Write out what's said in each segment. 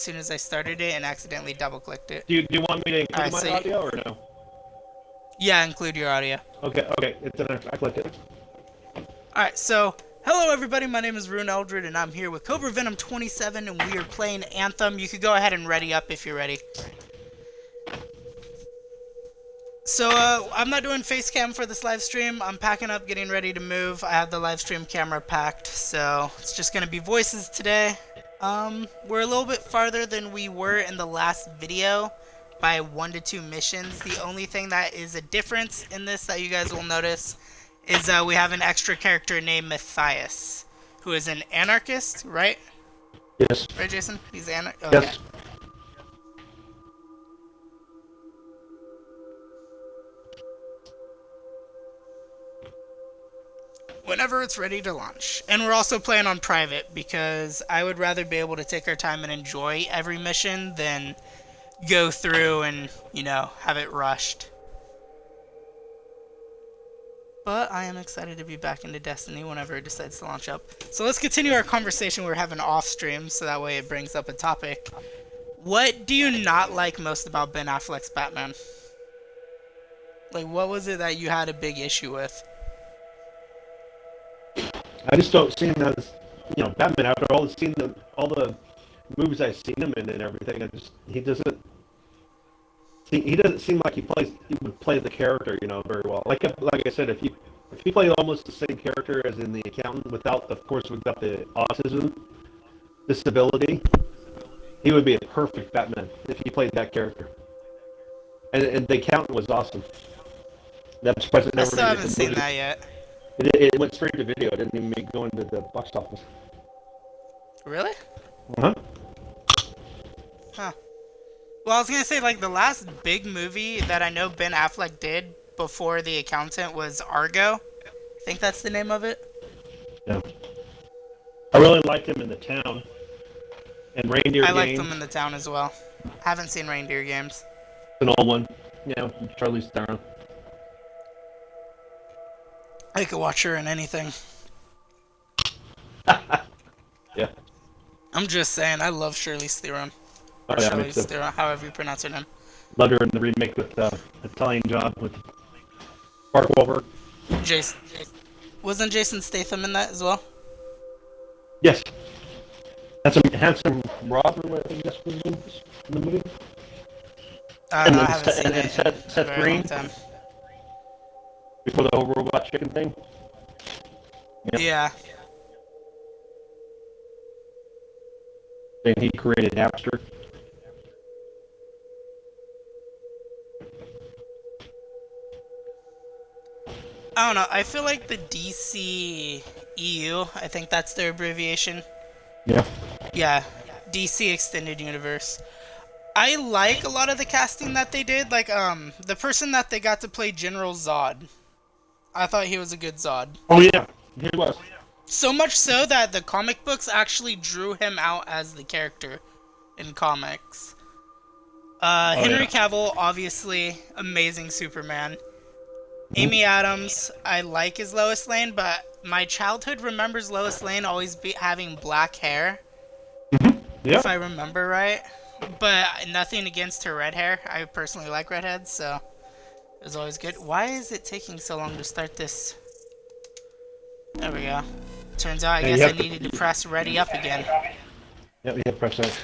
soon as I started it and accidentally double-clicked it. Do you want me to include my audio or no? Yeah, include your audio. Okay, I clicked it. Alright, so, hello everybody, my name is Rune Eldred, and I'm here with Cobra Venom 27, and we are playing Anthem. You could go ahead and ready up if you're ready. So, I'm not doing face cam for this live stream. I'm packing up, getting ready to move. I have the live stream camera packed, so it's just gonna be voices today. We're a little bit farther than we were in the last video by 1 to 2 missions. The only thing that is a difference in this that you guys will notice is we have an extra character named Matthias, who is an anarchist, right? Yes. Right, Jason? He's anarchist? Okay. Yes. Whenever it's ready to launch. And we're also playing on private because I would rather be able to take our time and enjoy every mission than go through and, you know, have it rushed. But I am excited to be back into Destiny whenever it decides to launch up. So let's continue our conversation we're having off stream so that way it brings up a topic. What do you not like most about Ben Affleck's Batman? Like, what was it that you had a big issue with? I just don't see him as, you know, Batman. After all the movies I've seen him in and everything, he doesn't seem like he would play the character, you know, very well. Like I said, if he played almost the same character as in The Accountant, without the autism disability, he would be a perfect Batman if he played that character. And The Accountant was awesome. That was present. I still haven't seen that yet. It went straight to video. It didn't even go into the box office. Really? Uh-huh. Huh. Well, I was gonna say, like, the last big movie that I know Ben Affleck did before The Accountant was Argo. I think that's the name of it. Yeah. I really liked him in The Town. And Reindeer Games. I liked him in The Town as well. Haven't seen Reindeer Games. An old one. Yeah, Charlize Theron. I could watch her in anything. Yeah. I'm just saying, I love Charlize Theron. Or Charlize Theron, however you pronounce her name. Loved her in the remake with Italian Job with Mark Wahlberg. Wasn't Jason Statham in that as well? Yes. Handsome Rob, or whatever that's his name is in the movie. I haven't seen it Seth Green. Before the whole robot chicken thing? Yeah. Then he created Napster. I don't know, I feel like the DC EU, I think that's their abbreviation. Yeah. Yeah, DC Extended Universe. I like a lot of the casting that they did, like, the person that they got to play General Zod. I thought he was a good Zod. Oh yeah, he was. So much so that the comic books actually drew him out as the character in comics. Henry Cavill, obviously, amazing Superman. Amy Adams, I like as Lois Lane, but my childhood remembers Lois Lane always having black hair. Yeah. If I remember right. But nothing against her red hair. I personally like redheads, so it was always good. Why is it taking so long to start this? There we go. Turns out I guess I needed to press ready up again. Yep, you have to press that.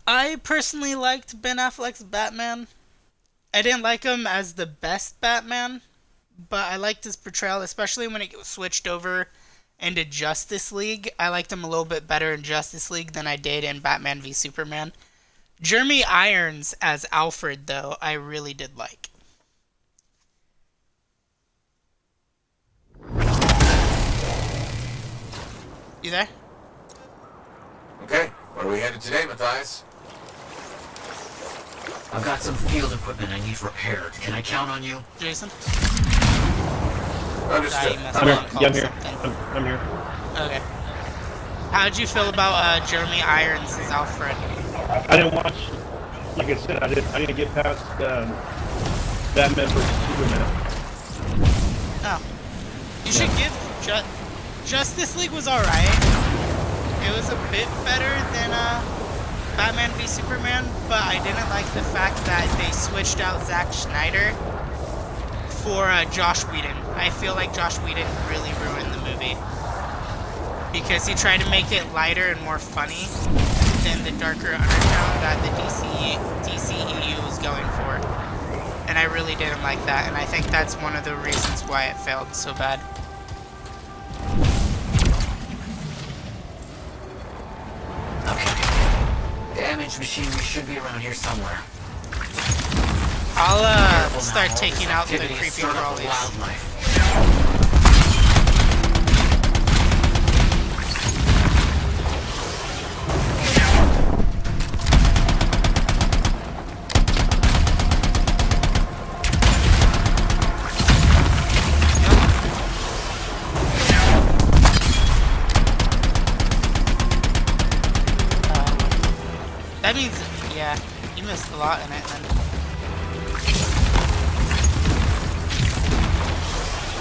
I personally liked Ben Affleck's Batman. I didn't like him as the best Batman, but I liked his portrayal, especially when it switched over into Justice League. I liked him a little bit better in Justice League than I did in Batman v Superman. Jeremy Irons as Alfred, though, I really did like. You there? Okay, where are we headed today, Matthias? I've got some field equipment I need repaired. Can I count on you? Jason? Understood. You must I'm have here. called Yeah, I'm here. something. I'm here. Okay. How'd you feel about Jeremy Irons as Alfred? I didn't watch. Like I said, I didn't get past Batman vs Superman. Oh. You should give Justice League was alright. It was a bit better than Batman v Superman, but I didn't like the fact that they switched out Zack Snyder for Josh Whedon. I feel like Josh Whedon really ruined the movie. Because he tried to make it lighter and more funny than the darker undertone that the DCEU was going for. And I really didn't like that, and I think that's one of the reasons why it failed so bad. Okay. Damaged machinery should be around here somewhere. I'll start taking out the creepy crawlies. Wildlife. That means, yeah, you missed a lot in it then.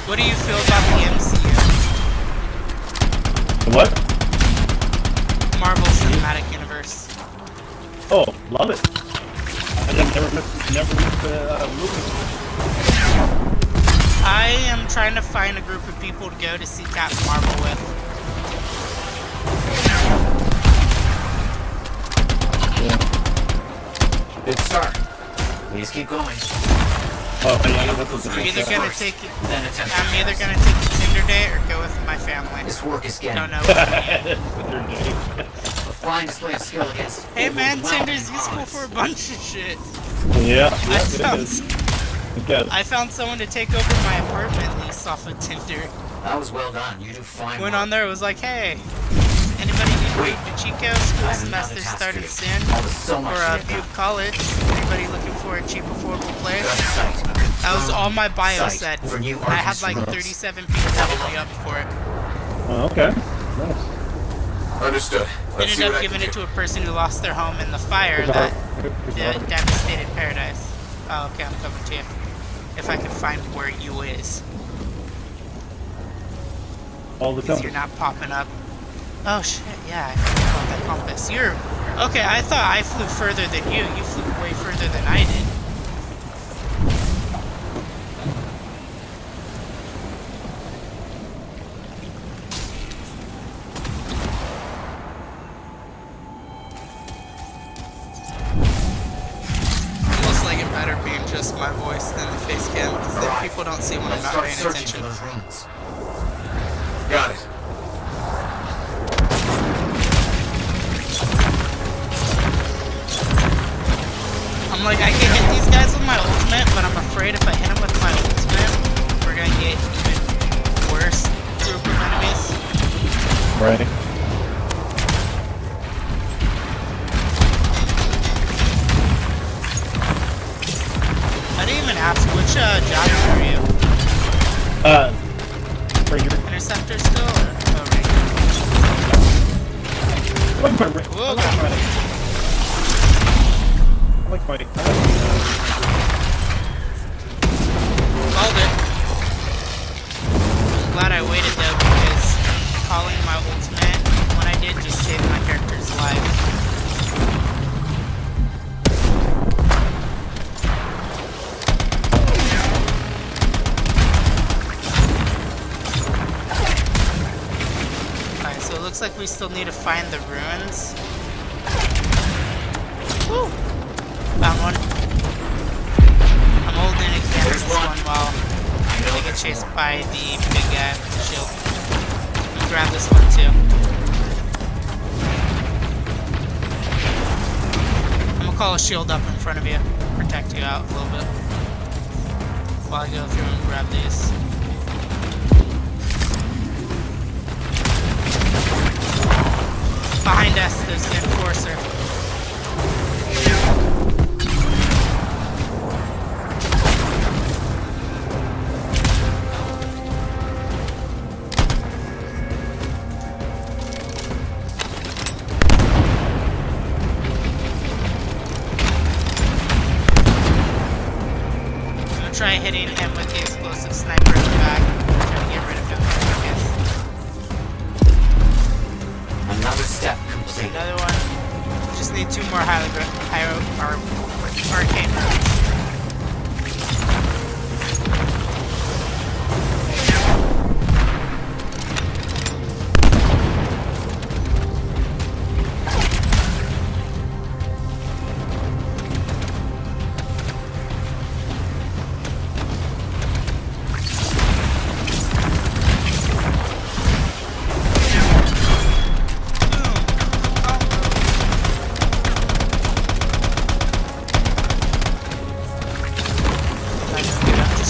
What do you feel about the MCU? What? Marvel Cinematic Universe. Oh, love it. I never missed a movie. I am trying to find a group of people to go to see Captain Marvel with. Good start. Please keep going. Oh, yeah, that's I'm either gonna take it. Then attempt I'm either gonna take the Tinder date or go with my family. This work is getting Don't know. a fine display of skill against. Hey man, overwhelming Tinder's useful odds. for a bunch of shit. Yeah, I found someone to take over my apartment lease off of Tinder. That was well done. You do fine. Went work. on there, it was like, hey, anybody need to move to Chico? School semester started soon. All the so much Or to get Butte done. College. Anybody looking for a cheap, affordable place? Got sight. That was all my bio Sight said. for new I had Arkansas like roads. 37 people hitting me up for it. Oh, okay. Nice. Understood. Let's see Ended what up I giving can it do. to a person who lost their home in the fire that devastated paradise. Oh, okay, I'm coming to you. If I can find where you is. All the Because time. you're not popping up. Oh shit, yeah, I forgot about that compass. You're... Okay, I thought I flew further than you. You flew way further than I did. Almost like it better being just my voice than the face cam, because then people don't see when I'm Let's not start paying searching attention. for those runes. Got it. I'm like, I can hit these guys with my ultimate, but I'm afraid if I hit them with my ultimate, we're gonna get even worse group of enemies. Right. I didn't even ask, which job are you? Ranger. Interceptor still? Or, oh, Ranger. Whoa, God. I like my. Called it. I'm glad I waited though, because calling my ultimate when I did just saved my character's life. Alright, so it looks like we still need to find the ruins. Woo! Found one. I'm holding examine this one while they get chased by the big guy with the shield. Let me grab this one too. I'm gonna call a shield up in front of you, protect you out a little bit. While I go through and grab these. desk, there's an enforcer. Try hitting him with the explosive sniper in the back. Try to get rid of him with focus. Another step completed. Another one. Just need 2 more arcane rooms.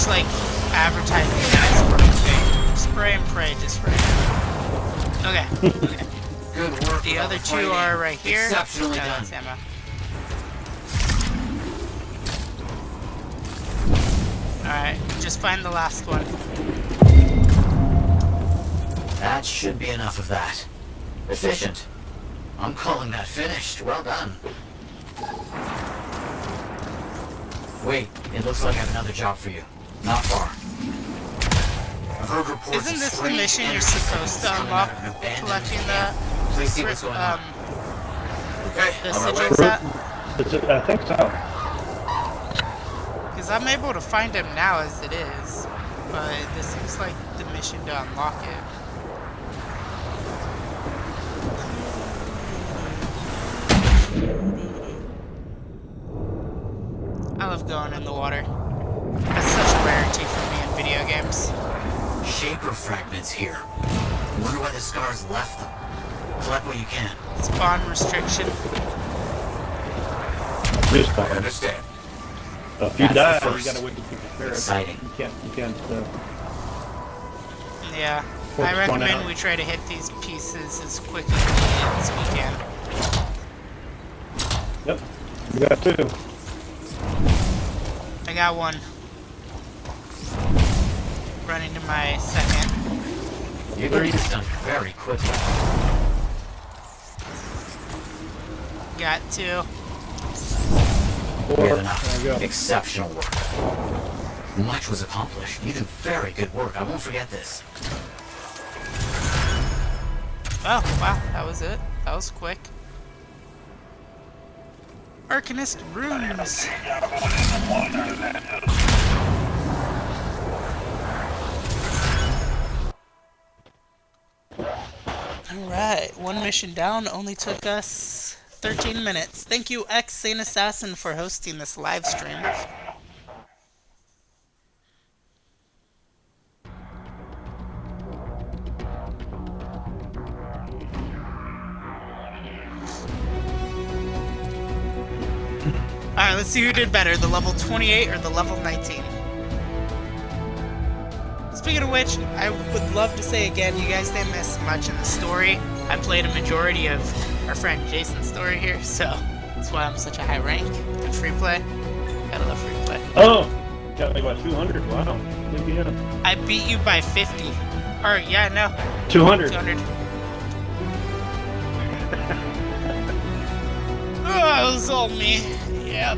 Like advertising guys spray and pray just for okay. Good work. The other 2 are right here. Exceptionally done. That's ammo. Alright, just find the last one. That should be enough of that. Efficient. I'm calling that finished. Well done. Wait, it looks like I have another job for you. Not far. I've heard reports. Isn't this the mission you're supposed to unlock collecting the Please see what's going on. Okay, the on my way. sigils at? I think so. Because I'm able to find him now as it is, but this seems like the mission to unlock it. I love going in the water. That's such a rarity for me in video games. Shaper fragments here. I wonder why the scars left them. Collect what you can. Spawn restriction. I Respawn. understand. If you That's die, the you first. gotta wait to prepare. Exciting. You can't. Yeah, Or I spawn recommend out. we try to hit these pieces as quickly as we can. Yep. You got 2. I got 1. Running to my second. You're getting this done very quickly. Got 2. 4. We have enough. There you go. Exceptional work. Much was accomplished. You did very good work. I won't forget this. Oh, wow, that was it. That was quick. Arcanist runes. Alright, 1 mission down, only took us 13 minutes. Thank you, Saint Assassin, for hosting this live stream. Alright, let's see who did better, the level 28 or the level 19. Speaking of which, I would love to say again, you guys didn't miss much in the story. I played a majority of our friend Jason's story here, so that's why I'm such a high rank in free play. Gotta love free play. Oh, got me about 200. Wow. Look at him. I beat you by 50. Or, yeah, no, 200. 200. Oh, it was all me. Yep.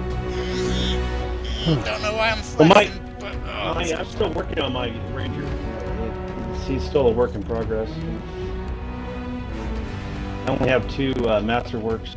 Don't know why I'm Well, flexing, but I'm still working on my Ranger. He's still a work in progress. I only have 2 Masterworks.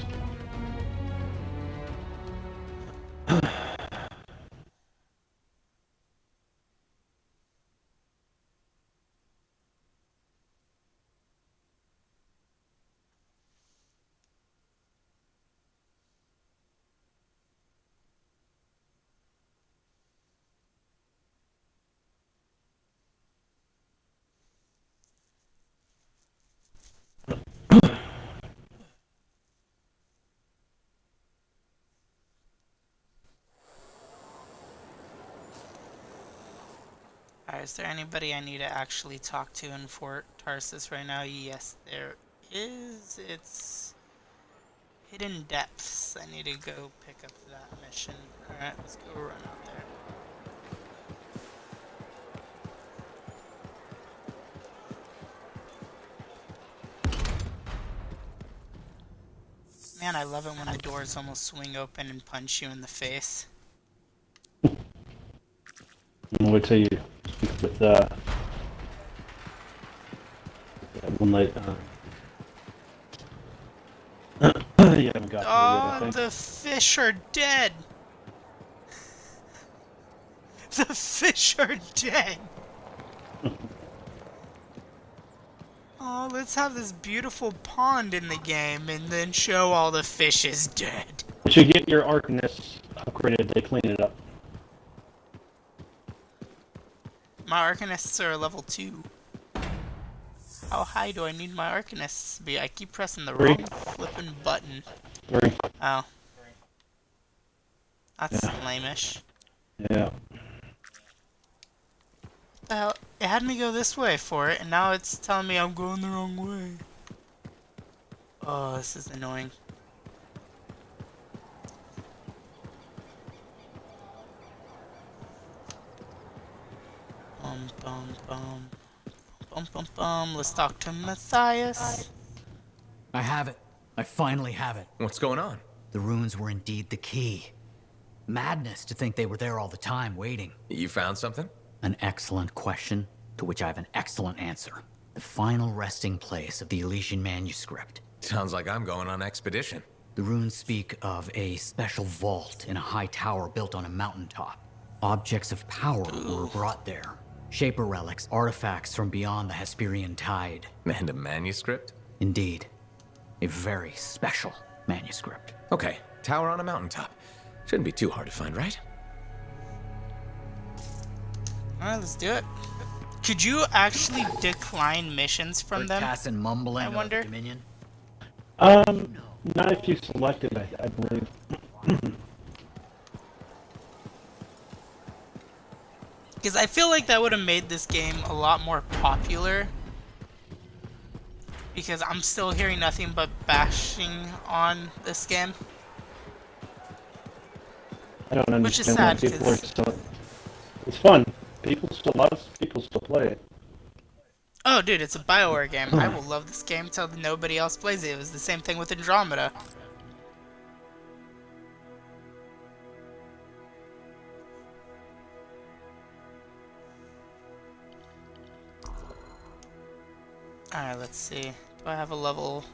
Alright, is there anybody I need to actually talk to in Fort Tarsus right now? Yes, there is. It's Hidden Depths. I need to go pick up that mission. Alright, let's go run out there. Man, I love it when the doors almost swing open and punch you in the face. Wait till you speak with that one night. You haven't got to it yet, I Oh, think. the fish are dead! The fish are dead! Oh, let's have this beautiful pond in the game and then show all the fishes dead. You should get your Arcanists upgraded. They clean it up. My Arcanists are level 2. How high do I need my Arcanists to be? I keep pressing the 3. wrong flipping button. 3. Oh. That's Yeah. lame-ish. Yeah. It had me go this way for it, and now it's telling me I'm going the wrong way. Oh, this is annoying. Bum bum bum. Bum bum bum. Let's talk to Matthias. I have it. I finally have it. What's going on? The runes were indeed the key. Madness to think they were there all the time, waiting. You found something? An excellent question, to which I have an excellent answer. The final resting place of the Elysian manuscript. Sounds like I'm going on expedition. The runes speak of a special vault in a high tower built on a mountaintop. Objects of power were brought there. Shaper relics, artifacts from beyond the Hesperian tide. And a manuscript? Indeed. A very special manuscript. Okay, tower on a mountaintop. Shouldn't be too hard to find, right? Alright, let's do it. Could you actually decline missions from them? Tassyn mumbling I about wonder. Dominion. Not if you select it, I believe. Because I feel like that would have made this game a lot more popular. Because I'm still hearing nothing but bashing on this game. I don't Which is understand sad, why people are 'cause- so... It's fun. A lot of people still play it. Oh, dude, it's a BioWare game. I will love this game till nobody else plays it. It was the same thing with Andromeda. Alright, let's see. Do I have a level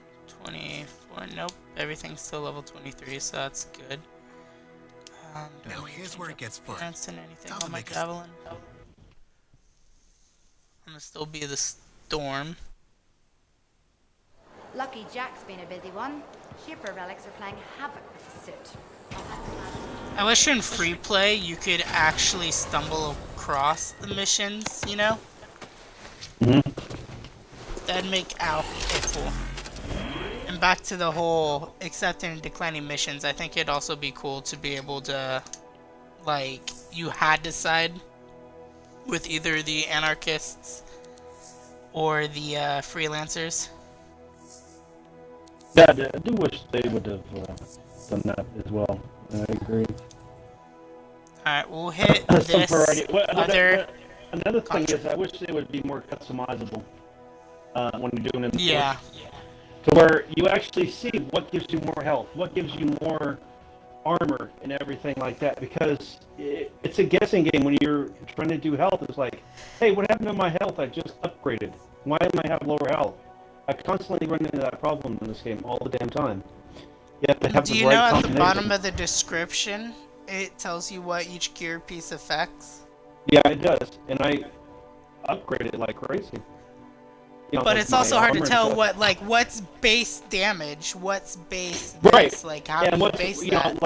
24? Nope. Everything's still level 23, so that's good. Do I Now need to here's change where up it gets fun. appearance and anything Time to on my make a javelin? I'm gonna still be the storm. Lucky Jack's been a busy one. Shipper relics are playing havoc with the suit. I wish in free play you could actually stumble across the missions, you know? That'd make Alf cool. And back to the whole accepting and declining missions, I think it'd also be cool to be able to, like, you had to side with either the anarchists or the freelancers. Yeah, I do wish they would have done that as well. I agree. Alright, we'll hit Some this variety. Well, other... another thing contract. is, I wish they would be more customizable when you're doing it. Yeah. To where you actually see what gives you more health, what gives you more armor, and everything like that. Because it's a guessing game when you're trying to do health. It's like, hey, what happened to my health? I just upgraded. Why am I have lower health? I constantly run into that problem in this game all the damn time. You have to have Do the you right know at the combination. bottom of the description, it tells you what each gear piece affects? Yeah, it does, and I upgraded like crazy. You know, But like it's my also hard to armor and tell stuff. what's base damage, what's base Right. this, like how do And you what's base you know that?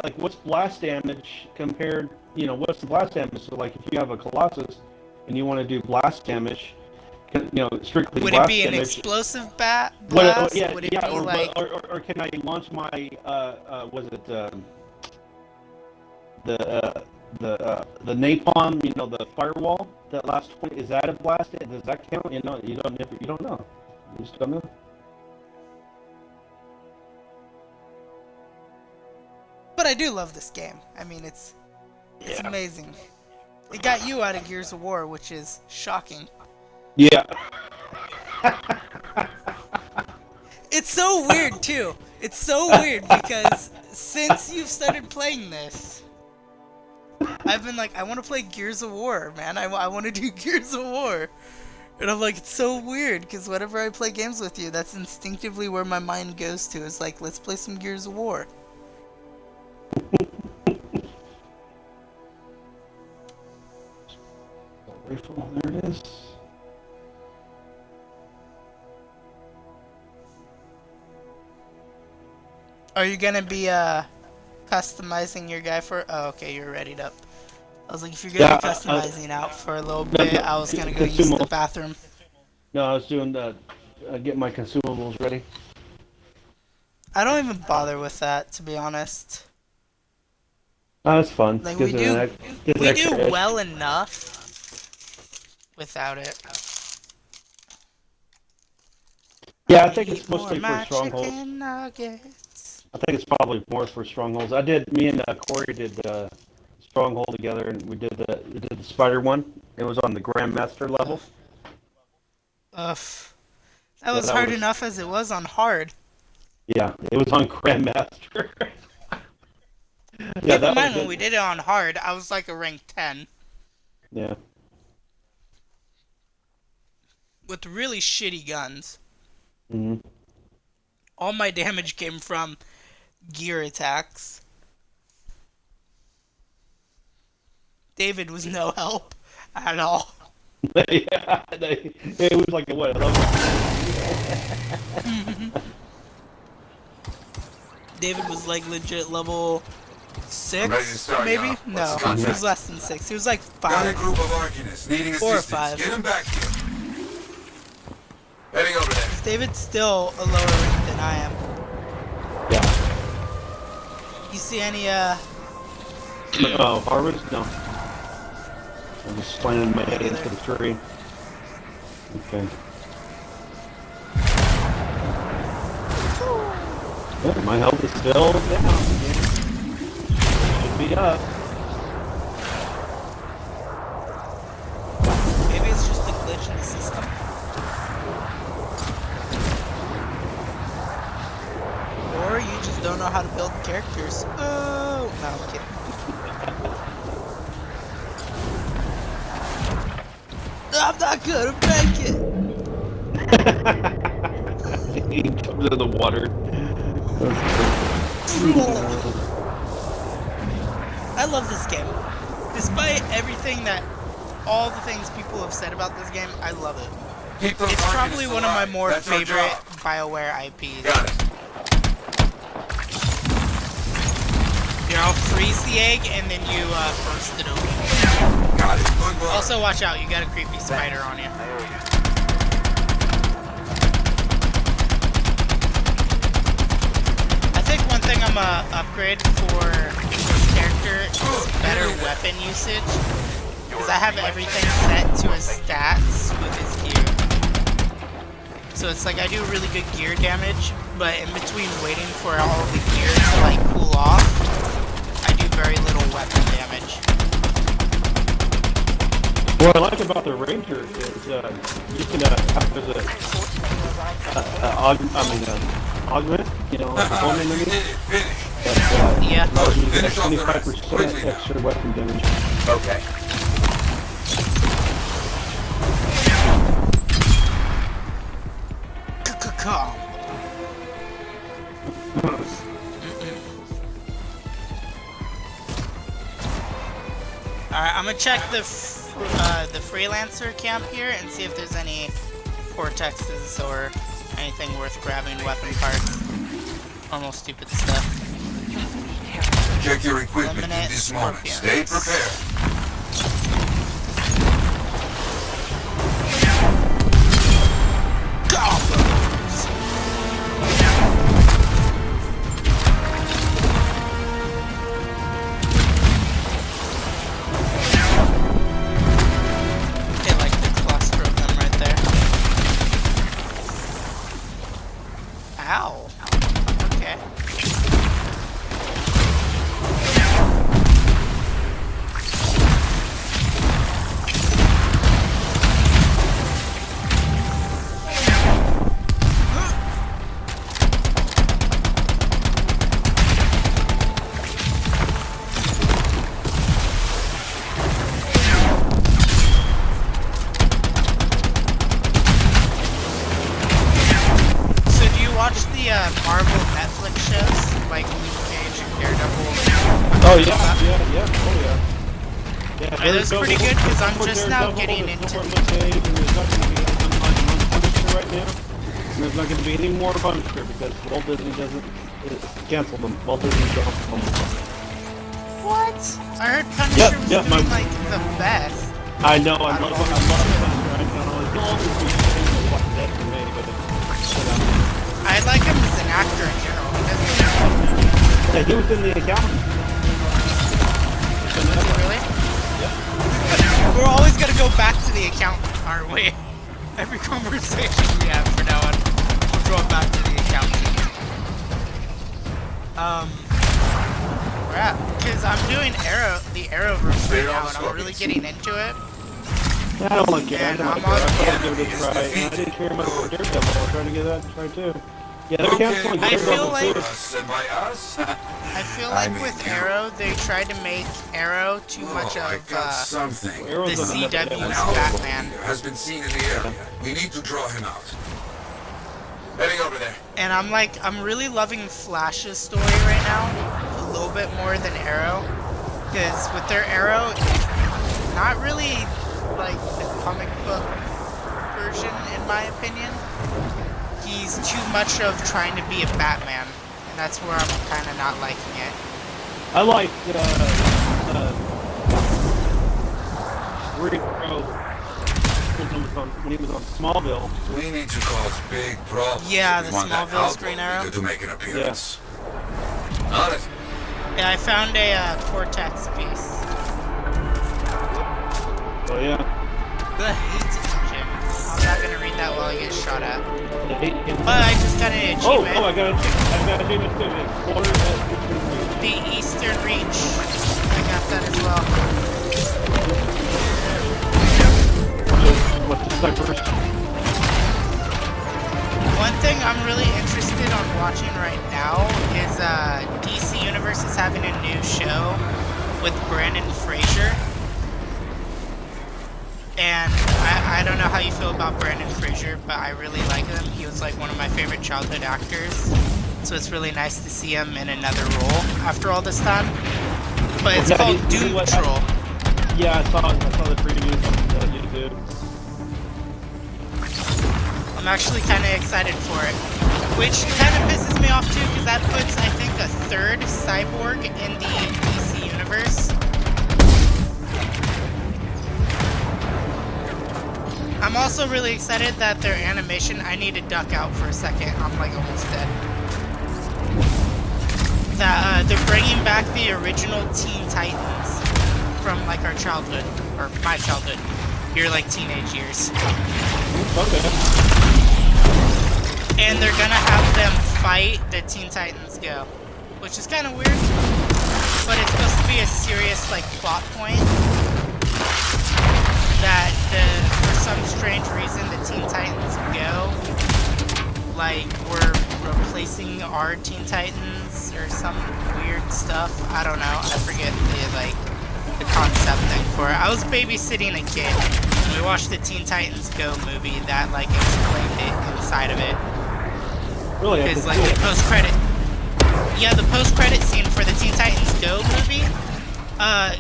like what's blast damage compared? You know, what's the blast damage? So like if you have a Colossus and you want to do blast damage, you know, strictly Would it blast be an damage. explosive What, blast? yeah, Would it yeah, be or, like or can I launch my was it the napalm? You know, the firewall that lasts 20. Is that a blast? Does that count? You know, you don't know. You just don't know. I do love this game. I mean, it's Yeah. amazing. It got you out of Gears of War, which is shocking. Yeah. It's so weird too. It's so weird because since you've started playing this, I've been like, I want to play Gears of War, man. I want to do Gears of War. And I'm like, it's so weird because whenever I play games with you, that's instinctively where my mind goes to. It's like, let's play some Gears of War. Rifle, there it is. Are you gonna be customizing your guy for? Oh, okay, you're readied up. I was like, if you're gonna be customizing out for a little bit, I was gonna go use the bathroom. No, I was doing getting my consumables ready. I don't even bother with that, to be honest. Oh, it's fun. Like Gives we it do, an gives it we extra do edge. well enough without it. Yeah, I think it's Eat more mostly of for my strongholds. chicken nuggets. I think it's probably more for strongholds. Me and Corey did stronghold together, and we did the spider one. It was on the Grandmaster level. Ugh. That was that hard was- enough as it was on hard. Yeah, it was on Grandmaster. Keep yeah, in that mind was when we did it on hard, I was like a rank 10 Yeah. with really shitty guns. hmm All my damage came from gear attacks. David was no help at all. yeah, it was like what? 11? David was like legit level I'm ready to 6, start, maybe? y'all. No, What's the he contract? was less than 6. He was like Got a 5. group of Arcanists needing 4 or assistance. 5. Get them back here. Heading over there. David's still a lower rank than I am. Yeah. You see any, Oh, harvest? No. I'm just slamming my head into the tree. Okay. Yeah, my health is still down. Should be up. maybe it's just a glitch in the system. Or you just don't know how to build characters. Oh, no, I'm kidding. I'm not gonna make it. He comes in the water. I love this game. Despite everything all the things people have said about this game, I love it. Keep those It's probably Arcanists one of my alive. more That's our favorite job. BioWare IPs. Got it. You know, freeze the egg and then you burst it open. Got it. Good work. Also, watch out, you got a creepy spider on you. I think one thing I'm gonna upgrade for this character is better weapon usage. Because I have everything set to his stats with his gear. So it's like I do really good gear damage, but in between waiting for all the gear to like cool off, I do very little weapon damage. What I like about the Ranger is you can there's augment, you know, performing You enemy. did it. Finish. But, Yeah. allows you to Finish get off the rest. 25% Quickly now. extra weapon damage. Okay. Calm. Alright, I'm gonna check the freelancer camp here and see if there's any vortexes or anything worth grabbing weapon parts. Normal stupid stuff. Check your equipment in Eliminate this moment. scorpions. Stay prepared. Goblins! They like the cluster of them right there. Ow. Okay. Marvel Netflix shows like Luke Cage and Daredevil. Oh yeah. Oh yeah. Yeah, Are those pretty good? Because I'm just now Daredevil, getting there's into no more Luke Cage, and there's not going to be any Punisher right now. And there's not going to be any more Punisher because Walt Disney doesn't cancel them. Walt Disney don't cancel them. What? I heard Punisher was doing like the best. I know. I love Punisher. I know. It's all the what that for me, but I like him as an actor in general. yeah, he was in The Accountant. Really? We're always gonna go back to The Accountant, aren't we? Every conversation we have from now on, we're going back to The Accountant. Where at? Because I'm doing the Arrowverse right now, and I'm really getting into it. Yeah, I don't like it. I And I'm don't like it. on. I'll give it a try. And I didn't care much for Daredevil. I'll try to give that a try too. Yeah, they're canceling I feel Daredevil like- too. Us and by us? I feel like with Arrow, they tried to make Arrow too much I of got something. the Arrow's on CW's An Batman. outlaw has been seen in the area. We need to draw him out. Heading over there. And I'm really loving Flash's story right now, a little bit more than Arrow. Because with their Arrow, it's not really like the comic book version, in my opinion. He's too much of trying to be a Batman, and that's where I'm kind of not liking it. I like Green Arrow when he was on Smallville. We need to cause big problems. Yeah, if we the want that Smallville's outlaw Green Arrow. leader to make an appearance. On it. Yeah, I found a Cortex piece. Oh yeah. The hate engine. I'm not gonna read that while I get shot at. The hate engine. But I just got an Oh, achievement. I got a achievement too. It's quarter The Eastern Reach. I got that as well. What's the sniper? One thing I'm really interested on watching right now is DC Universe is having a new show with Brandon Fraser. And I don't know how you feel about Brandon Fraser, but I really like him. He was like one of my favorite childhood actors. So it's really nice to see him in another role after all this time. But it's called Doom Patrol. Yeah, I saw the previews on YouTube. I'm actually kind of excited for it. Which kind of pisses me off too, because that puts, I think, a third cyborg in the DC universe. I'm also really excited that their animation, I need to duck out for a second, I'm like almost dead. That they're bringing back the original Teen Titans from like our childhood, or my childhood, your like teenage years. Okay. And they're gonna have them fight the Teen Titans Go, which is kind of weird, but it's supposed to be a serious like plot point that for some strange reason the Teen Titans Go like were replacing our Teen Titans or some weird stuff. I don't know. I forget the concept thing for it. I was babysitting a kid and we watched the Teen Titans Go movie that like explained it inside of it. Really? Because like the post-credit, yeah, the post-credit scene for the Teen Titans Go movie,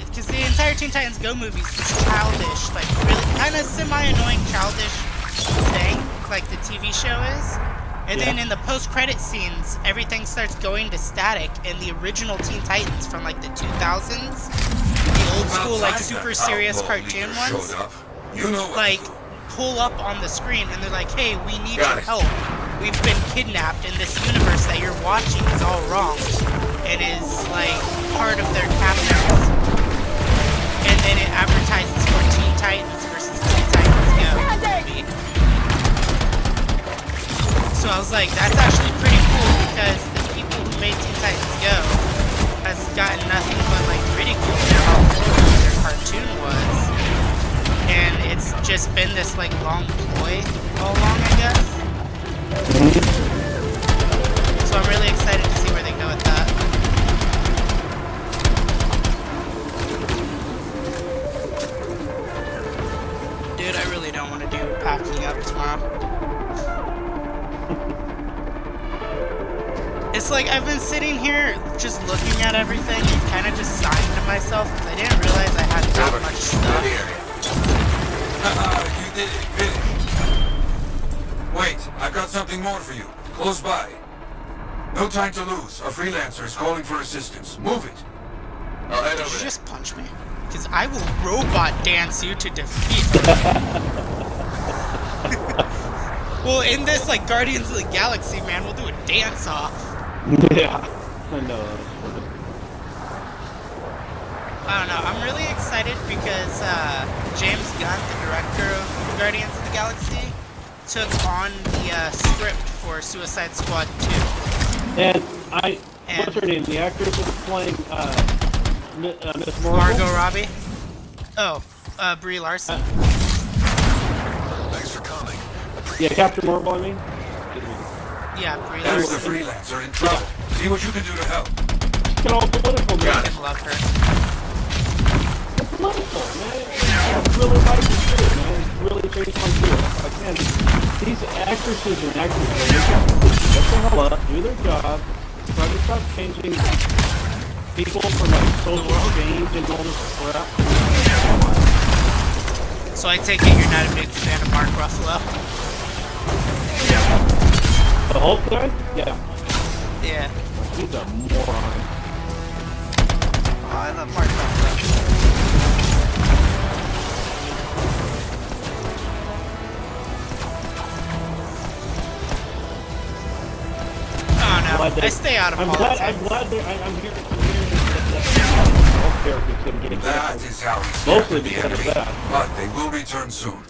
because the entire Teen Titans Go movie is this childish, like really kind of semi-annoying childish thing, like the TV show is. And then in the post-credit scenes, everything starts going to static, and the original Teen Titans from like the 2000s, the old school like super serious cartoon ones, You know what like to do. pull up on the screen, and they're like, "Hey, we need Got your it. help. We've been kidnapped, and this universe that you're watching is all wrong, and is like part of their captors." And then it advertises for Teen Titans versus Teen Titans Go movie. So I was like, that's actually pretty cool because the people who made Teen Titans Go has gotten nothing but like ridicule for how horrible their cartoon was. And it's just been this like long ploy all along, I guess. So I'm really excited to see where they go with that. Dude, I really don't want to do packing up tomorrow. It's like I've been sitting here just looking at everything and kind of just sighing to myself because I didn't realize I had that much stuff. You did it. Finish. Wait, I've got something more for you. Close by. No time to lose. A freelancer is calling for assistance. Move it. I'll head Did over you there. just punch me? Because I will robot dance you to defeat. Well, in this, like, Guardians of the Galaxy, man, we'll do a dance-off. Yeah, I know. I don't know, I'm really excited because James Gunn, the director of Guardians of the Galaxy, took on the script for Suicide Squad 2. And what's her name? The actress that's playing Miss Marvel? Margot Robbie? Oh, Brie Larson. Thanks for coming. Yeah, Captain Marvel, I mean. Yeah, Brie There's the Larson. freelancer in trouble. See what you can do to help. Get all political, man. Got I love her. It's political, man. It's really like to do it, man. It's really changed my view. Like, man, these actresses and actors, they got to shut the hell up, do their job, try to stop changing people for like social change and all this crap. So I take it you're not a big fan of Mark Ruffalo? The Hulk guy? Yeah. Yeah. He's a moron. Oh, I love Mark Ruffalo. Oh no, I stay out of politics. I'm glad I'm here that Hulk character's gonna get That exactly. is how we start Mostly with the because of enemy. that. But they will return soon.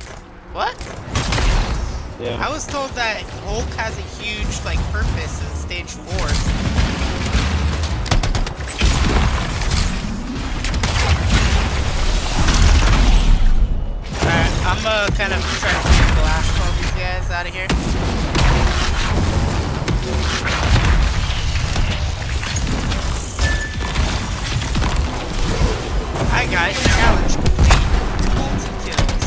What? Yeah. I was told that Hulk has a huge, like, purpose in Stage 4. Alright, I'm kind of trying to blast all these guys out of here. Hi guys, challenge complete. Multi-kills.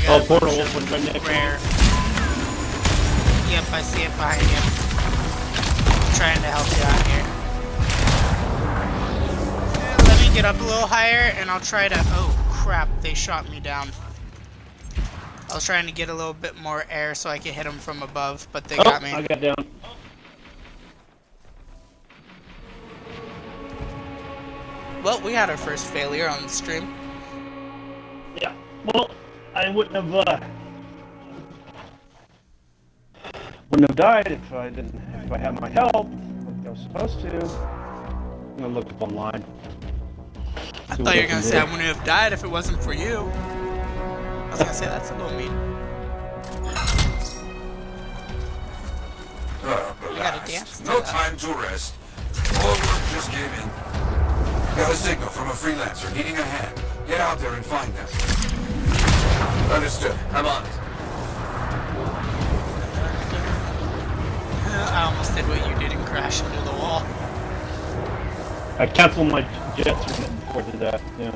Oh, Portal Wolf was right next to me. Rare. Yep, I see it behind you. I'm trying to help you out here. Let me get up a little higher and I'll try to... Oh, crap. They shot me down. I was trying to get a little bit more air so I could hit them from above, but they got me. I got down. Well, we had our first failure on the stream. Yeah. Well, I wouldn't have died if I had my help like I was supposed to. I'm gonna look up online. I thought you were gonna say I wouldn't have died if it wasn't for you. I was gonna say that's a little mean. You gotta dance to No that. time to rest. All work just came in. Got a signal from a freelancer needing a hand. Get out there and find them. Understood. I'm on it. I almost did what you did and crashed into the wall. I canceled my jets before I did that. Yeah.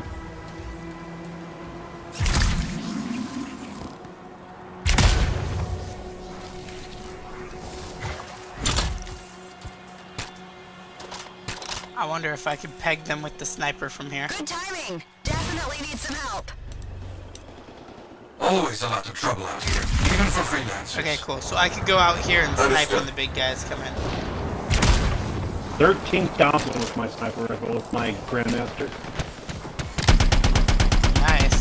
I wonder if I could peg them with the sniper from here. Good timing. Definitely need some help. Always a lot of trouble out here, even for freelancers. Okay, cool. So I could go out here and snipe Understood. when the big guys come in. 13,000 with my sniper rifle with my Grandmaster. Nice.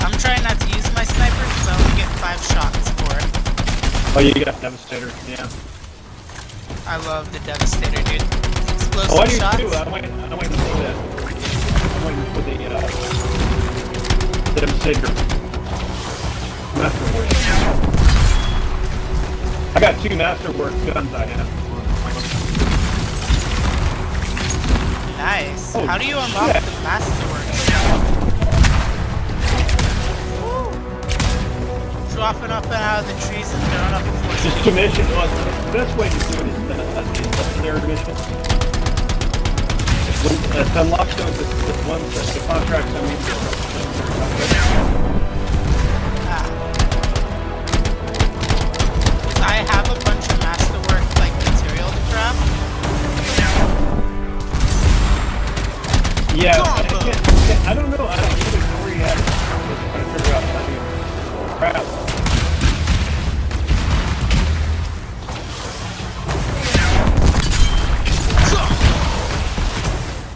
I'm trying not to use my sniper because I only get 5 shots for it. Oh, you got Devastator. Yeah. I love the Devastator, dude. Explosive Oh, I do shots. too. I'm waiting for that. I'm waiting for the Devastator. Masterwork. I got 2 Masterwork guns I have. Nice. Oh, How do you unlock shit. the Masterworks? Dropping up and out of the trees and throwing up before Just commission. Well, the best way to do it is their mission. To unlock those, the ones that the contracts I mean, Ah. 'Cause I have a bunch of masterwork like material to grab. Yeah, Combo. I don't know. I don't either know where he had it. I was trying to figure out. I mean, crap.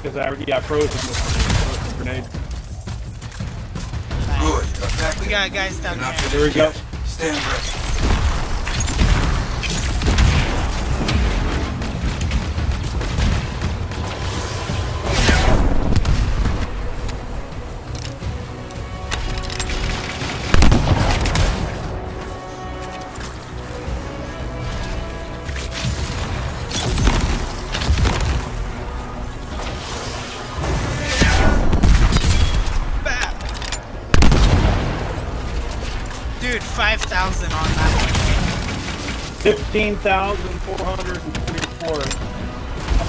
Because I froze him with a grenade. Good. Attack We them. got guys down You're not here. finished Here we go. yet. Stand ready. Bam. Dude, 5,000 on that one. 15,424. Up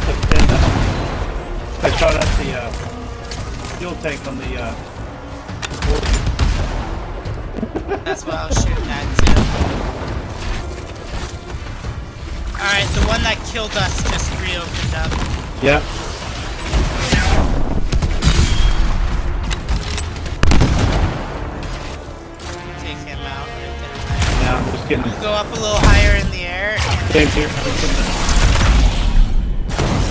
to 10,000. I shot at the fuel tank on the. That's what I was shooting at too. Alright, the one that killed us just reopened up. Yeah. Take him out right there. Yeah, I'm just getting. Go up a little higher in the air. And Same here.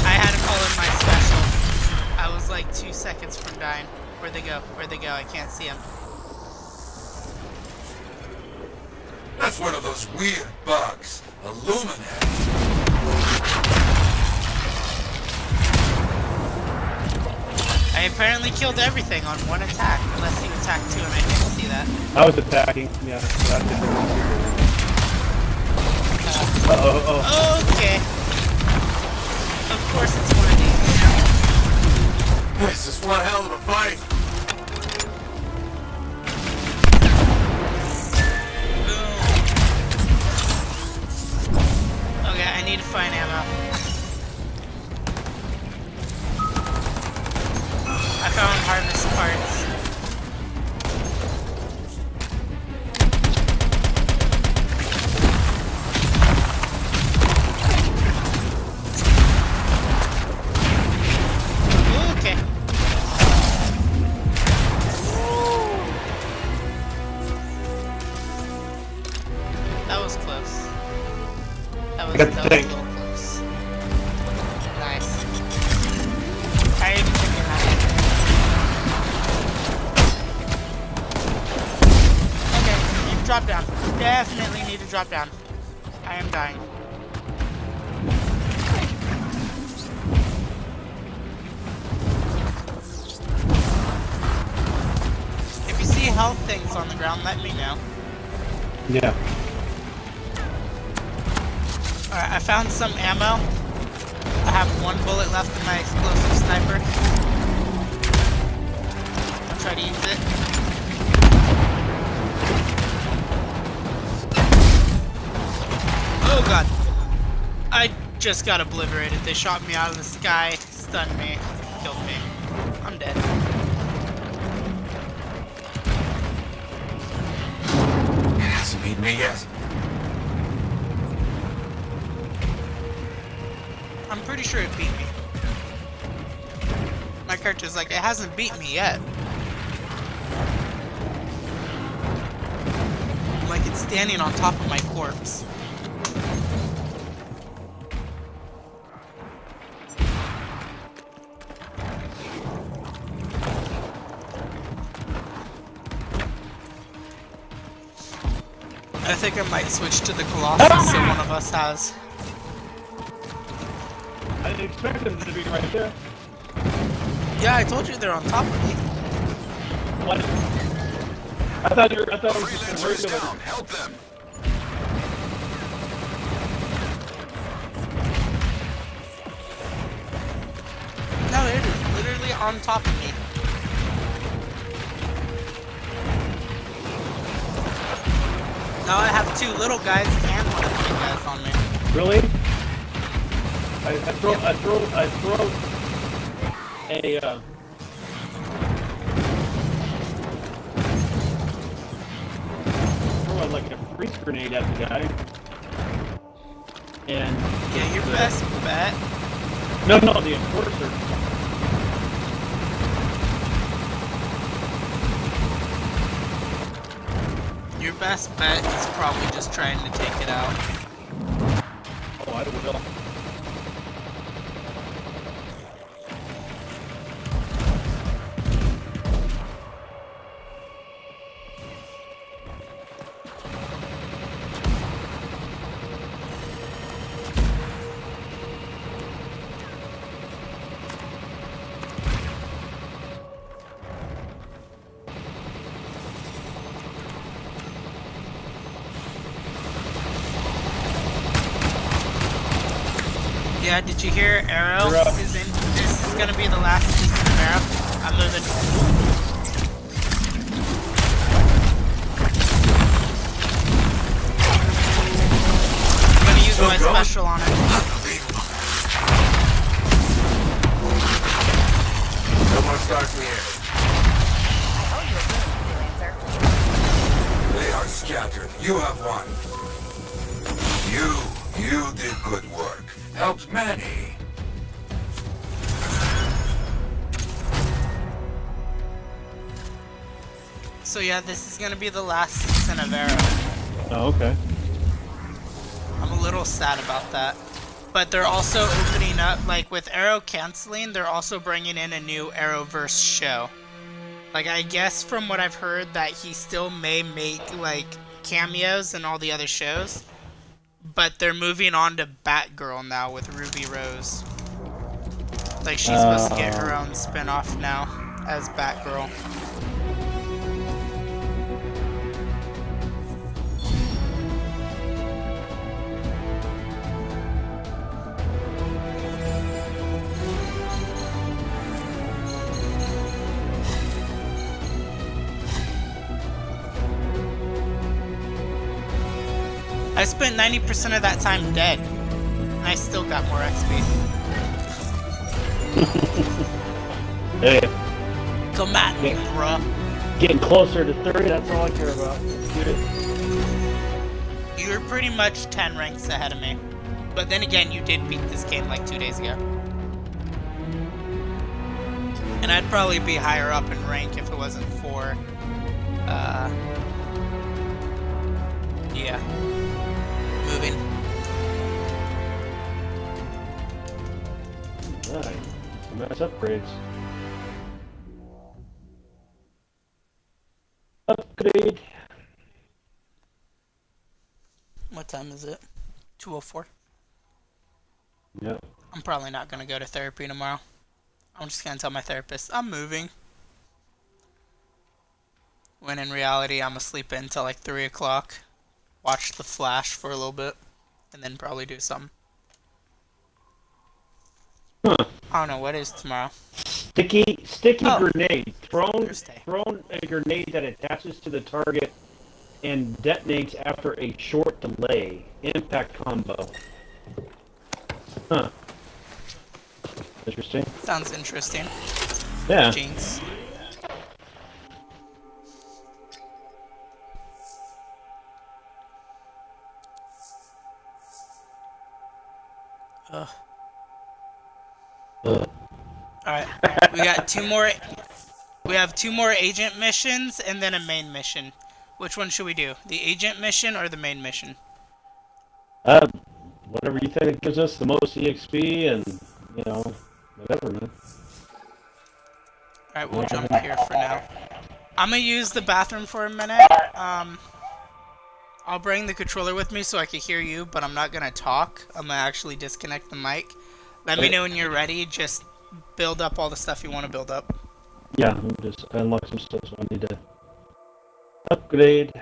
I had to call in my special. I was like 2 seconds from dying. Where'd they go? Where'd they go? I can't see them. That's one of those weird bugs. Illuminate. I apparently killed everything on one attack, unless you attacked two and I didn't see that. I was attacking. Yeah. That didn't oh. Okay. Of course it's one of these. This is one hell of a fight. Okay, I need to find ammo. I found harvest parts. Okay. That was close. That was got the a tank. little close. Nice. I even took it out. Okay, you drop down. Definitely need to drop down. I am dying. If you see health things on the ground, let me know. Yeah. Alright, I found some ammo. I have one bullet left in my explosive sniper. I'll try to use it. Oh god. I just got obliterated. They shot me out of the sky, stunned me, killed me. I'm dead. It hasn't beat me yet. I'm pretty sure it beat me. My character's like, it hasn't beat me yet. Like it's standing on top of my corpse. I think I might switch to the Colossus so one of us has. I didn't expect them to be right there. Yeah, I told you they're on top of me. What? I thought it was just a Freelancers regular. down. Help them. No, they're literally on top of me. Now I have two little guys and one of the big guys on me. Really? I throw a like a freeze grenade at the guy. And Yeah, your best bet. no, the enforcer. Your best bet is probably just trying to take it out. Oh, I will. Yeah, did you hear Arrow You're up. is in? This is gonna be the last season of Arrow. I'm moving. I'm gonna use my special on it. Unbelievable. Someone start me in. I owe you a good freelancer. They are scattered. You have won. You did good work. Helped many. So yeah, this is gonna be the last season of Arrow. Oh, okay. I'm a little sad about that. But they're also opening up, like with Arrow canceling, they're also bringing in a new Arrowverse show. Like I guess from what I've heard that he still may make like cameos in all the other shows. But they're moving on to Batgirl now with Ruby Rose. Like she's supposed to get her own spin-off now as Batgirl. I spent 90% of that time dead, and I still got more XP. Hey, Come at me, bruh. getting closer to 30, that's all I care about. Let's get it. You're pretty much 10 ranks ahead of me. But then again, you did beat this game like 2 days ago. And I'd probably be higher up in rank if it wasn't for, yeah. Moving. Alright, some nice upgrades. Upgrade. What time is it? 2:04. Yep. I'm probably not going to go to therapy tomorrow. I'm just going to tell my therapist I'm moving. When in reality, I'm asleep until like 3 o'clock. Watch The Flash for a little bit. And then probably do something. Huh. I don't know, what is tomorrow? Sticky Oh. grenade. Thursday. Thrown a grenade that attaches to the target and detonates after a short delay. Impact combo. Huh. Interesting. Sounds interesting. Yeah. Jinx. Ugh. Alright, we got two more. We have 2 more agent missions and then a main mission. Which one should we do? The agent mission or the main mission? Whatever you think gives us the most EXP and, you know, whatever, man. Alright, we'll jump here for now. I'm gonna use the bathroom for a minute. I'll bring the controller with me so I can hear you, but I'm not gonna talk. I'm gonna actually disconnect the mic. Let me know when you're ready. Just build up all the stuff you want to build up. Yeah, I'm just unlock some stuff, so I need to upgrade.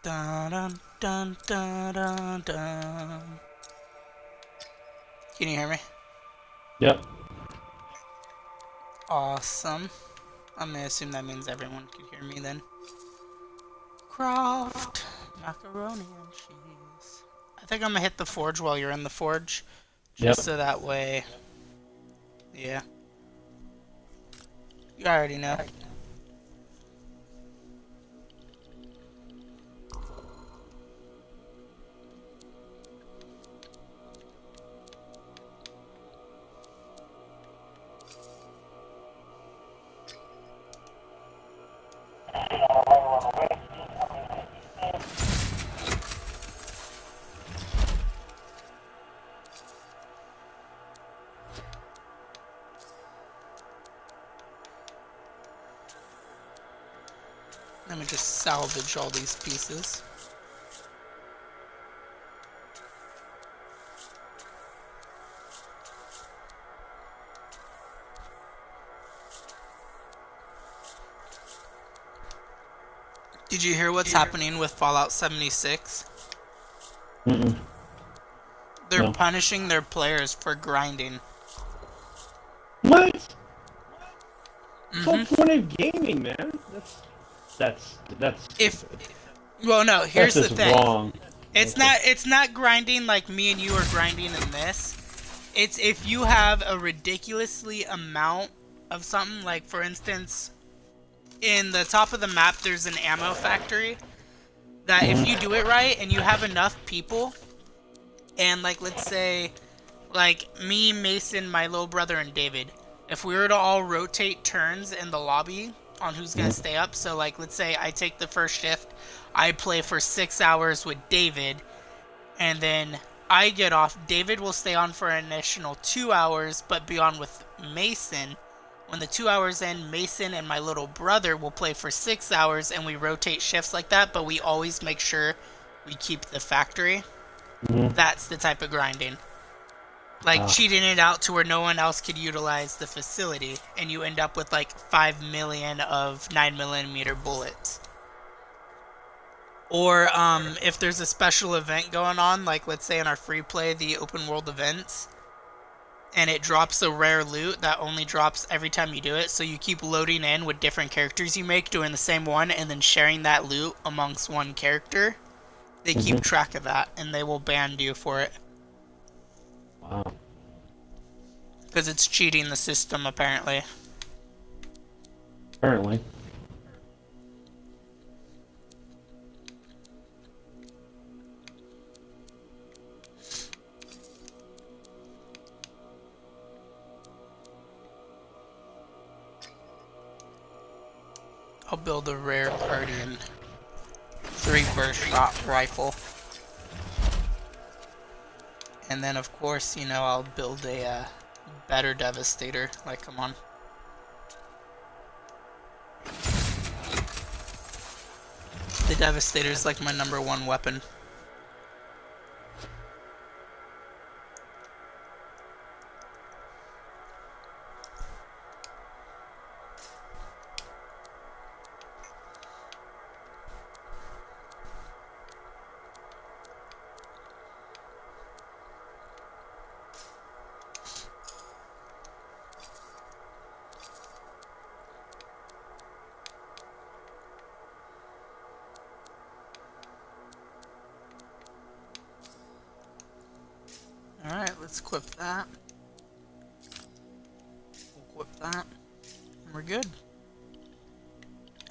Dun dun dun dun dun dun. Can you hear me? Yep. Awesome. I'm gonna assume that means everyone can hear me then. Croft macaroni and cheese. I think I'm gonna hit the forge while you're in the forge, just Yep. so that way. Yeah. You already know. Let me just salvage all these pieces. Did you hear what's happening with Fallout 76? Mm-mm. They're No. punishing their players for grinding. What? The whole Mm-hmm. point of gaming, man. That's Well, no, here's that's the just thing. wrong. It's not grinding like me and you are grinding in this. It's if you have a ridiculously amount of something, like for instance, in the top of the map there's an ammo factory that if you do it right and you have enough people, and like let's say like me, Mason, my little brother, and David, if we were to all rotate turns in the lobby on who's gonna stay up, so like let's say I take the first shift, I play for 6 hours with David, and then I get off. David will stay on for an additional 2 hours, but be on with Mason. When the 2 hours end, Mason and my little brother will play for 6 hours, and we rotate shifts like that, but we always make sure we keep the factory. That's the type of grinding. Like cheating it out to where no one else could utilize the facility, and you end up with like 5 million of 9mm bullets. Or if there's a special event going on, like let's say in our free play, the open world events, and it drops a rare loot that only drops every time you do it, so you keep loading in with different characters you make, doing the same one, and then sharing that loot amongst one character. They keep track of that, and they will ban you for it. Wow. Because it's cheating the system, apparently. Apparently. I'll build a rare Guardian 3 burst shot rifle. And then of course, you know, I'll build a better Devastator. Like, come on. The Devastator is like my #1 weapon. Alright, let's equip that. We'll equip that. And we're good.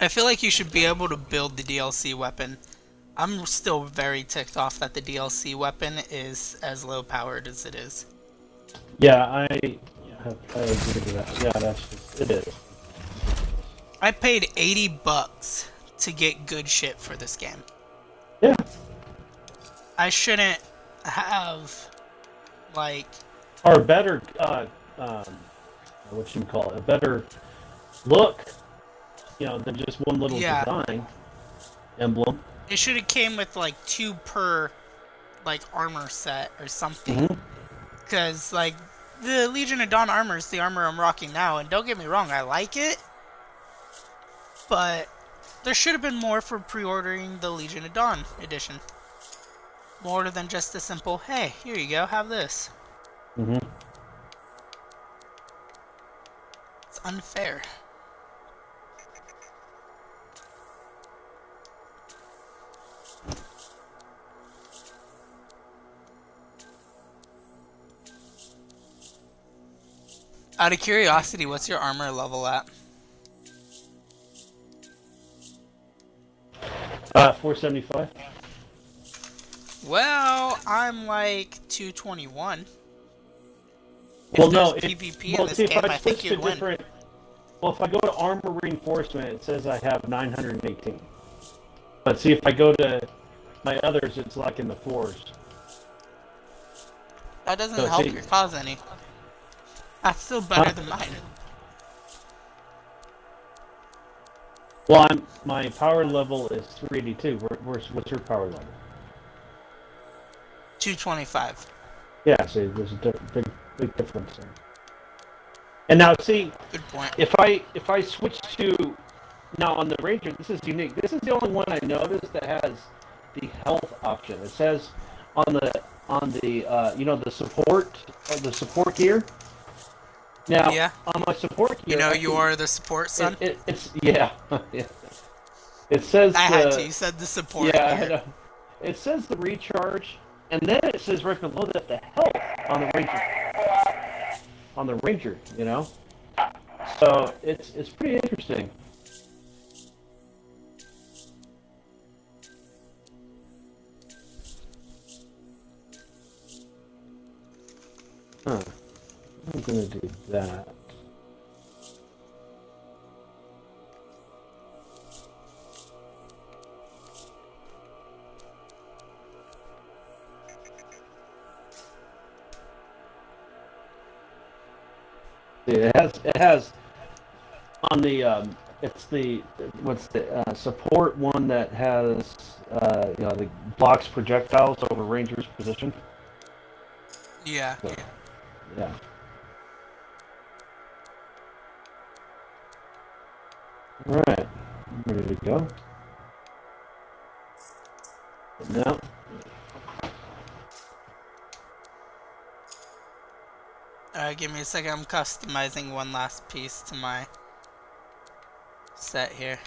I feel like you should be able to build the DLC weapon. I'm still very ticked off that the DLC weapon is as low powered as it is. Yeah, I agree with that. Yeah, that's just, it is. I paid $80 to get good shit for this game. Yeah. I shouldn't have, like... Or better, what you call it, a better look, you know, than just one little design emblem. It should have came with, like, 2 per, like, armor set or something. Because, like, the Legion of Dawn armor is the armor I'm rocking now, and don't get me wrong, I like it. But There should have been more for pre-ordering the Legion of Dawn edition. More than just a simple, hey, here you go, have this. Mm-hmm. It's unfair. Out of curiosity, what's your armor level at? 475. Well, I'm like 221. Well, If no. there's PvP in Well, this see, game, if I I think switch to you'd win. different. Well, if I go to armor reinforcement, it says I have 918. But see, if I go to my others, it's like in the fours. That doesn't So, help see- your cause any. That's still better than mine. Well, my power level is 382. What's your power level? 225. Yeah, see, there's a big difference there. And now, see, Good point. if I switch to now on the Ranger, this is unique. This is the only one I noticed that has the health option. It says on the the support gear. Now, Yeah. on my support gear, You know I you can- are the support son? it's yeah. Yeah. It says I had to. You said the support. yeah, I here. know. It says the recharge, and then it says right below that the health on the Ranger. On the Ranger, you know. So it's pretty interesting. Huh. I'm gonna do that. It has on the it's the what's the support one that has the blocks projectiles over Ranger's position. Yeah. So, yeah. All right, I'm ready to go. Now. Give me a second. I'm customizing one last piece to my set here.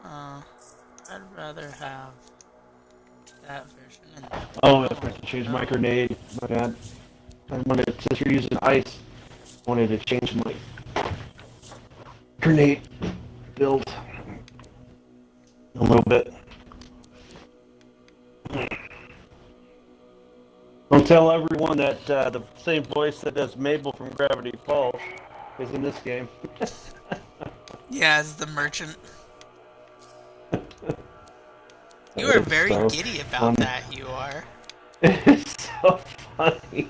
I'd rather have that version. And Oh, I forgot to change my grenade. My bad. I wanted, since you're using ice, I wanted to change my grenade build a little bit. Don't tell everyone that the same voice that does Mabel from Gravity Falls is in this game. yeah, as the merchant. You are It's very so giddy about funny. that, you are. It's so funny.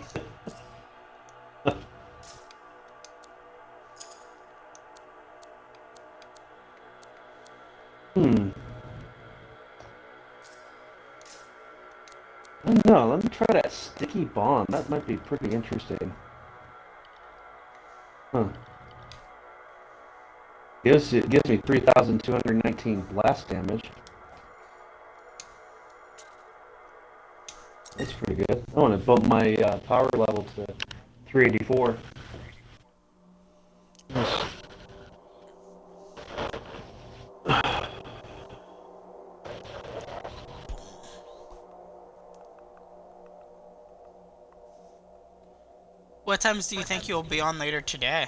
I don't know, let me try that sticky bomb. That might be pretty interesting. Huh. It gives me 3,219 blast damage. That's pretty good. I want to bump my power level to 384. What times do you think you'll be on later today?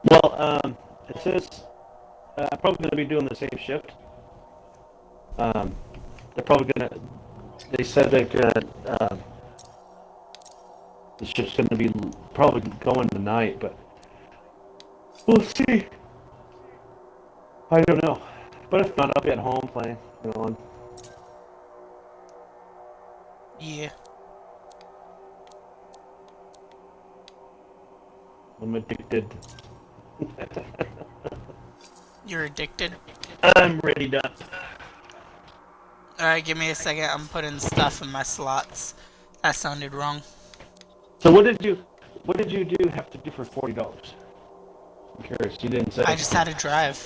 Well, it says I'm probably going to be doing the same shift. They're probably going to. They said they're going to. The shift's going to be probably going tonight, but we'll see. I don't know, but if not, I'll be at home playing. On. Yeah. I'm addicted. You're addicted? I'm ready to. Alright, give me a second. I'm putting stuff in my slots. That sounded wrong. So what did you have to do for $40? I'm curious. You didn't say. I just had to drive.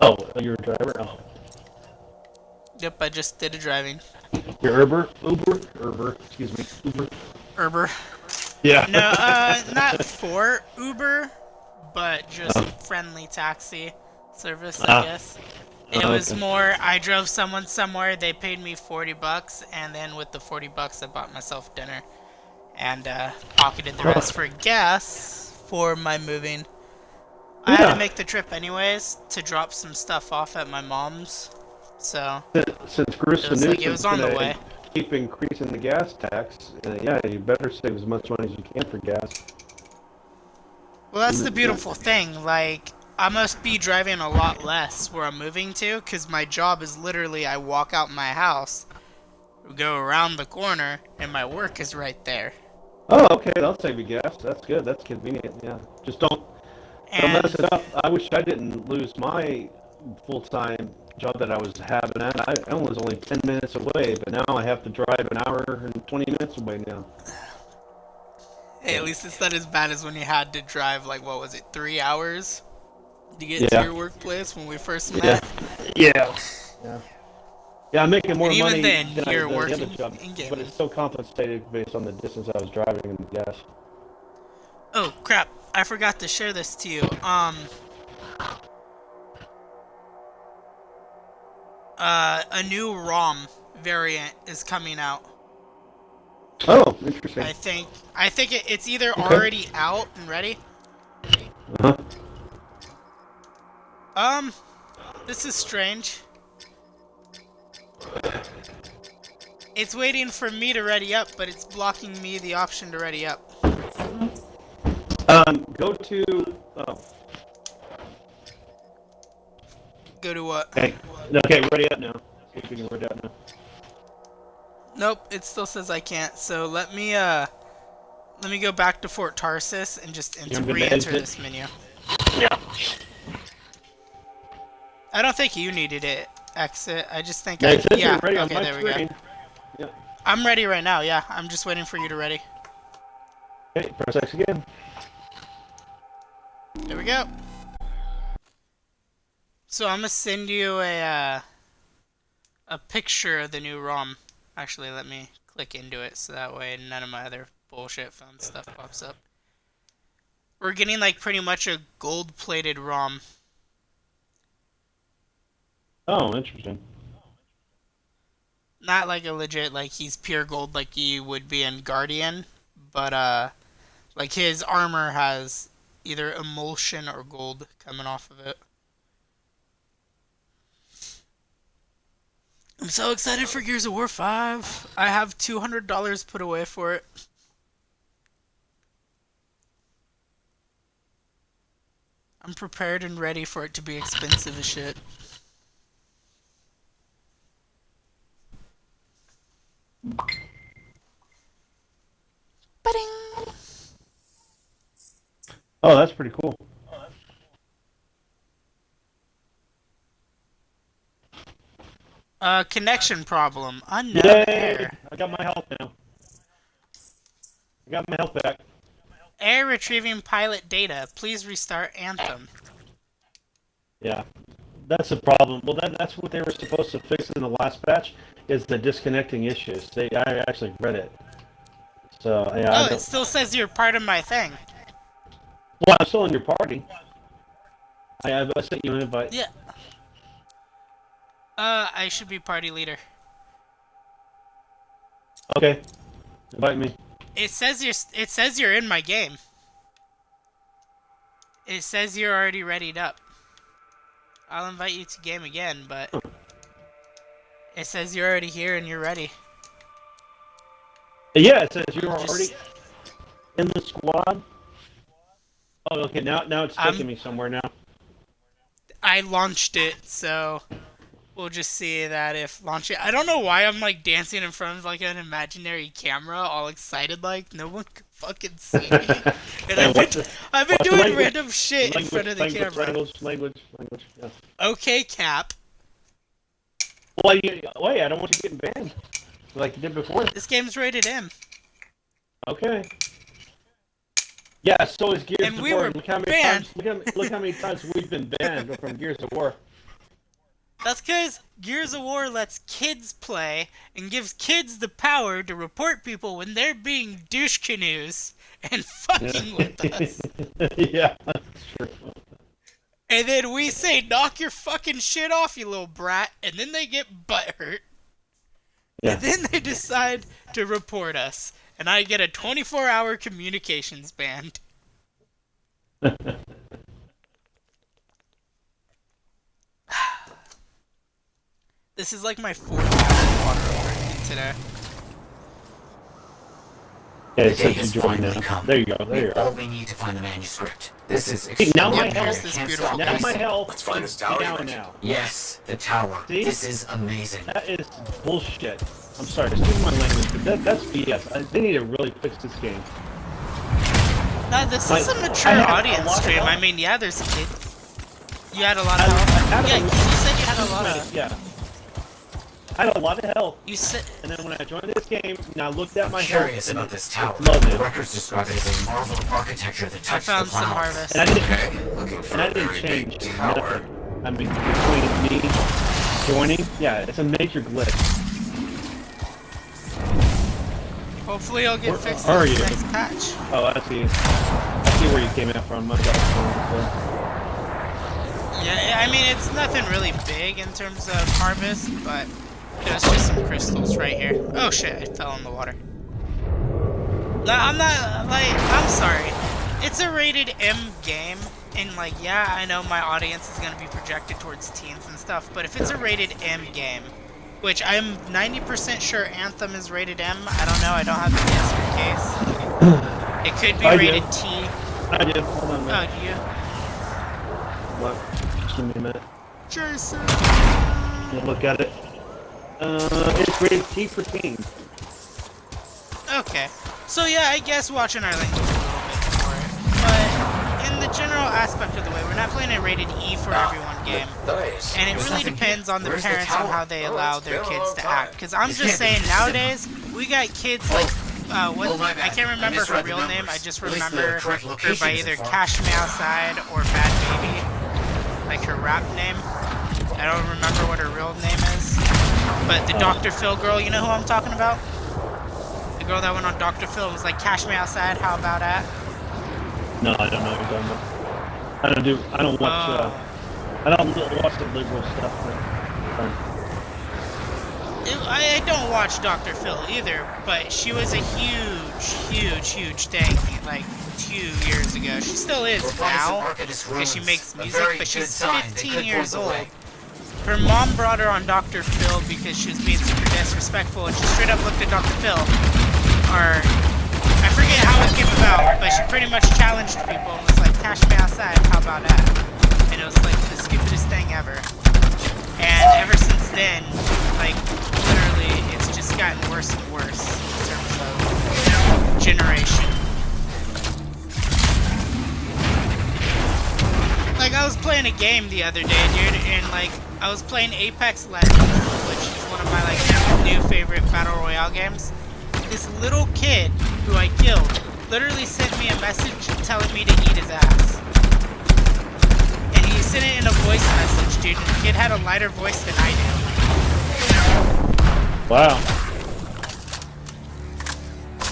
Oh, you're a driver. Oh, Yep, I just did a driving. you're Uber. Excuse me, Uber. Uber. Yeah. No, not for Uber, but just friendly taxi service, I guess. It was okay. more, I drove someone somewhere, they paid me $40, and then with the $40 I bought myself dinner. And pocketed the rest for gas for my moving. I had to make the trip anyways to drop some stuff off at my mom's. So Since Bruce it was on the way. keep increasing the gas tax, yeah, you better save as much money as you can for gas. Well, that's the beautiful thing. Like, I must be driving a lot less where I'm moving to, because my job is literally I walk out my house, go around the corner, and my work is right there. Oh, okay, that'll save you gas. That's good. That's convenient. Yeah, just don't mess it up. I wish I didn't lose my full-time job that I was having. I was only 10 minutes away, but now I have to drive an hour and 20 minutes away now. Hey, at least it's not as bad as when you had to drive, like, what was it, 3 hours to get to your workplace when we first met? Yeah. Yeah, I'm making more And even money then, than you're the other working job, in gaming. but it's still compensated based on the distance I was driving and the gas. Oh, crap. I forgot to share this to you. A new ROM variant is coming out. Oh, interesting. I think it's either already out and ready. Uh-huh. This is strange. It's waiting for me to ready up, but it's blocking me the option to ready up. Go to... Oh. Go to what? Okay, ready up now. See if we can ready up now. Nope, it still says I can't. So let me go back to Fort Tarsus and just re-enter this menu. Yeah. I don't think you needed it. Exit. I just think It says yeah. you're ready on Okay, my there we screen. go. Yeah. I'm ready right now. Yeah, I'm just waiting for you to ready. Okay, press X again. There we go. So I'm gonna send you a picture of the new ROM. Actually, let me click into it so that way none of my other bullshit phone stuff pops up. We're getting like pretty much a gold-plated ROM. Oh, interesting. Not like a legit, like he's pure gold like he would be in Guardian, but like his armor has either emulsion or gold coming off of it. I'm so excited for Gears of War 5. I have $200 put away for it. I'm prepared and ready for it to be expensive as shit. Ba-ding! Oh, that's pretty cool. Connection problem. Unknown Yay! error. I got my health now. I got my health back. Error retrieving pilot data. Please restart Anthem. Yeah, that's a problem. Well, that's what they were supposed to fix in the last patch, is the disconnecting issues. I actually read it. So yeah. Oh, it still says you're part of my thing. Well, I'm still in your party. I sent you an invite. Yeah. I should be party leader. Okay. Invite me. It says you're in my game. It says you're already readied up. I'll invite you to game again, but it says you're already here and you're ready. Yeah, it says you're already in the squad. Oh, okay. Now it's taking me somewhere now. I launched it, so we'll just see that if launch it. I don't know why I'm like dancing in front of like an imaginary camera, all excited like no one can fucking see me. And I've been doing random shit in front of the camera. Language. Yes. Okay, Cap. Wait, I don't want you getting banned like you did before. This game's rated M. Okay. Yeah, so is Gears And of we War. were Look how many banned. times. Look how many times we've been banned from Gears of War. That's because Gears of War lets kids play and gives kids the power to report people when they're being douche canoes and fucking with us. Yeah, that's true. And then we say, knock your fucking shit off, you little brat, and then they get butthurt. Yeah. And then they decide to report us. And I get a 24-hour communications ban. This is like my fourth glass of water overheating today. Yeah, The it day says has you join finally now. come. There you go. There you We go. only need to find the manuscript. This is See, now my extraordinary. health, this Can't beautiful stop now my racing. health Let's find is this tower you down mentioned. now. Yes, the tower. See? This is amazing. That is bullshit. I'm sorry, excuse my language, but that's BS. They need to really fix this game. No, this Like, is a I mature had a audience lot of stream. health. I mean, yeah, there's kids. You had a lot of I health. had a Yeah, lot- you said you had a lot of. Yeah. I had a lot of health, You said. and then when I joined this game, and I looked at my Curious health, and about this tower. Love The it. records describe it as a marvel of architecture that I touched found the some clouds. harvest. And I didn't, Okay, looking for and I a didn't very change big tower. nothing. I mean, between me joining, yeah, it's a major glitch. Hopefully, it'll get Where fixed are in the you? next patch. Oh, I see where you came out from. I got it. Yeah, I mean, it's nothing really big in terms of harvest, but there's just some crystals right here. Oh shit, I fell in the water. No, I'm not, like, I'm sorry. It's a rated M game, and like, yeah, I know my audience is gonna be projected towards teens and stuff, but if it's a rated M game, which I'm 90% sure Anthem is rated M, I don't know, I don't have the answer case. It could be I do. rated T. I did. Hold on a Oh, minute. do you? What? Just give me a minute. Jason! We'll look at it. It's rated T for teen. Okay. So yeah, I guess watching our language a little bit for it. But in the general aspect of the way, we're not playing a rated E for everyone game. Nice. And it There's really nothing depends here. on the Where's the parents on tower? how they Oh, allow it's their been a kids long to time. act. Because I'm This just can't be saying, the nowadays, we got kids like, what, Oh, my bad. I can't I remember her misread the real name, numbers. I just At least the remember correct her location by isn't either far. Cash Me Outside or Bad Baby. Like her rap name. I don't remember what her real name is. But the Dr. Phil girl, you know who I'm talking about? The girl that went on Dr. Phil was like, Cash Me Outside, how about that? No, I don't know what you're talking about. I don't watch, I don't watch the liberal stuff. I don't watch Dr. Phil either, but she was a huge thing like 2 years ago. She still is now, because she makes music, but she's 15 years old. Her mom brought her on Dr. Phil because she was being super disrespectful, and she straight up looked at Dr. Phil, or I forget how it came about, but she pretty much challenged people and was like, Cash Me Outside, how about that? And it was like the stupidest thing ever. And ever since then, like, literally, it's just gotten worse and worse in terms of generation. Like, I was playing a game the other day, dude, and, like, I was playing Apex Legends, which is one of my, like, new favorite Battle Royale games. This little kid who I killed literally sent me a message telling me to eat his ass. And he sent it in a voice message, dude, and the kid had a lighter voice than I do. Wow.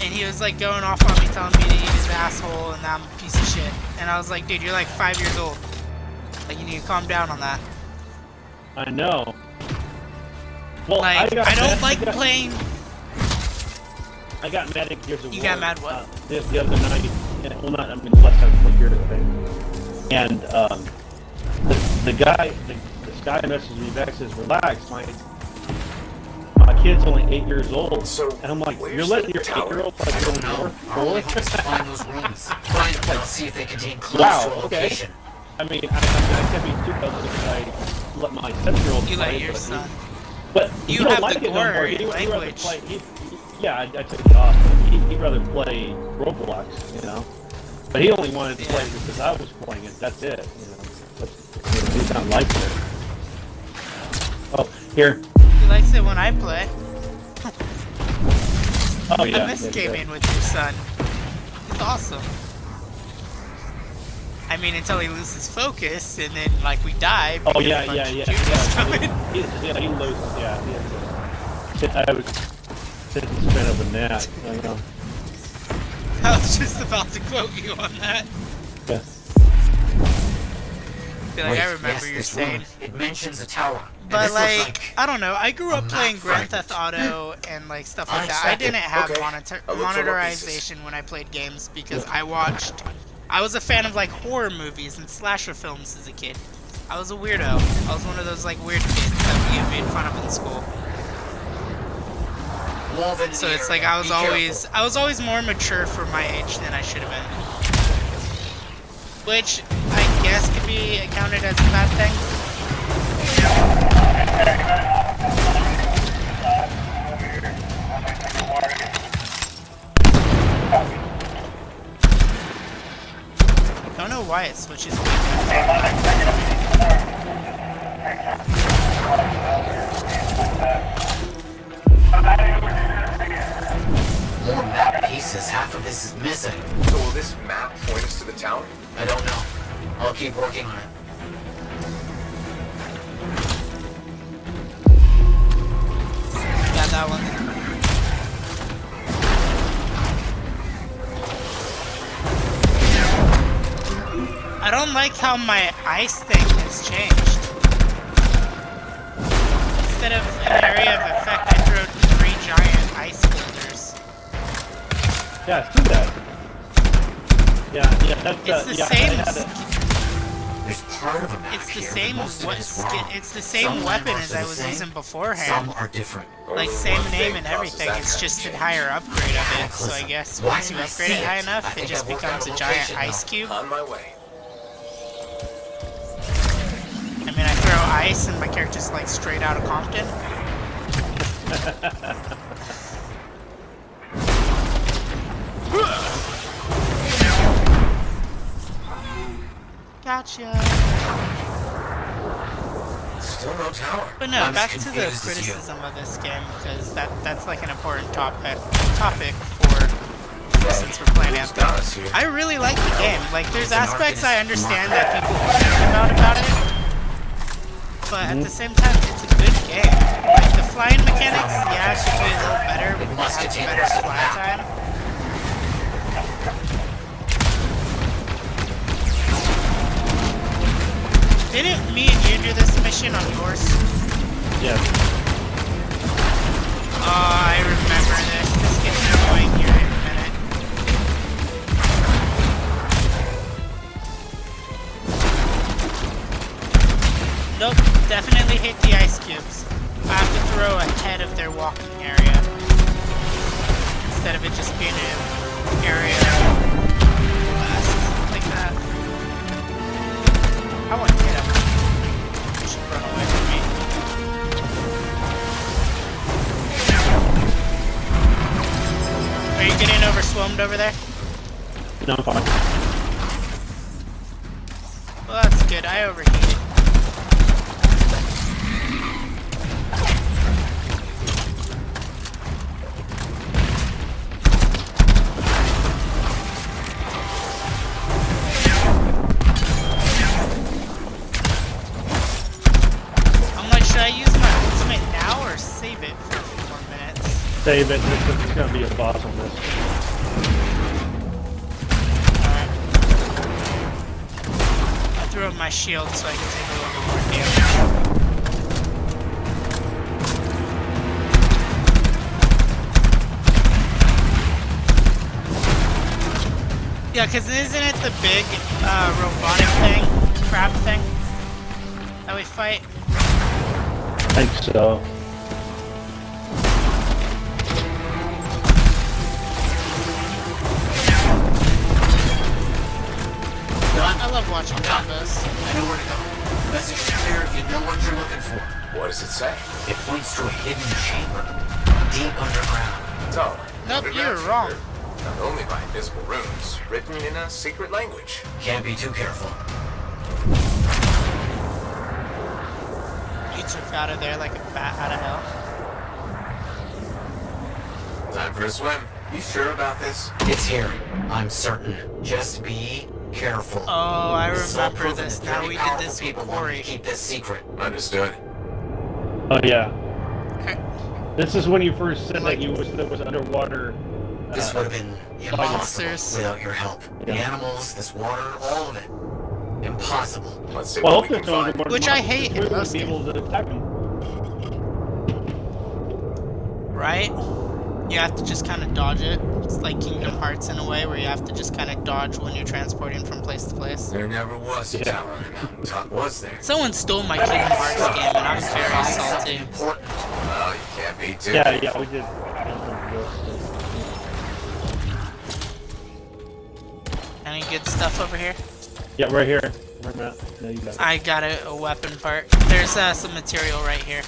And he was like going off on me, telling me to eat his asshole and that I'm a piece of shit. And I was like, dude, you're like 5 years old. Like, you need to calm down on that. I know. Well, Like, I don't like I got- playing. I got mad at Gears of War. You got mad what? The other night. Yeah, well, not, I mean, last time I here today. And, this guy messaged me back, says, relax, my kid's only 8 years old. So, And I'm like, where's you're letting the your tower? 8-year-old play I don't know. Our only hope is to Gears find those ruins. Find them and see if they contain clues Wow, to a okay. location. I mean, I can't be too close because I let my 7-year-old You play. let your but son. But You he don't have like the it no more. gore He'd rather language. play. Yeah, I took it off. He'd rather play Roblox, you know. But he only wanted to play it because I was playing it. That's it, you know. But, he's not like it. Oh, here. He likes it when I play. Oh yeah. I miss yeah, gaming with your son. He's awesome. I mean, until he loses focus, and then, like, we die. Oh, because yeah, a bunch yeah, of yeah. Jews come Yeah, in. he loses, yeah. I was sitting straight of a gnat. I know. I was just about to quote you on that. Yeah. Be like, Wait, I remember yes, you're this saying. room. It mentions a tower. And But this looks like, I don't know. I grew a up playing map Grand fragment. Theft Auto and like stuff like that. I Unexpected. didn't have Okay. I'll look for more monetization when I played games because I was a fan of like horror movies and slasher films as a kid. I was a weirdo. I was one of those like weird kids that we get made fun of in school. woven So it's area. like I Be was always more mature for my age than I should have been. Which I guess could be accounted as a bad thing. Don't know why it switches weakness. More map pieces. Half of this is missing. So will this map point us to the tower? I don't know. I'll keep working on it. Got that one. I don't like how my ice thing has changed. Instead of an area of effect, I threw 3 giant ice boulders. Yeah, do that. Yeah, that's It's the yeah, same. I had it. There's part of a map It's the here, same. but most of it is wrong. It's the same Some weapon landmarks as are I the was same, using beforehand. Some are different. Like Only same one name thing and causes everything. that It's kind just of a change. higher upgrade of it. So I Cataclysm. guess Why once you didn't I upgrade see it high it? enough, I it think just I've worked out becomes a a giant location ice now. cube. On my way. I mean, I throw ice and my character's like straight out of Compton. Gotcha. Still no tower. But no, I'm as back to the confused as you. criticism of this game because that's like an important topic for since we're playing Anthem. Stars here. I really like the game. Like, there's It's an aspects I artist understand mark. that people complain about it, but at the same time, it's a good game. Like, the flying mechanics, yeah, it should be a little better. We could must have contain better the rest of the fly map. time. Didn't me and you do this mission on yours? Yeah. Oh, I remember this. This gets annoying here in a minute. Nope, definitely hit the ice cubes. I have to throw ahead of their walking area. Instead of it just being an area like that. I want to hit him. He should run away from me. Are you getting overswummed over there? No, I'm fine. Well, that's good. I overheated. I'm like, should I use my ultimate now or save it for a few more minutes? Save it. There's gonna be a boss on this. Alright. I threw up my shield so I can take a little bit more damage. Yeah, because isn't it the big robotic thing, crab thing, that we fight? I think so. I love watching combos. I know where to go. Message is clear if you know what you're looking for. What does it say? It points to a hidden chamber, deep underground. So. Nope, you were underground wrong. chamber, Not only by invisible runes, written in a secret language. Can't be too careful. You took out of there like a bat out of hell. Time for a swim. You sure about this? It's here. I'm certain. Just be careful. Oh, I This has all remember proven this. that Now very we did powerful this with people want Corey. to keep this secret. Understood. Oh yeah. This is when you first said that you wish there was underwater. This would have been impossible Monsters. without your help. The animals, this water, all of it. Impossible. Let's see Well, what we can find. Which I hate We in wouldn't most be able to attack them. Right? You have to just kind of dodge it. It's like Kingdom Hearts in a way, where you have to just kind of dodge when you're transporting from place to place. There never was a tower on a mountaintop, was there? Someone stole my Kingdom Hearts game, and I'm very salty. Important. Well, you can't be too. Yeah, we did. Any good stuff over here? Yeah, right here. Right now. Yeah, you got it. I got a weapon part. There's some material right here.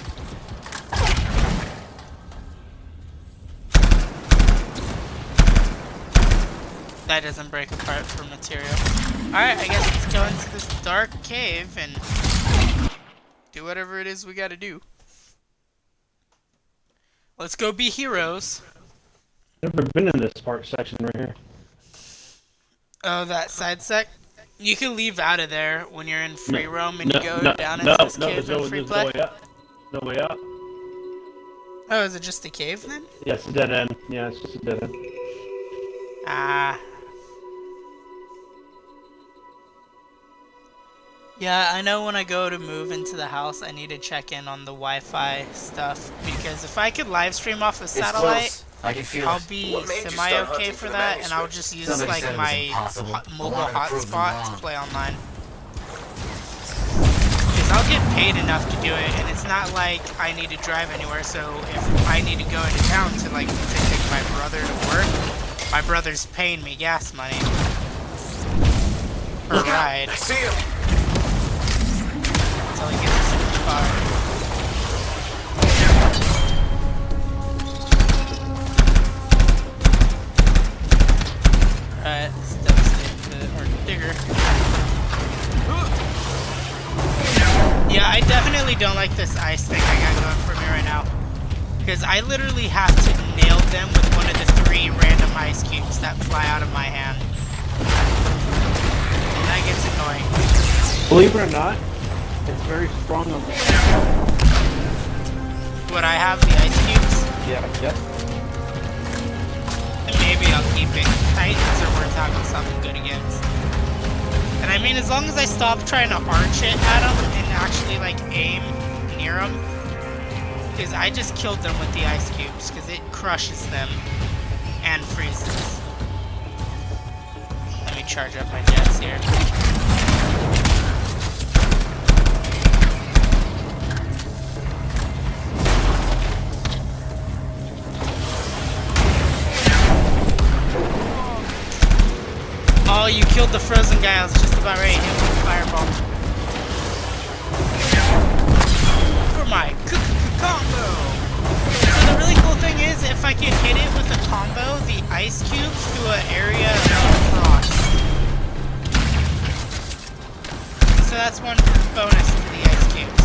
That doesn't break apart for material. Alright, I guess let's go into this dark cave and do whatever it is we gotta do. Let's go be heroes. Never been in this part section right here. Oh, that side sec? You can leave out of there when you're in free roam and you go down no, into this no, cave in free there's play. no way out. No way out. Oh, is it just a cave then? Yeah, it's a dead end. Yeah, it's just a dead end. Ah. Yeah, I know when I go to move into the house, I need to check in on the Wi-Fi stuff, because if I could live stream off a satellite, I can feel I'll it. be What made you start semi-okay hunting for for the that, and I'll manuscript? just use Somebody like said it was my impossible. mobile I wanted to prove them hotspot to wrong. play online. Because I'll get paid enough to do it, and it's not like I need to drive anywhere, so if I need to go into town to like take my brother to work, my brother's paying me gas money per Look out! ride I see him. until he gets us in the car. Alright, let's devastate our digger. Yeah, I definitely don't like this ice thing I got going for me right now. Because I literally have to nail them with one of the 3 random ice cubes that fly out of my hand. And that gets annoying. Believe it or not, it's very strong on the. Would I have the ice cubes? Yeah, yep. And maybe I'll keep it. Titans are worth having something good against. And I mean, as long as I stop trying to arch it at them and actually like aim near them, because I just killed them with the ice cubes because it crushes them and freezes. Let me charge up my jets here. Oh, you killed the frozen guy. I was just about ready to hit him with a fireball. For my combo! So the really cool thing is, if I can hit it with a combo, the ice cubes do an area of frost. So that's one bonus to the ice cubes.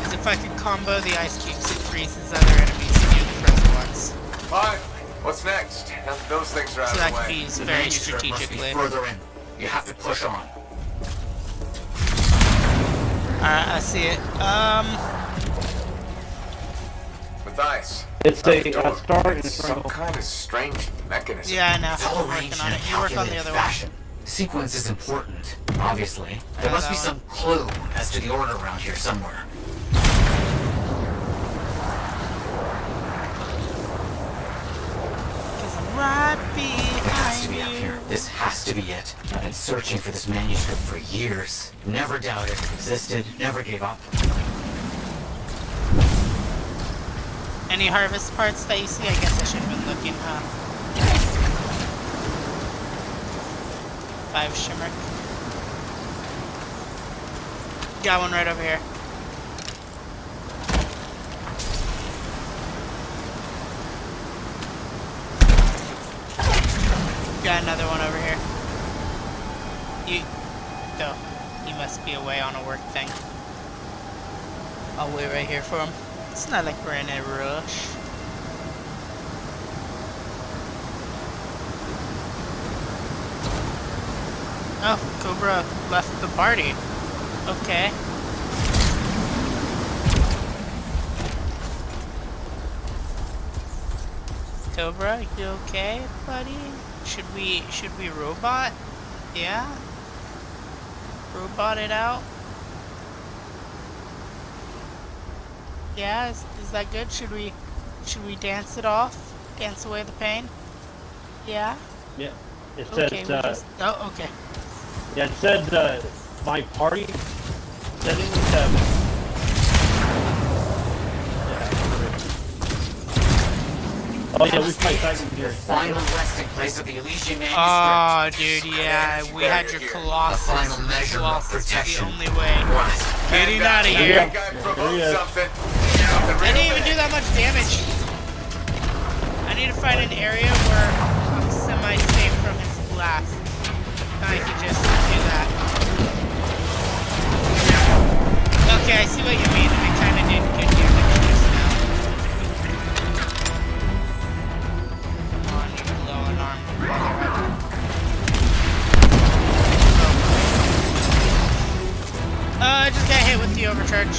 Is if I can combo the ice cubes, it freezes other enemies to do the frozen ones. Fine. What's next? Now that those things are out So of that the could way. be used The very manuscript must be strategically. further in. You have to push on. Alright, I see it. With ice. It's Out a the door. star in It's a some triangle. kind of strange mechanism. Yeah, I know. It's all I'm working arranged on in a it. You work on the calculated other one. fashion. Sequence is important, obviously. There Yeah, must that be one. some clue as to the order around here somewhere. Cause I'm right It has to behind be up you. here. This has to be it. I've been searching for this manuscript for years. Never doubted it existed, never gave up. Any harvest parts that you see? I guess I should have been looking, huh? 5 shimmer. Got one right over here. Got another one over here. He must be away on a work thing. I'll wait right here for him. It's not like we're in a rush. Oh, Cobra left the party. Okay. Cobra, you okay, buddy? Should we robot? Yeah? Robot it out? Yeah, is that good? Should we dance it off? Dance away the pain? Yeah? Yeah. It Okay, says, oh, okay. yeah, it said, my party settings have... Oh yeah, we fight Tassyn here. Final resting place of the Elysian manuscript. Oh, dude, yeah, we had your The Colossus. final measure of Colossus was the protection. only way. Right. Getting out of Yeah. here. There he is. I didn't even do that much damage. I need to find an area where I'm semi-safe from his blast. I can just do that. Okay, I see what you mean. I kind of did good damage just now. Come on, you low on arm. I just got hit with the overcharge.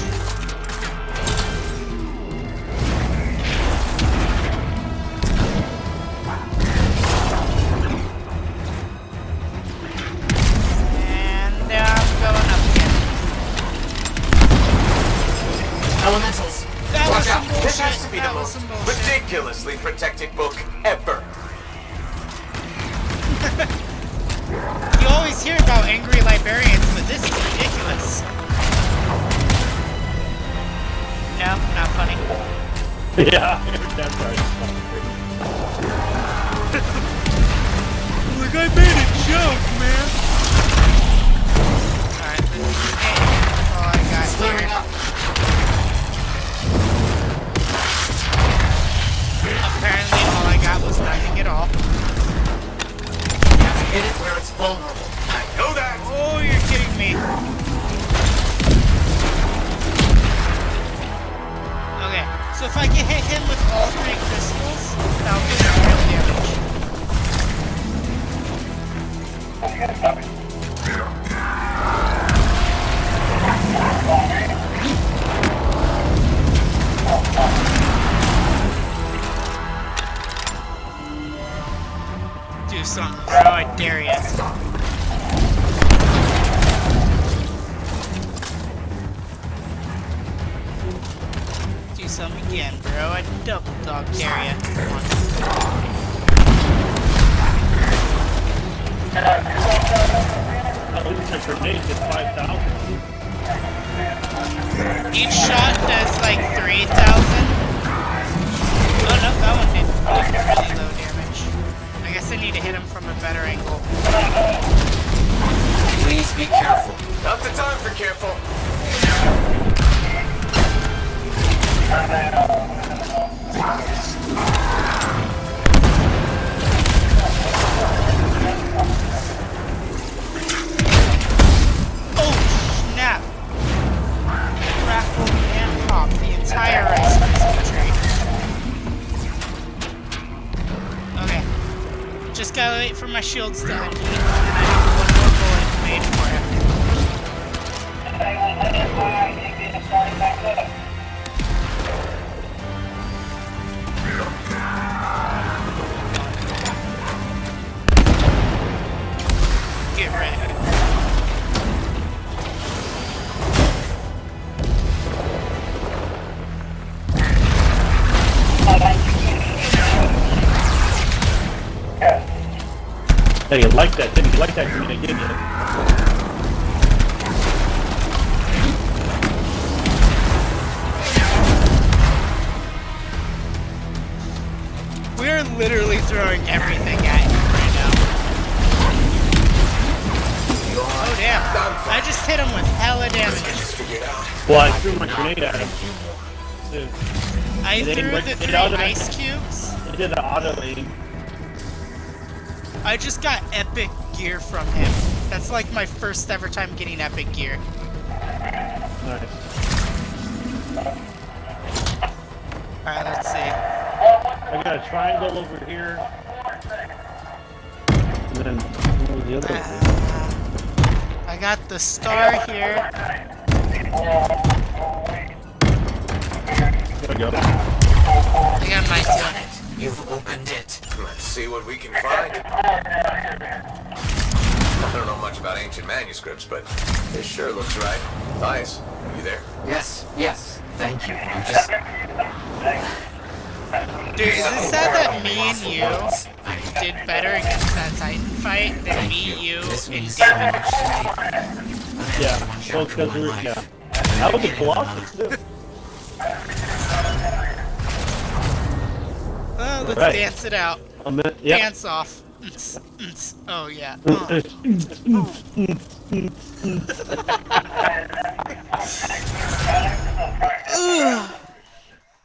And I'm going up again. Elementals. That was Watch some out! bullshit. This has to be That the was most some bullshit. ridiculously protected book ever. You always hear about angry librarians, but this is ridiculous. No, not funny. Yeah, that's right. Like, I made a joke, man. Alright, this is it. That's all I got Clearing here. up. Apparently, all I got was nothing at all. Hit it where it's vulnerable. I know that. Oh, you're kidding me. Okay, so if I can hit him with all 3 crystals, that'll do some real damage. Do something, bro, I dare ya. Do something again, bro. I double dog dare ya. Come on. At least my grenade did 5,000. Each shot does like 3,000. Oh no, that one did really low damage. I guess I need to hit him from a better angle. Please be careful. Not the time for careful. Oh snap! Crackle and pop the entire Rice Krispie tree. Okay. Just gotta wait for my shields to empty, and I have one more bullet made for him. Get ready. Hey, you like that, didn't you? Like that grenade, didn't you? We're literally throwing everything at him right now. Oh damn. I just hit him with hella damage. Just figured out. Well, I threw my grenade at him. Dude, I It threw ain't the right- 3 it out of it. ice cubes. it did an auto aim. I just got epic gear from him. That's like my first ever time getting epic gear. Nice. Alright, let's see. I got a triangle over here. And then what was the other one? got the star here. There we go. I got my Done two. it. You've opened it. Let's see what we can find. I don't know much about ancient manuscripts, but this sure looks right. Nice. You there? Yes. Thank you. I'm just... Dude, is it sad that me and you did better against that Titan fight than Thank me, you, This and means so David? much to me. Yeah, One well, chapter because of my we were, life. yeah. And That was a beginning of Colossus, another. too. Let's Right. dance it out. Yep. Dance off. Oh, yeah.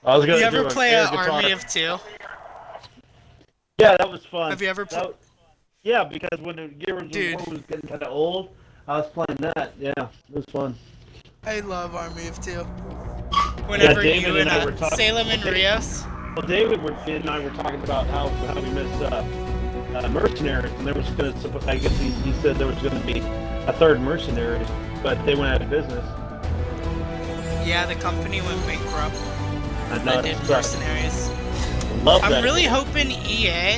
I was gonna You do ever an play air an guitar. Army of Two? Yeah, that was fun. Have you ever played? Yeah, because when the Gears Dude. of War was getting kind of old, I was playing that. Yeah, it was fun. I love Army of Two. Whenever David you and I and were talking- Salem and Rios. Well, David and I were talking about how we miss mercenaries, and there was going to. I guess he said there was going to be a third mercenary, but they went out of business. Yeah, the company went bankrupt. I know They did it's Mercenaries. love that. I'm really hoping EA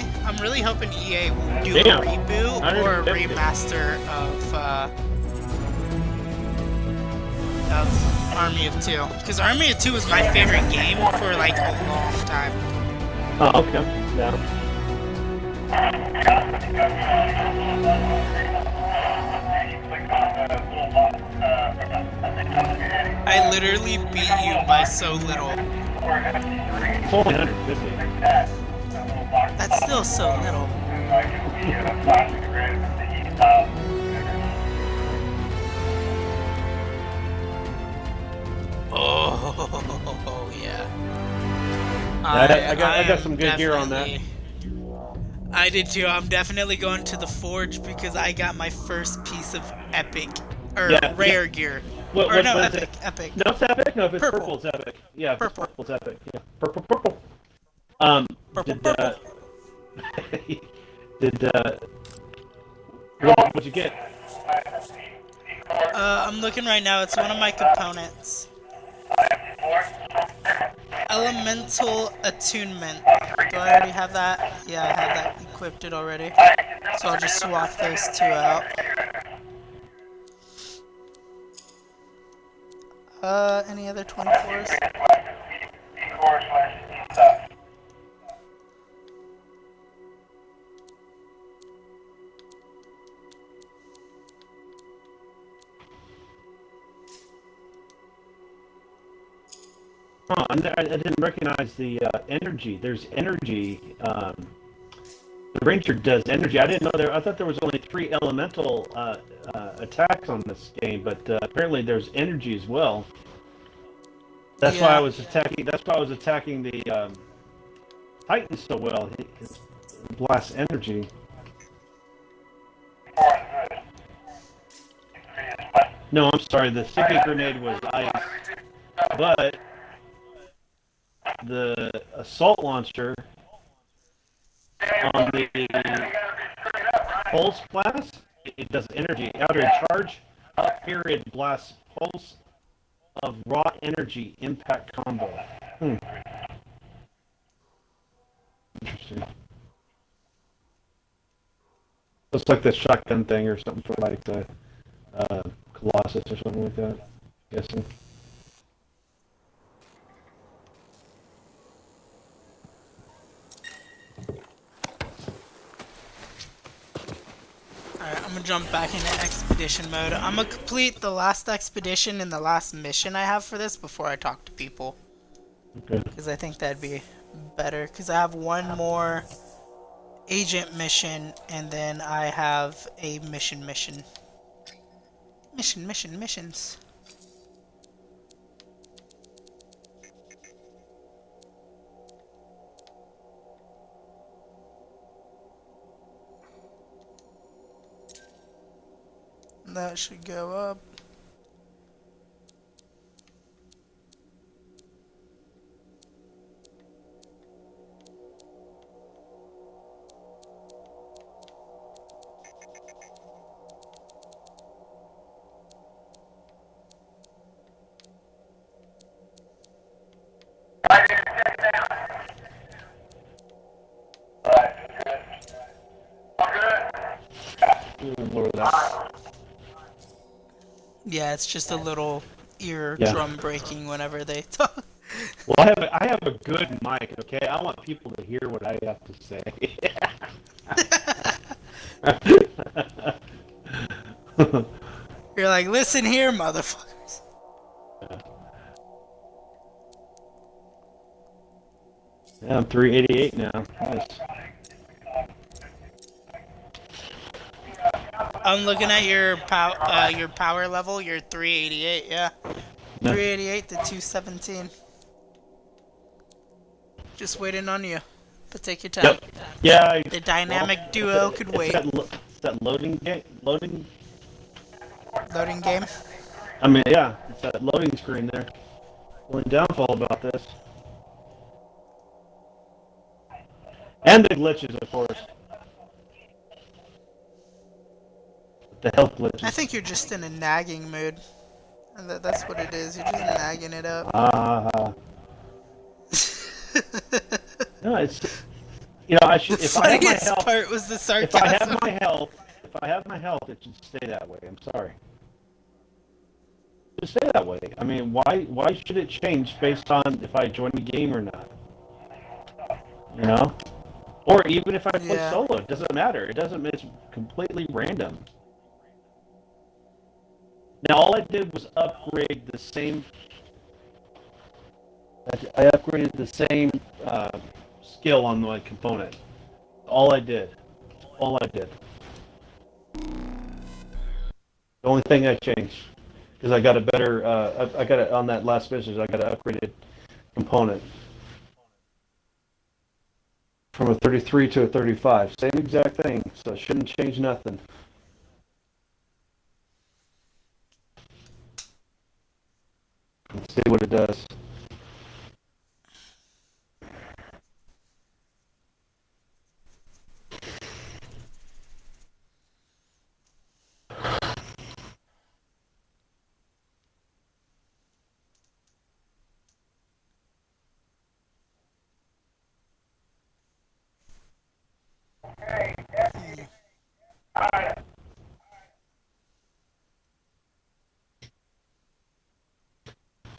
will do Damn. a reboot or a 150. remaster of Army of Two. Because Army of Two was my favorite game for like a long time. Oh, okay. Yeah. I literally beat you by so little. It's only 150. That's still so little. Oh yeah. I got some good gear on that. I did too. I'm definitely going to the forge because I got my first piece of epic or rare gear. What Or no, was epic, it? epic. No, it's epic. No, if it's Purple. purple, it's epic. Yeah, if Purple. it's purple, it's epic. Yeah, purple. Purple, what'd you get? I'm looking right now. It's one of my components. Elemental attunement. Do I already have that? Yeah, I have that equipped it already. So I'll just swap those two out. Any other 24s? Oh, I didn't recognize the energy. There's energy. The Ranger does energy. I didn't know there. I thought there was only 3 elemental attacks on this game, but apparently there's energy as well. That's why I was attacking. That's why I was attacking the Titan so well. He blasts energy. No, I'm sorry. The sticky grenade was ice, but the assault launcher on the pulse blast, it does energy. After a charge, up period blast pulse of raw energy impact combo. Interesting. Looks like the shotgun thing or something for like the Colossus or something like that. I'm guessing. Alright, I'm gonna jump back into expedition mode. I'm gonna complete the last expedition and the last mission I have for this before I talk to people. Okay. Because I think that'd be better. Because I have one more agent mission, and then I have a missions. That should go up. Yeah, it's just a little Yeah. eardrum breaking whenever they talk. Well, I have a good mic, okay? I want people to hear what I have to say. You're like, listen here, motherfuckers. Yeah, I'm 388 now. Nice. I'm looking at your power level. You're 388, yeah. 388 to 217. Just waiting on you. But take your time. Yep. Yeah. The dynamic duo could wait. It's that loading game. Loading game. I mean, yeah, it's that loading screen there. Only downfall about this. And the glitches, of course. The health glitches. I think you're just in a nagging mood. And that's what it is. You're just nagging it up. No, it's... You know, I should... The If I have my funniest health... part was the sarcasm. If I have my health, it should stay that way. I'm sorry. It should stay that way. I mean, why should it change based on if I join the game or not? You know? Or even if I play solo, it doesn't matter. It doesn't. It's completely random. Now, all I did was upgrade the same. I upgraded the same skill on my component. All I did. All I did. The only thing I changed, because I got a better. I got it on that last mission. I got an upgraded component. From a 33 to a 35. Same exact thing, so it shouldn't change nothing. Let's see what it does.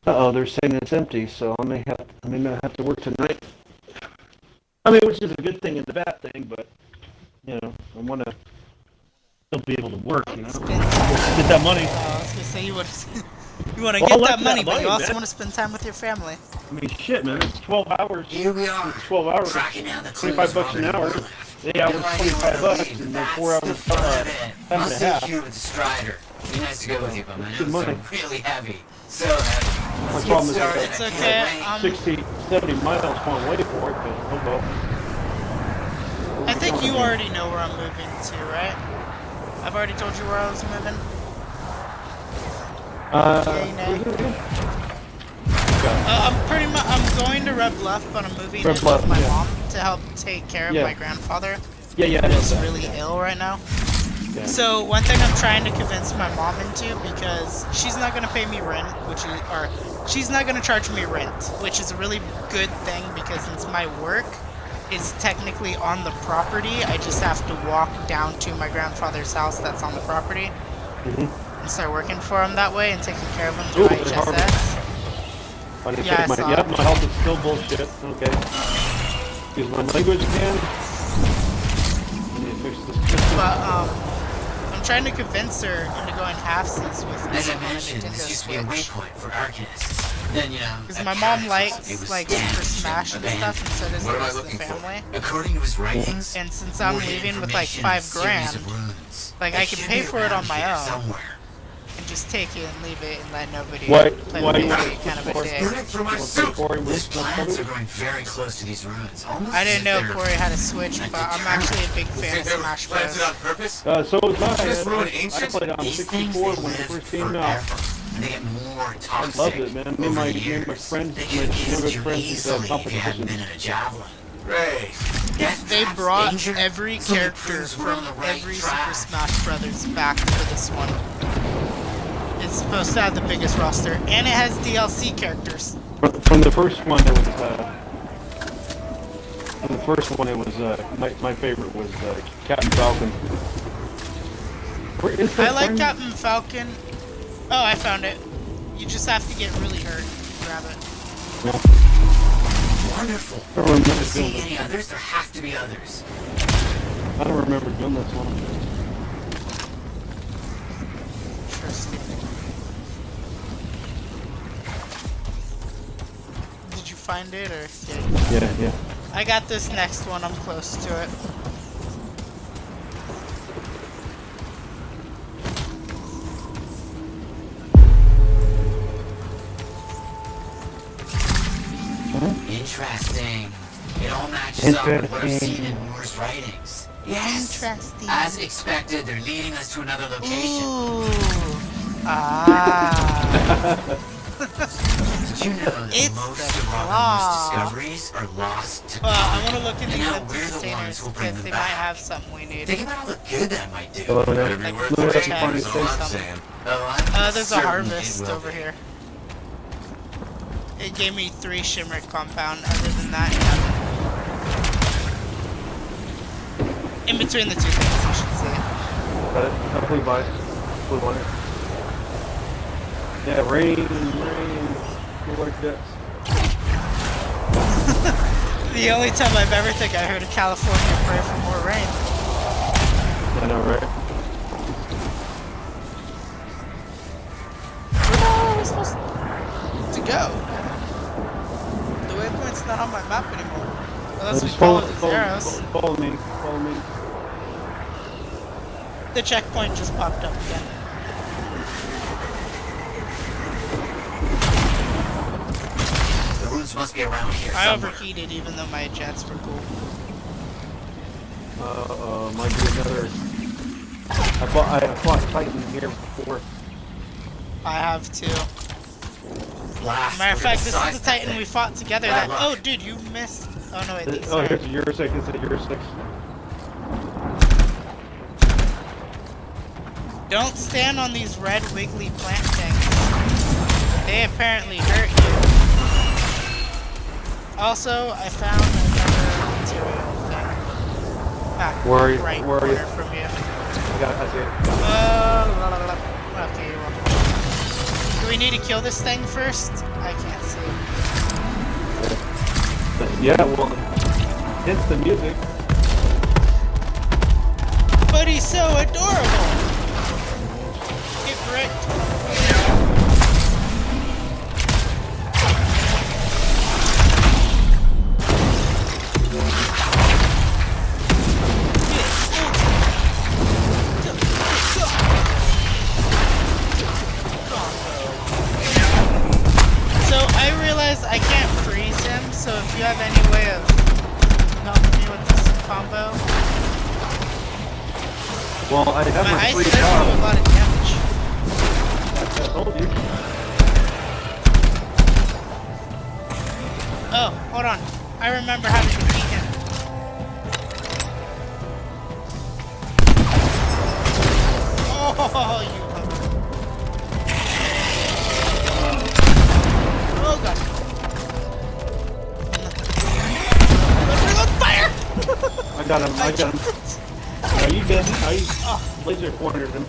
Uh-oh, they're saying it's empty, so I may not have to work tonight. I mean, which is a good thing and a bad thing, but you know, I want to still be able to work. You know, get that money. I was gonna say you want to get that money, but you also want to spend time with your family. I mean, shit, man, it's 12 hours. Here we are. It's 12 hours. $25 an hour. 8 hours, $25, and then 4 hours, time I'll and a stay half. here with the Strider. Be nice to go with you, but my Good nose money. is really heavy. So heavy. My problem is It's okay. 60, 70 miles one way for it, but oh well. I think you already know where I'm moving to, right? I've already told you where I was moving. I'm going to Red Bluff, but I'm moving in with my mom to help take care of my grandfather. Who's really ill right now. Yeah. So one thing I'm trying to convince my mom into, because she's not gonna pay me rent, she's not gonna charge me rent, which is a really good thing because since my work is technically on the property, I just have to walk down to my grandfather's house that's on the property and start working for him that way and taking care of him through IHSS. Yeah, my health is still bullshit. Okay. Use my language again. But I'm trying to convince her into going halfsies with me As I on a mentioned, Nintendo this used to be a Switch. waypoint for Arcanists. Then, you know, Because my mom likes like Super Smash and stuff, and so does the rest of the family. According to his writings, And since I'm leaving with like $5 grand, like I can pay for it on my own and just take it and leave it and let nobody play with it, kind of a dick. These planets are going very close to these ruins. I didn't know Corey had a Switch, but I'm actually a big fan of Smash Bros. So was I. I played on 64 when it first came out. They get more I toxic. loved it, man. Me and my friends, my neighborhood friends, used to have competition. They brought every character from every Super Smash Brothers back for this one. It's supposed to have the biggest roster, and it has DLC characters. From the first one, it was. My favorite was Captain Falcon. I like Captain Falcon. Oh, I found it. You just have to get really hurt. Grab it. Wonderful. I don't remember See doing any this. others? There have to be others. I don't remember doing this one. Interesting. Did you find it or? Yeah. I got this next one. I'm close to it. Interesting. It all matches up with what I've seen in Moore's writings. Yes. Interesting. As expected, they're leading us to another location. Ooh. Ah. Did you know that It's most the of Robin claw. Hood's discoveries are lost to Well, I time? want to look into And these now empty we're the ones containers who'll bring because them they back. might have something we need. Think about all the good that might do. Oh, no. Better be worth Like the protect change or of luck, something. Sam. Oh, I'm There's a certain harvest it will over be. here. It gave me 3 shimmer compound. Other than that, yeah. In between the two things, you should see it. Got it. Complete by. Blue one. Yeah, rain. Blue like jets. The only time I've ever think I heard of California pray for more rain. I know, right? Where the hell are we supposed to go? The waypoint's not on my map anymore. Unless we Just follow these arrows. follow me. The checkpoint just popped up again. The roots must be around here I somewhere. overheated even though my jets were cool. Might be another. I fought Titan here before. I have too. Blast. Matter of We're fact, gonna this is size the that Titan thing. we fought together. Bad That, luck. oh, dude, you missed. Oh no, wait, these Oh, are. here's a Euro 6. It's a Euro 6. Don't stand on these red wiggly plant things. They apparently hurt you. Also, I found another material thing. Back Where are you? right Where are you? corner from you. I see it. La, la, la. Okay, you're welcome. Do we need to kill this thing first? I can't see. Yeah, well, hence the music. But he's so adorable! Get wrecked. So I realize I can't freeze him, so if you have any way of helping me with this combo, Well, I have my my ice free does do a job. lot of damage. I told you. Oh, hold on. I remember how to defeat him. Oh, you hungry. Oh god. We're on fire! I got him. jumped. Are you dead? Laser pointed him.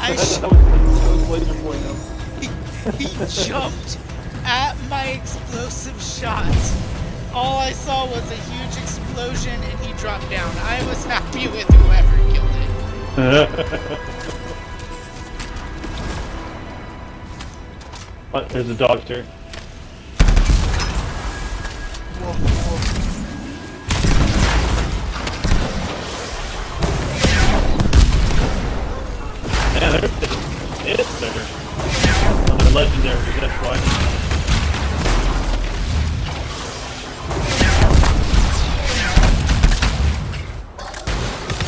I that was laser pointing him. he jumped at my explosive shot. All I saw was a huge explosion and he dropped down. I was happy with whoever killed it. Oh, there's a dog here. Woof, woof. Yeah, there's it's there. Oh, they're legendary, that's why.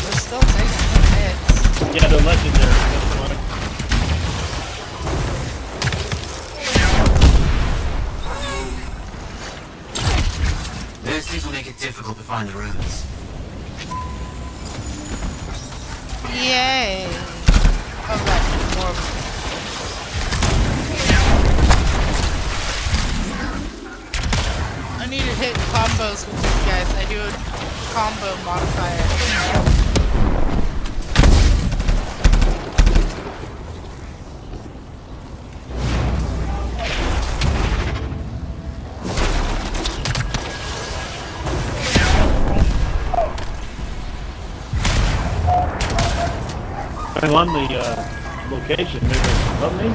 We're still taking some hits. Yeah, they're legendary, that's why. Those things will make it difficult to find the ruins. Yay! Alright, more of them. I need to hit combos with these guys. I do a combo modifier. I'm on the location. Maybe it's above me.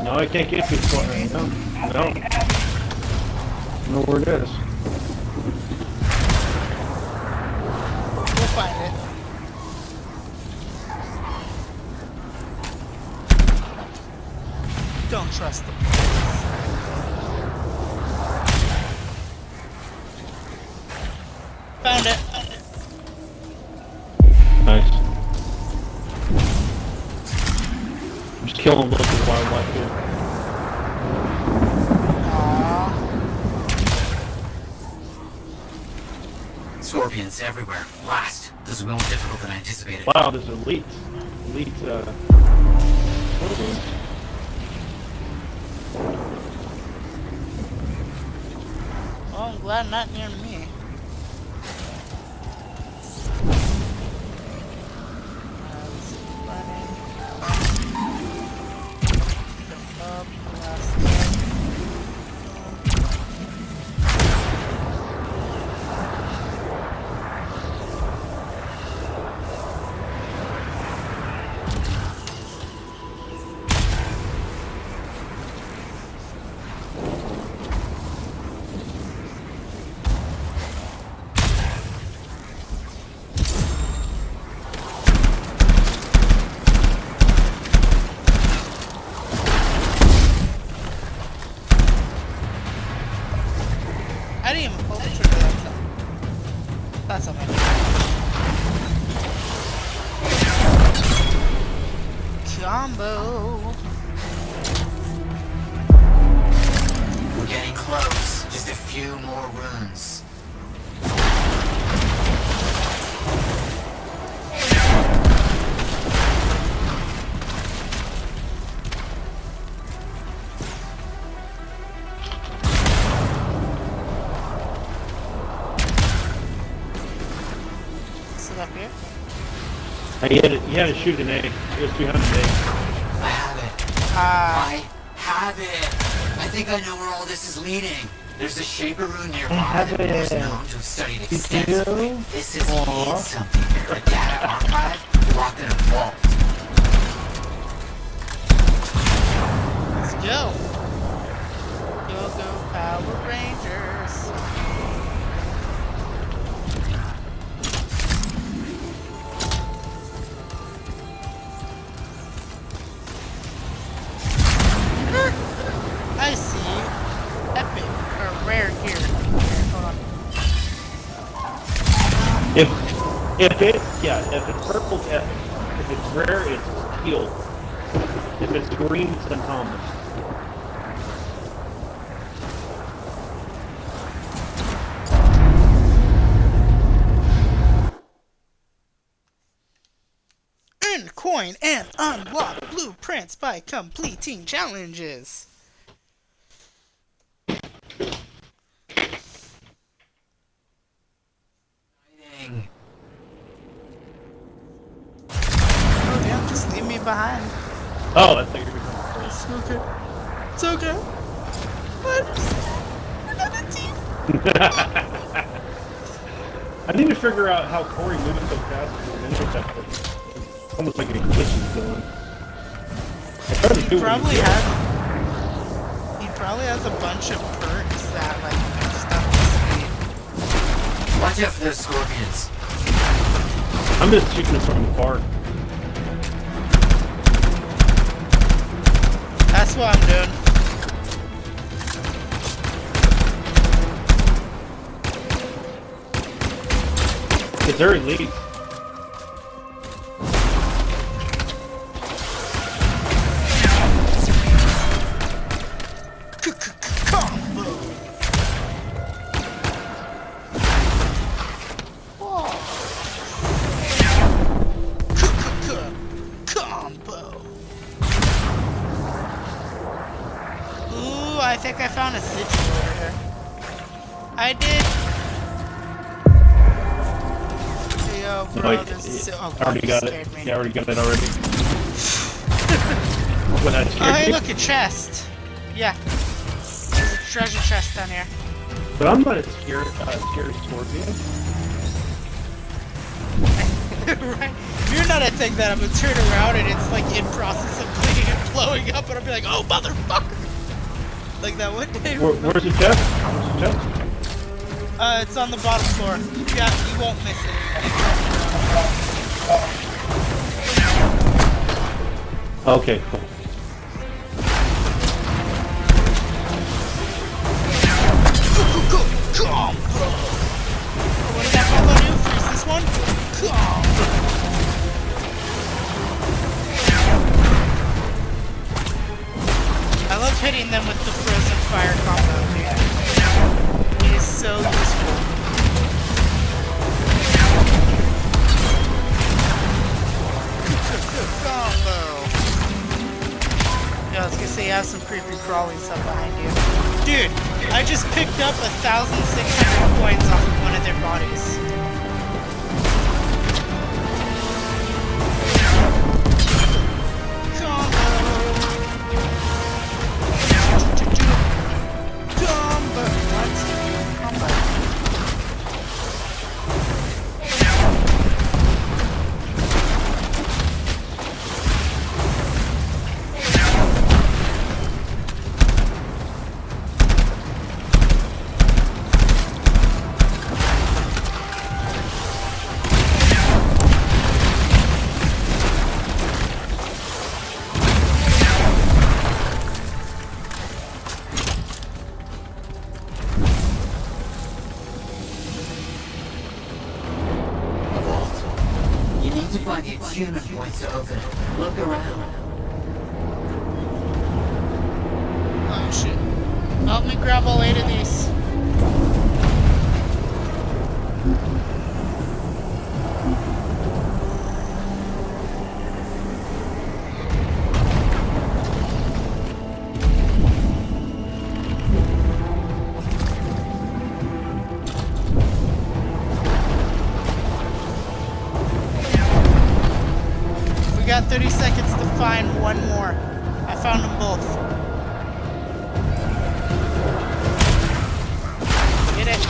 No, I can't get to the spot right now. No. I don't know where it is. We'll find it. Don't trust them. Found it. Nice. I'm just killing local wildlife here. Scorpions everywhere. Blast. This will be more difficult than I anticipated. Wow, there's elite, scorpions. Well, I'm glad not near me. I didn't even pull the trigger that time. That's okay. Combo. We're getting close. Just a few more runes. Up here. He had to shoot an egg. It was behind an egg. I have it. I have it. I think I know where all this is leading. There's a Shaper rune nearby that was known to have studied extensively. This is something. A data archive locked in a vault. Let's go. Go Power Rangers. I see epic or rare gear. Here, hold on. If it's purple, it's epic. If it's rare, it's teal. If it's green, it's uncommon. Earn coin and unlock blueprints by completing challenges. Oh damn, just leave me behind. Oh, I think you're becoming It's okay. It's okay. What? We're not a team. I need to figure out how Corey moves so fast with an interceptor. It's almost like a glitch he's doing. He probably has a bunch of perks that like make stuff speed. Watch out for those scorpions. I'm just shooting this from afar. That's what I'm doing. It's very elite. Combo. Combo. Ooh, I think I found a sigil over here. I did. Hey, yo, bro, Wait, this I already got it. me. Yeah, I already got it already. When I Oh, hey, look, a chest. Yeah. There's a treasure chest down here. But I'm not a scary scorpion. Right? You're not a thing that I'm gonna turn around and it's like in process of cleaning and blowing up, and I'll be like, oh motherfucker! Like that one day. Where's the chest? Where's the chest? It's on the bottom floor. Yeah, you won't miss it. Okay, cool. Come! What did that combo do? Freeze this one? Come! I love hitting them with the frozen fire combo, dude. It is so useful. Combo! Yeah, I was gonna say you have some creepy crawling stuff behind you. Dude, I just picked up 1,600 coins off of one of their bodies. To find the attunement points to open it. Look around. Oh shit. Help me grab all 8 of these. We got 30 seconds to find one more. I found them both. Get it.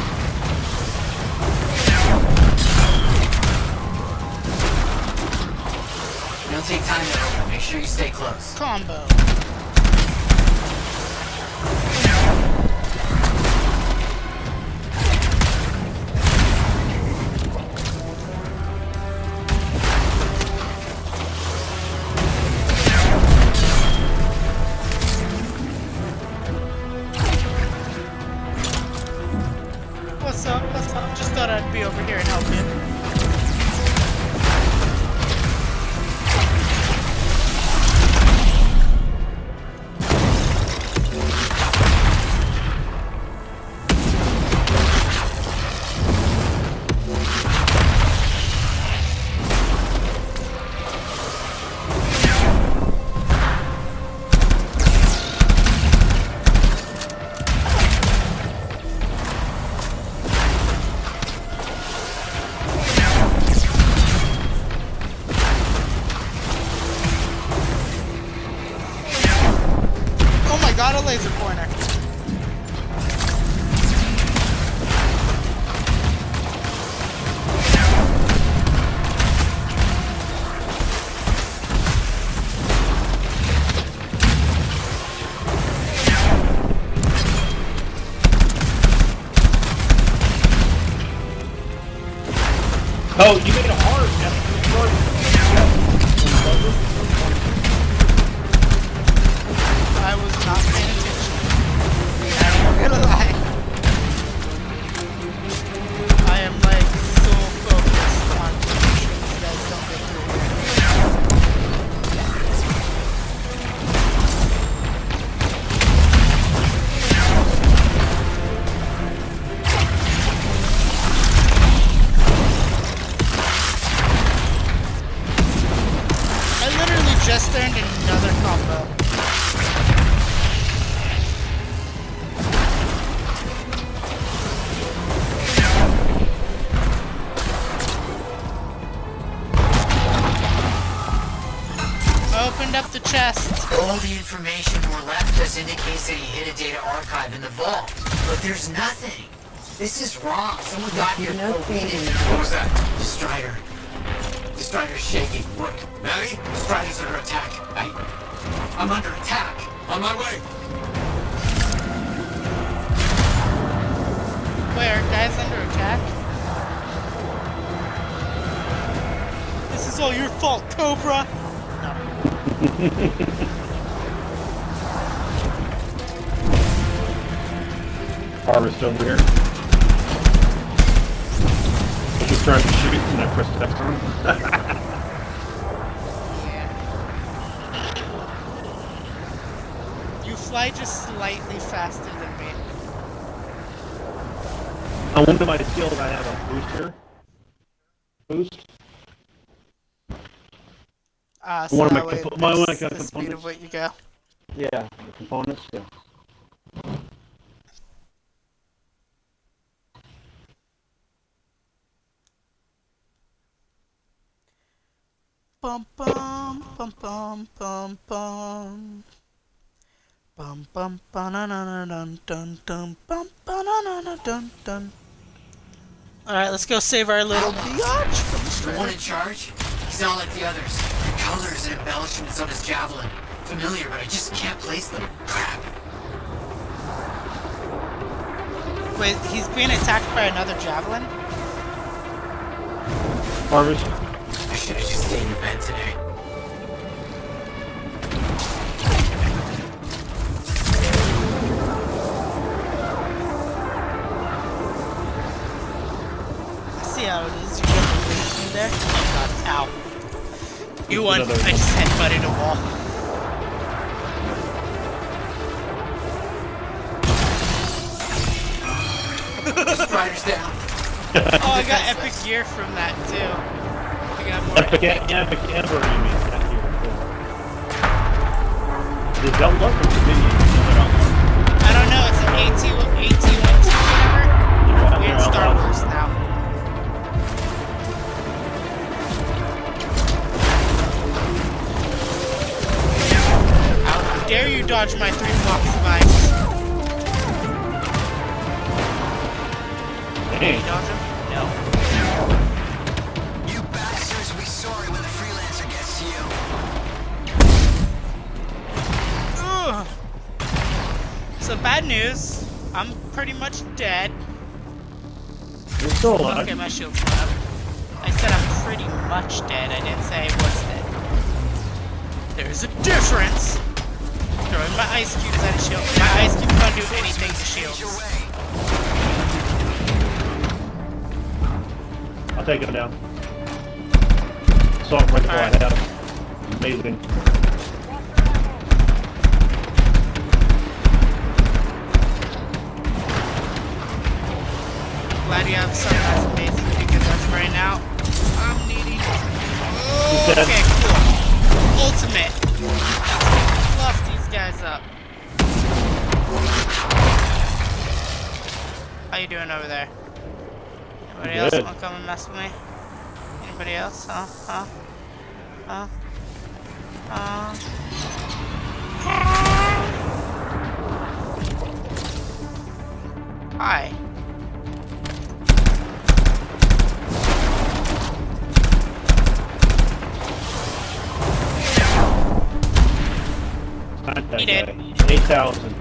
It'll take time to open. Make sure you stay close. Combo. What's up? What's up? Just thought I'd be over here and help you. Got a laser pointer. Oh, you made it hard. I was not paying attention. I'm not gonna lie. I am like so focused on making sure these guys don't get through I literally just earned another combo. Opened up the chest. All the information we're left us indicates that he hid a data archive in the vault, but there's nothing. This is wrong. Someone got here overheated. What was that? The Strider. The Strider's shaking. What? Maddie? The Strider's under attack. I'm under attack. On my way. Wait, are guys under attack? This is all your fault, Cobra! Harvest over here. Just trying to shoot and I pressed X on. You fly just slightly faster than me. On one of my skills I have a booster. Boost. So One of that my way compo- it my one boosts of my the speed of components. what you go. Yeah, the components, yeah. Bum bum bum bum bum bum. Bum bum banana dun dun dun bum banana dun dun. Alright, let's go save our little biatch from The one Strider. in charge? He's not like the others. The colors and embellishments on his javelin. Familiar, but I just can't place them. Crap. Wait, he's being attacked by another javelin? Harvest. I should have just stayed in bed today. I see how it is. You get the laser there. Oh god, ow. You won. I just headbutted a wall. Strider's down. Oh, I got epic gear from that too. I got more Epic Ember, you mean? Not here. Cool. Does that look or the video? I don't know, it's an AT-1T whatever. We're in Star Wars now. How dare you dodge my 3 blocks of ice? Can you dodge him? No. You bastards will be sorry when the freelancer gets to you. Ugh. So bad news, I'm pretty much dead. You're still alive. Okay, my shield's went up. I said I'm pretty much dead, I didn't say I was dead. There's a difference! Throwing my ice cubes at a shield. My ice cubes don't do anything to shields. I'll take him down. Assault rifle I Alright. have. Amazing. Glad you have something that's amazing because as of right now, I'm needing... Okay, cool. Ultimate. Fluff these guys up. How you doing over there? Anybody else Good. want to come and mess with me? Anybody else? Huh? Hi. Contact He did. guy. 8,000.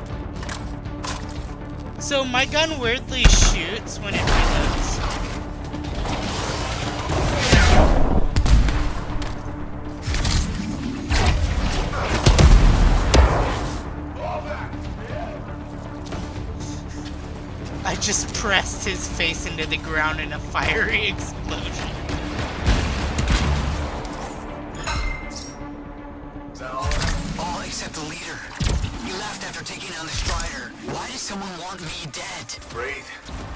So my gun weirdly shoots when it reloads. I just pressed his face into the ground in a fiery explosion. Is that all? All except the leader. He left after taking on the Strider. Why does someone want me dead? Breathe.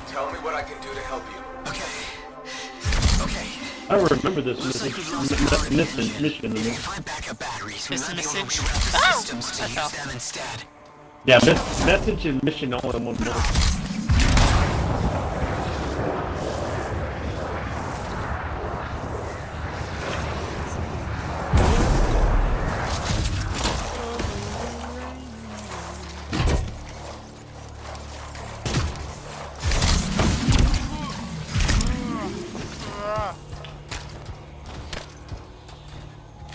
Tell me what I can do to help you. Okay. Okay. I remember this mission. If you find backup batteries, we This might be able to message. reroute the Oh! systems to That's use all. them instead. Yeah, message and mission all in one more.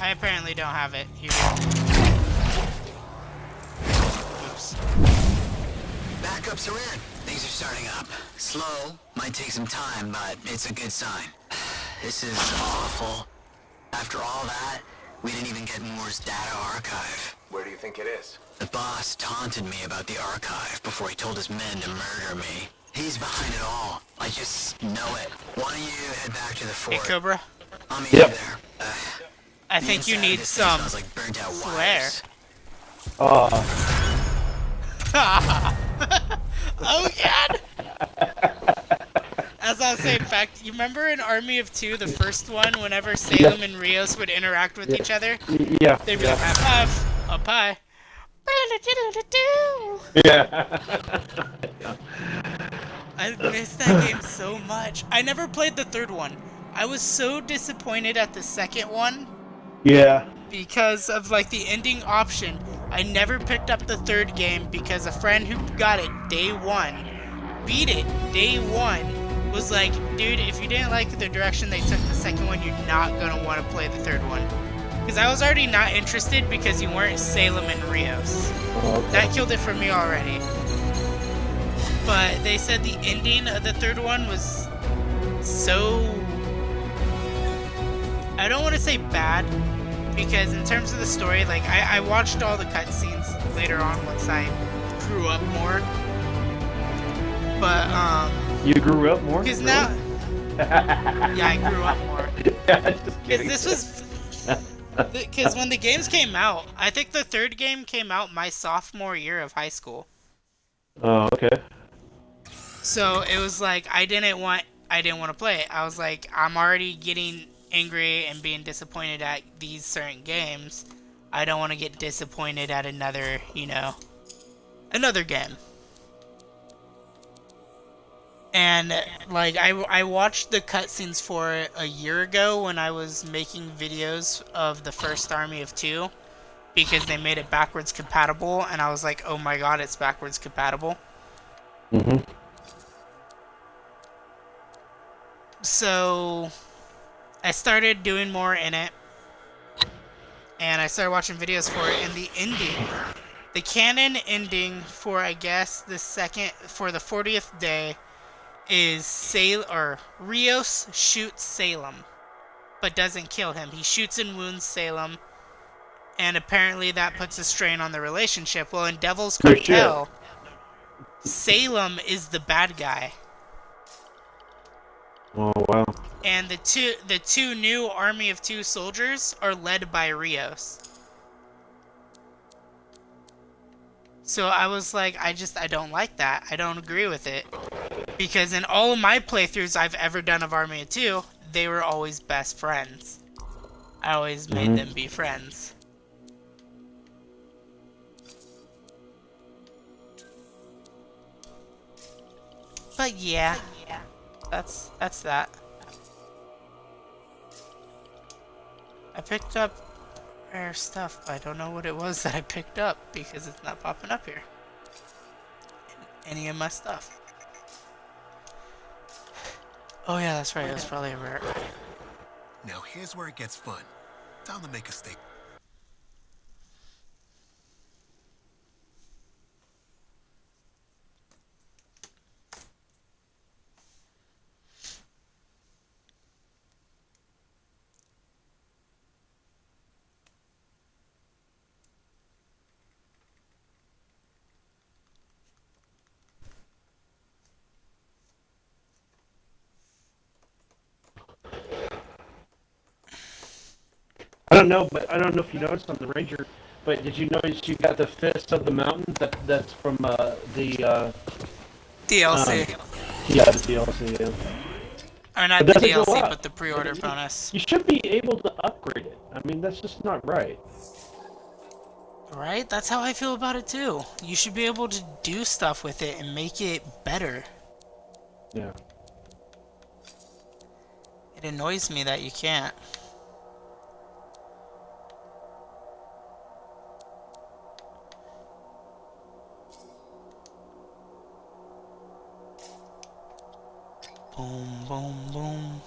I apparently don't have it. You do. Oops. Backups are in. Things are starting up. Slow, might take some time, but it's a good sign. This is awful. After all that, we didn't even get Moore's data archive. Where do you think it is? The boss taunted me about the archive before he told his men to murder me. He's behind it all. I just know it. Why don't you head back to the fort? Hey, Cobra. I'll meet you there. I think you need some like burnt out flair. Oh, yeah! As I was saying, in fact, you remember in Army of Two, the first one, whenever Salem and Rios would interact with each other? Yeah. They'd be like, high five, up high. Yeah. I miss that game so much. I never played the third one. I was so disappointed at the second one. Yeah. Because of like the ending option. I never picked up the third game because a friend who got it day one, beat it day one, was like, dude, if you didn't like the direction they took the second one, you're not gonna want to play the third one. Because I was already not interested because you weren't Salem and Rios. Okay. That killed it for me already. But they said the ending of the third one was so... I don't want to say bad, because in terms of the story, like, I watched all the cutscenes later on once I grew up more. But, You grew up more? Because really? now... Yeah, I grew up more. Yeah, just kidding. This was... Because when the games came out, I think the third game came out my sophomore year of high school. Oh, okay. So it was like I didn't want to play it. I was like, I'm already getting angry and being disappointed at these certain games. I don't want to get disappointed at another, another game. And like I watched the cutscenes for it a year ago when I was making videos of the first Army of Two, because they made it backwards compatible, and I was like, oh my god, it's backwards compatible. Mhm. So I started doing more in it, and I started watching videos for it, and the ending, the canon ending for, I guess, the 40th day is Rios shoots Salem, but doesn't kill him. He shoots and wounds Salem, and apparently that puts a strain on the relationship. Well, in Devil's Cartel, Salem is the bad guy. Oh, wow. And the two new Army of Two soldiers are led by Rios. So I was like, I don't like that. I don't agree with it. Because in all of my playthroughs I've ever done of Army of Two, they were always best friends. I always made them be friends. But yeah, that's that. I picked up rare stuff, but I don't know what it was that I picked up because it's not popping up here. Any of my stuff. Oh yeah, that's right, it was probably a rare. Now here's where it gets fun. Time to make a statement. I don't know, but I don't know if you noticed on the Ranger, but did you notice you got the Fist of the Mountain? That's from the DLC. Yeah, the DLC. Yeah. Or not the DLC, but the pre-order bonus. You should be able to upgrade it. I mean, that's just not right. Right? That's how I feel about it too. You should be able to do stuff with it and make it better. Yeah. It annoys me that you can't. Boom, boom, boom.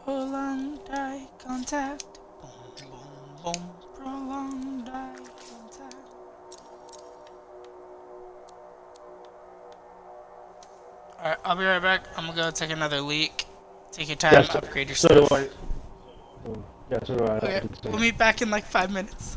Prolonged eye contact. Boom, boom. Home prolonged eye contact. Alright, I'll be right back. I'm gonna go take another leak. Take your time, Yes, upgrade your so stuff. do I. Yeah, so do I. Okay, we'll meet back in like 5 minutes.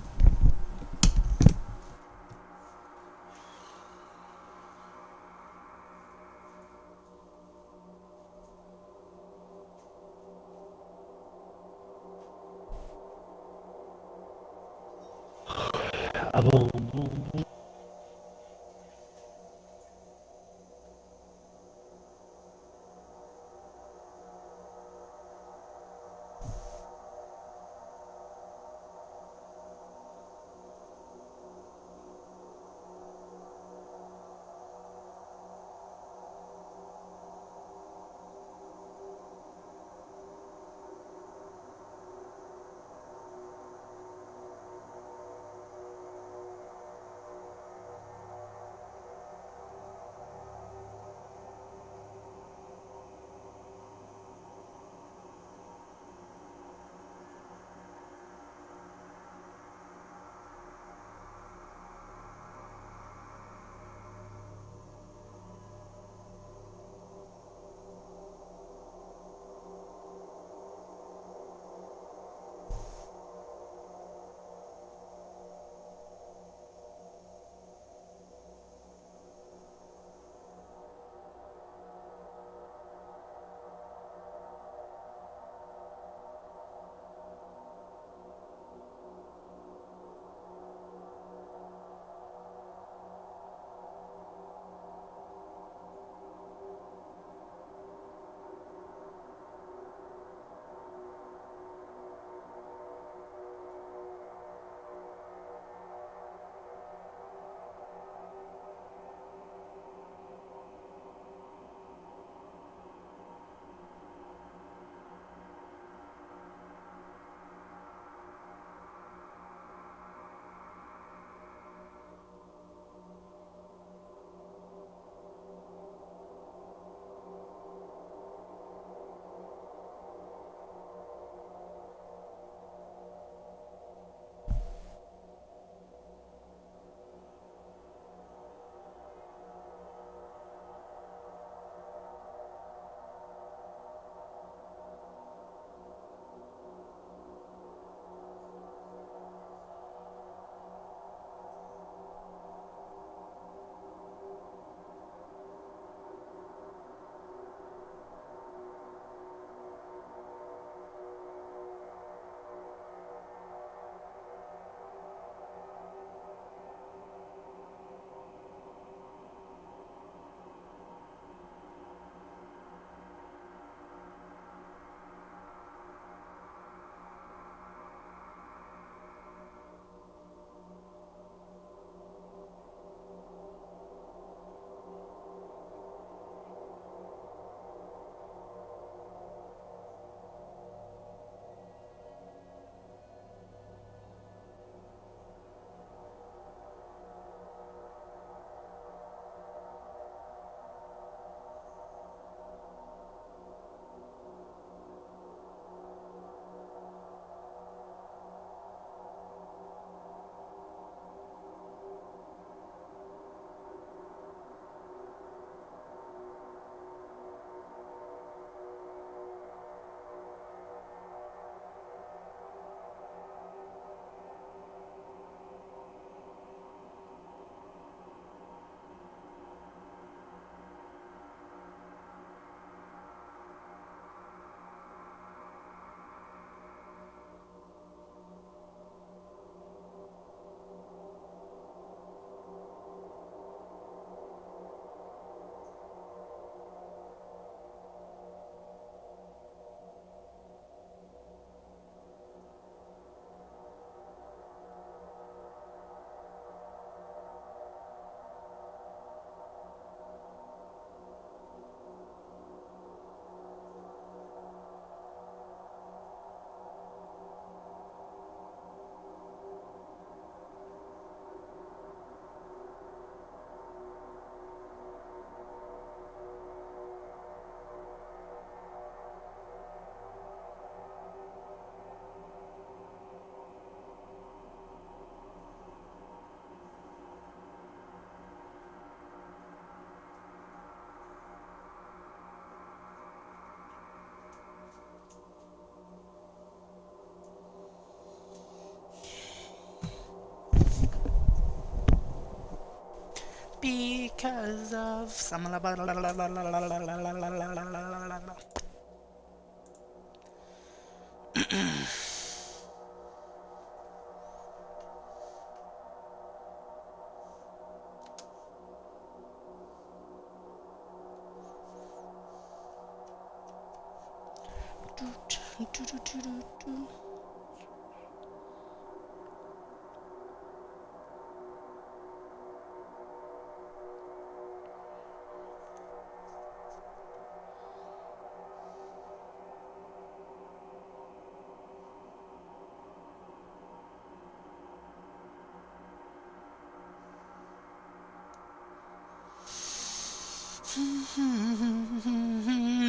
because of some.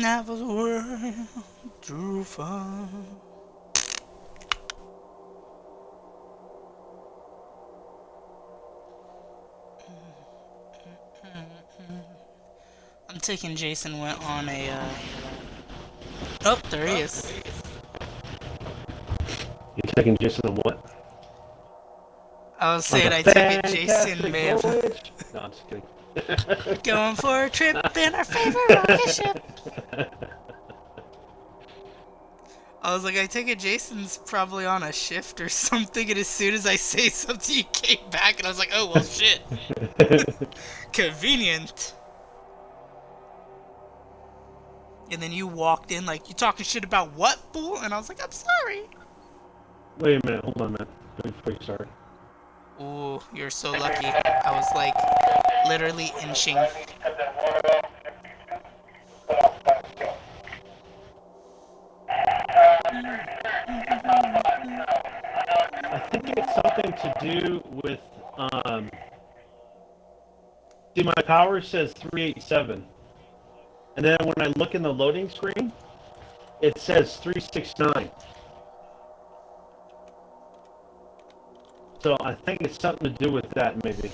Never the world too far. I'm taking Jason went on a oh, there he is. You're taking Jason on what? I was saying I took it Jason may have No, I'm just kidding. going for a trip in our favorite rocket ship. I was like, I take it Jason's probably on a shift or something, and as soon as I say something, he came back, and I was like, oh, well, shit. Convenient. And then you walked in like, you talking shit about what, fool? And I was like, I'm sorry. Wait a minute, hold on a minute. Before you start. Ooh, you're so lucky. I was like, literally inching. I think it's something to do with, see, my power says 387. And then when I look in the loading screen, it says 369. So I think it's something to do with that, maybe.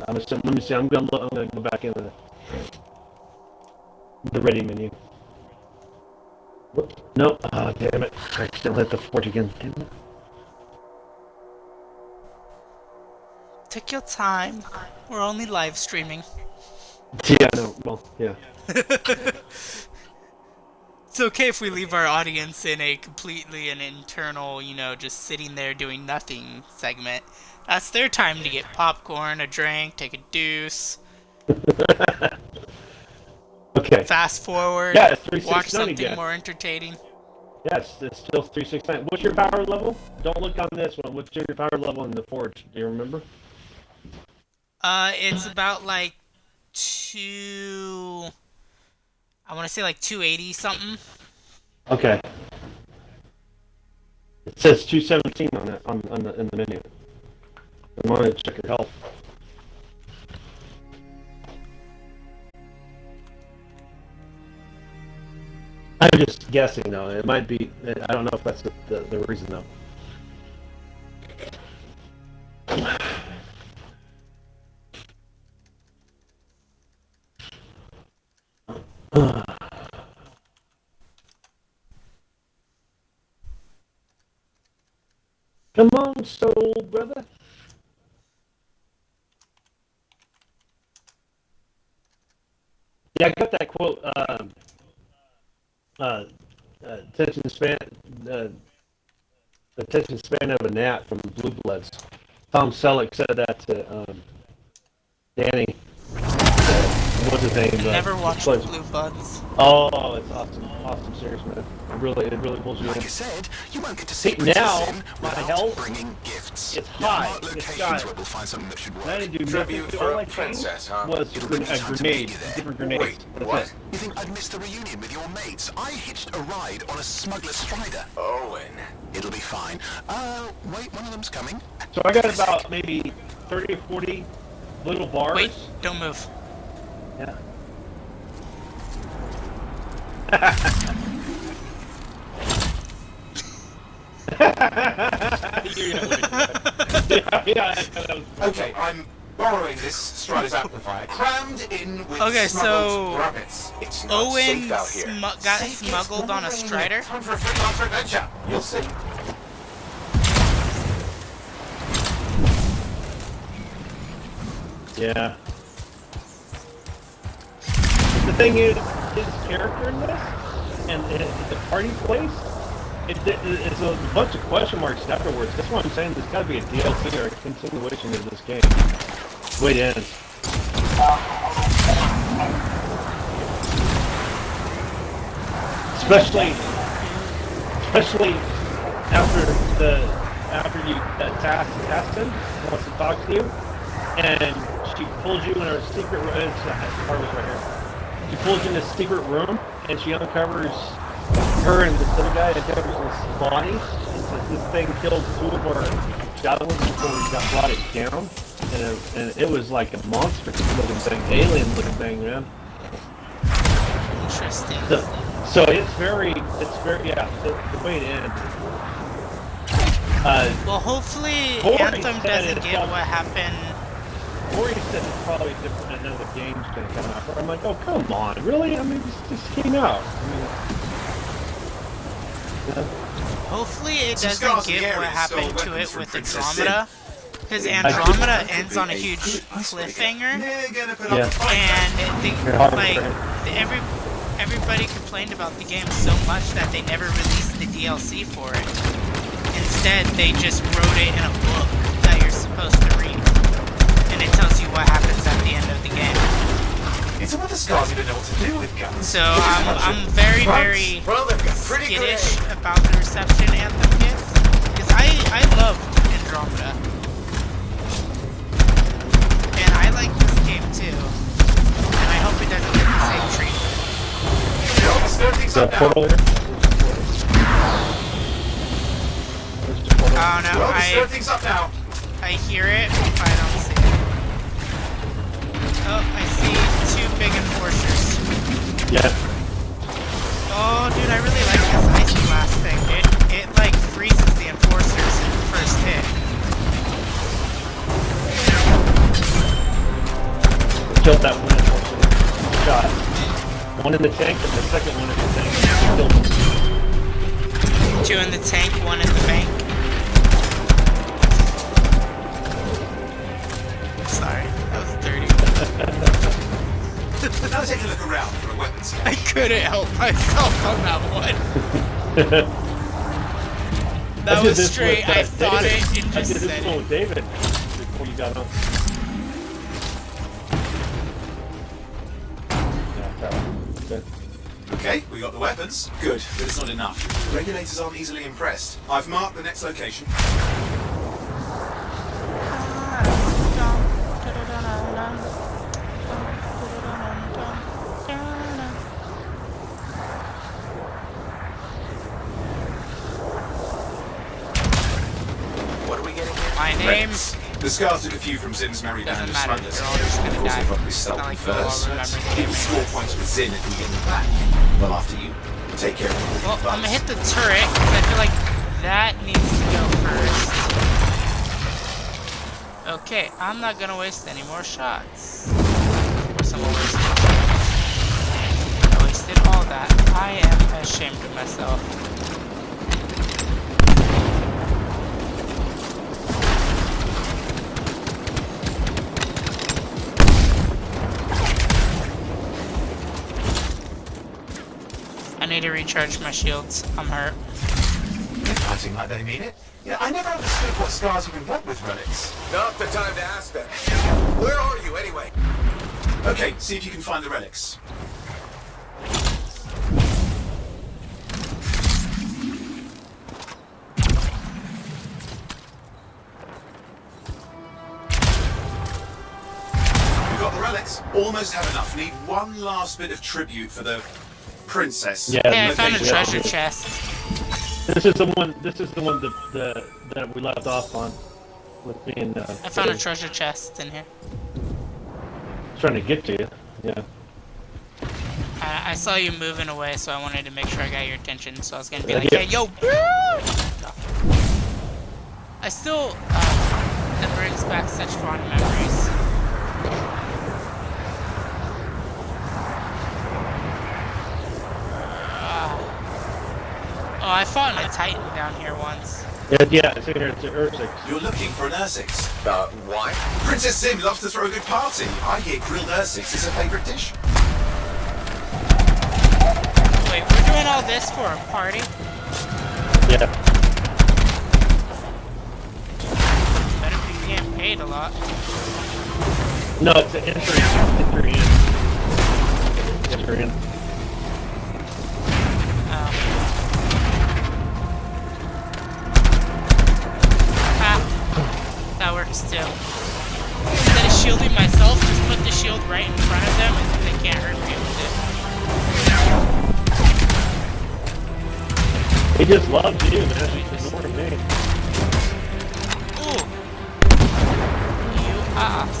I'm assuming, let me see. I'm gonna go back into the ready menu. Whoop. Nope. Oh, damn it! I still hit the forge again. Damn it. Take your time. We're only live streaming. Yeah. No. Well. Yeah. It's okay if we leave our audience in a completely an internal, you know, just sitting there doing nothing segment. That's their time to get popcorn, a drink, take a deuce. Okay. Fast forward. Yeah, it's 369 watch something again. more entertaining. Yes, it's still 369. What's your power level? Don't look on this one. What's your power level in the forge? Do you remember? It's about like I want to say like 280 something. Okay. It says 217 on it in the menu. I'm going to check your health. I'm just guessing though. It might be. I don't know if that's the reason though. Come on, soul brother. Yeah, I got that quote. Attention span of a gnat from Blue Bloods. Tom Selleck said that to Danny. What's his name? Never watched Blue Bloods. Oh, it's awesome series, man. It really pulls you in. Like I said, you won't get to see now Sin my without health bringing gifts. it's There are high. marked It's locations got. where we'll find something that should work. I didn't do Tribute nothing. for All a I changed princess, huh? was It'll bring a time to meet grenade, you there. different grenades. Wait, That's what? it. You think I'd miss the reunion with your mates? I hitched a ride on a smuggler strider. Owen. It'll be fine. Wait, one of them's coming. So I got about maybe 30 or 40 little bars. Wait, don't move. Yeah. Okay, I'm borrowing this Strider's amplifier, crammed in with Okay, so smuggled rabbits. It's not Owen safe out here. got smuggled on a Strider. Time for a freelance adventure. You'll see. Yeah. thing is, his character in this, and the party place, it's a bunch of question marks afterwards. That's why I'm saying there's got to be a DLC or a continuation of this game. The way it ends. Especially after you Tassyn wants to talk to you, and she pulls you in her secret room. Right here. She pulls you in a secret room, and she uncovers her and this other guy uncovers this body. And says this thing killed 2 of our shadows before we got brought it down, and it was like a monster-looking thing, alien-looking thing, man. Interesting. So it's very, yeah, the way it ends. Well, hopefully Corey Anthem doesn't get what happened. Corey said it's probably different. I know the game's gonna come out. But I'm like, oh come on, really? I mean, this came out. I mean, Hopefully it doesn't get what happened to it with Andromeda. Because Andromeda ends on a huge cliffhanger. And everybody complained about the game so much that they never released the DLC for it. Instead, they just wrote it in a book that you're supposed to read. And it tells you what happens at the end of the game. It's about the scars you don't know what to do with, guys. So I'm very, very skittish about the reception Anthem gets. Because I loved Andromeda. And I like this game too. And I hope it doesn't get the same treatment. Oh no, I hear it, but I don't see it. Oh, I see 2 big enforcers. Yeah. Oh, dude, I really like this ice blast thing. It like freezes the enforcers in the first hit. Killed that one enforcer. Shot. One in the tank, and the second one in the tank. Killed him. 2 in the tank, 1 in the bank. Sorry, that was dirty. Now take a look around for a weapons. I couldn't help myself on that one. That was straight. I thought it and just said it. I did this one with David before you got on. Okay, we got the weapons. Good, but it's not enough. Regulators aren't easily impressed. I've marked the next location. What are we getting here? My name The scars took a few from Zin's merry band doesn't of matter. smugglers. They're all just gonna Of course, die. they probably It's stole not them like we'll all first. remember the Give name. score points with Zin if we get them back. Well, after you. Take care of them. Well, I'm gonna hit the turret because I feel like that needs to go first. Okay, I'm not gonna waste any more shots. Of course, I'm gonna waste more shots. I wasted all that. I am ashamed of myself. I need to recharge my shields. I'm hurt. They're fighting like they mean it. Yeah, I never understood what scars you can get with relics. Not the time to ask them. Where are you, anyway? Okay, see if you can find the relics. We've got the relics. Almost have enough. Need one last bit of tribute for the princess. Yeah, Hey, I found a Location. treasure chest. This is the one. This is the one that we left off on. With me and. I found a treasure chest in here. Trying to get to you. Yeah. I saw you moving away, so I wanted to make sure I got your attention. So I was gonna be Yeah, like, yeah. "Hey, yo!" I still, that brings back such fond memories. Oh, I fought in a Titan down here once. Yeah, it's in here. It's an Ursix. You're looking for an Ursix. Why? Princess Sim loves to throw a good party. I hear grilled Ursix is her favourite dish. doing all this for a party? Yeah. Better be getting paid a lot. No, it's an entry in. Entry in. Oh. Ah, that works too. Instead of shielding myself, just put the shield right in front of them and they can't hurt me with it. He just loves you, man. He's ignoring me. Ooh. You ass.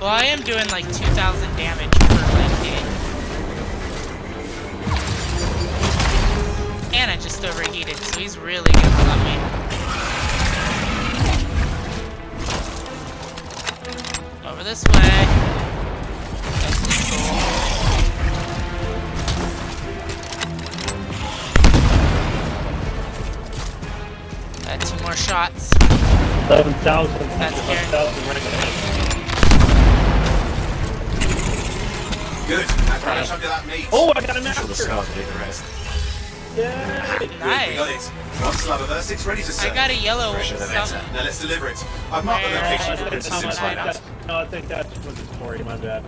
Well, I am doing like 2,000 damage per life hit. And I just overheated, so he's really gonna love me. Over this way. That's the goal. Two more shots. 11,000. That's scary. 11,000 right ahead. Good. I crashed under that meat. Oh, I got a Sure the master. scar take the rest. Yeah. Good, we got Nice. it. One slab of Earth 6 ready to serve. I got a yellow Fresher than ever. something. Now let's deliver it. I've marked the location for Princess Sim's hideout. No, I think that's what the story. My bad.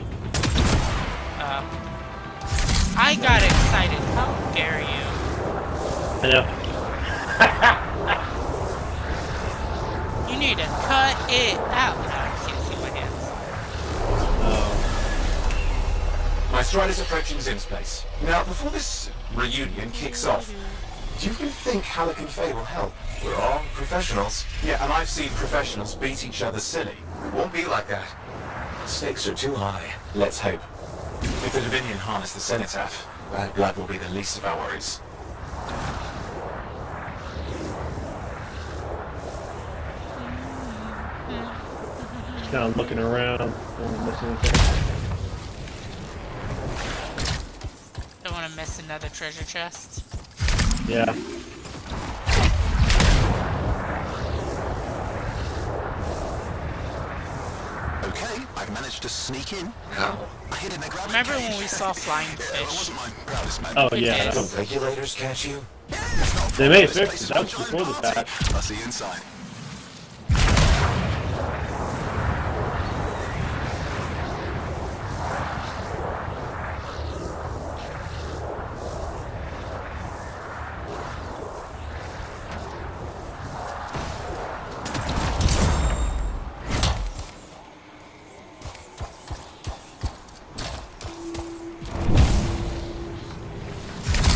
I got excited. How dare you? I know. You need to cut it out. No, I can't see my hands. My stride is approaching Zim's place. Now, before this reunion kicks off, do you really think Halleck and Faye will help? We're all professionals. Yeah, and I've seen professionals beat each other silly. It won't be like that. Stakes are too high. Let's hope. If the Dominion harness the Cenotaph, bad blood will be the least of our worries. Now I'm looking around. Don't miss anything. Don't want to miss another treasure chest. Yeah. Okay, I've managed to sneak in. How? I hid in the grabbing Remember cage. when we saw flying Yeah, that fish? wasn't my proudest moment. Oh yeah. Yes. That was, Regulators catch you? they may have This fixed place it. is That one was giant before the party. patch. I'll see you inside.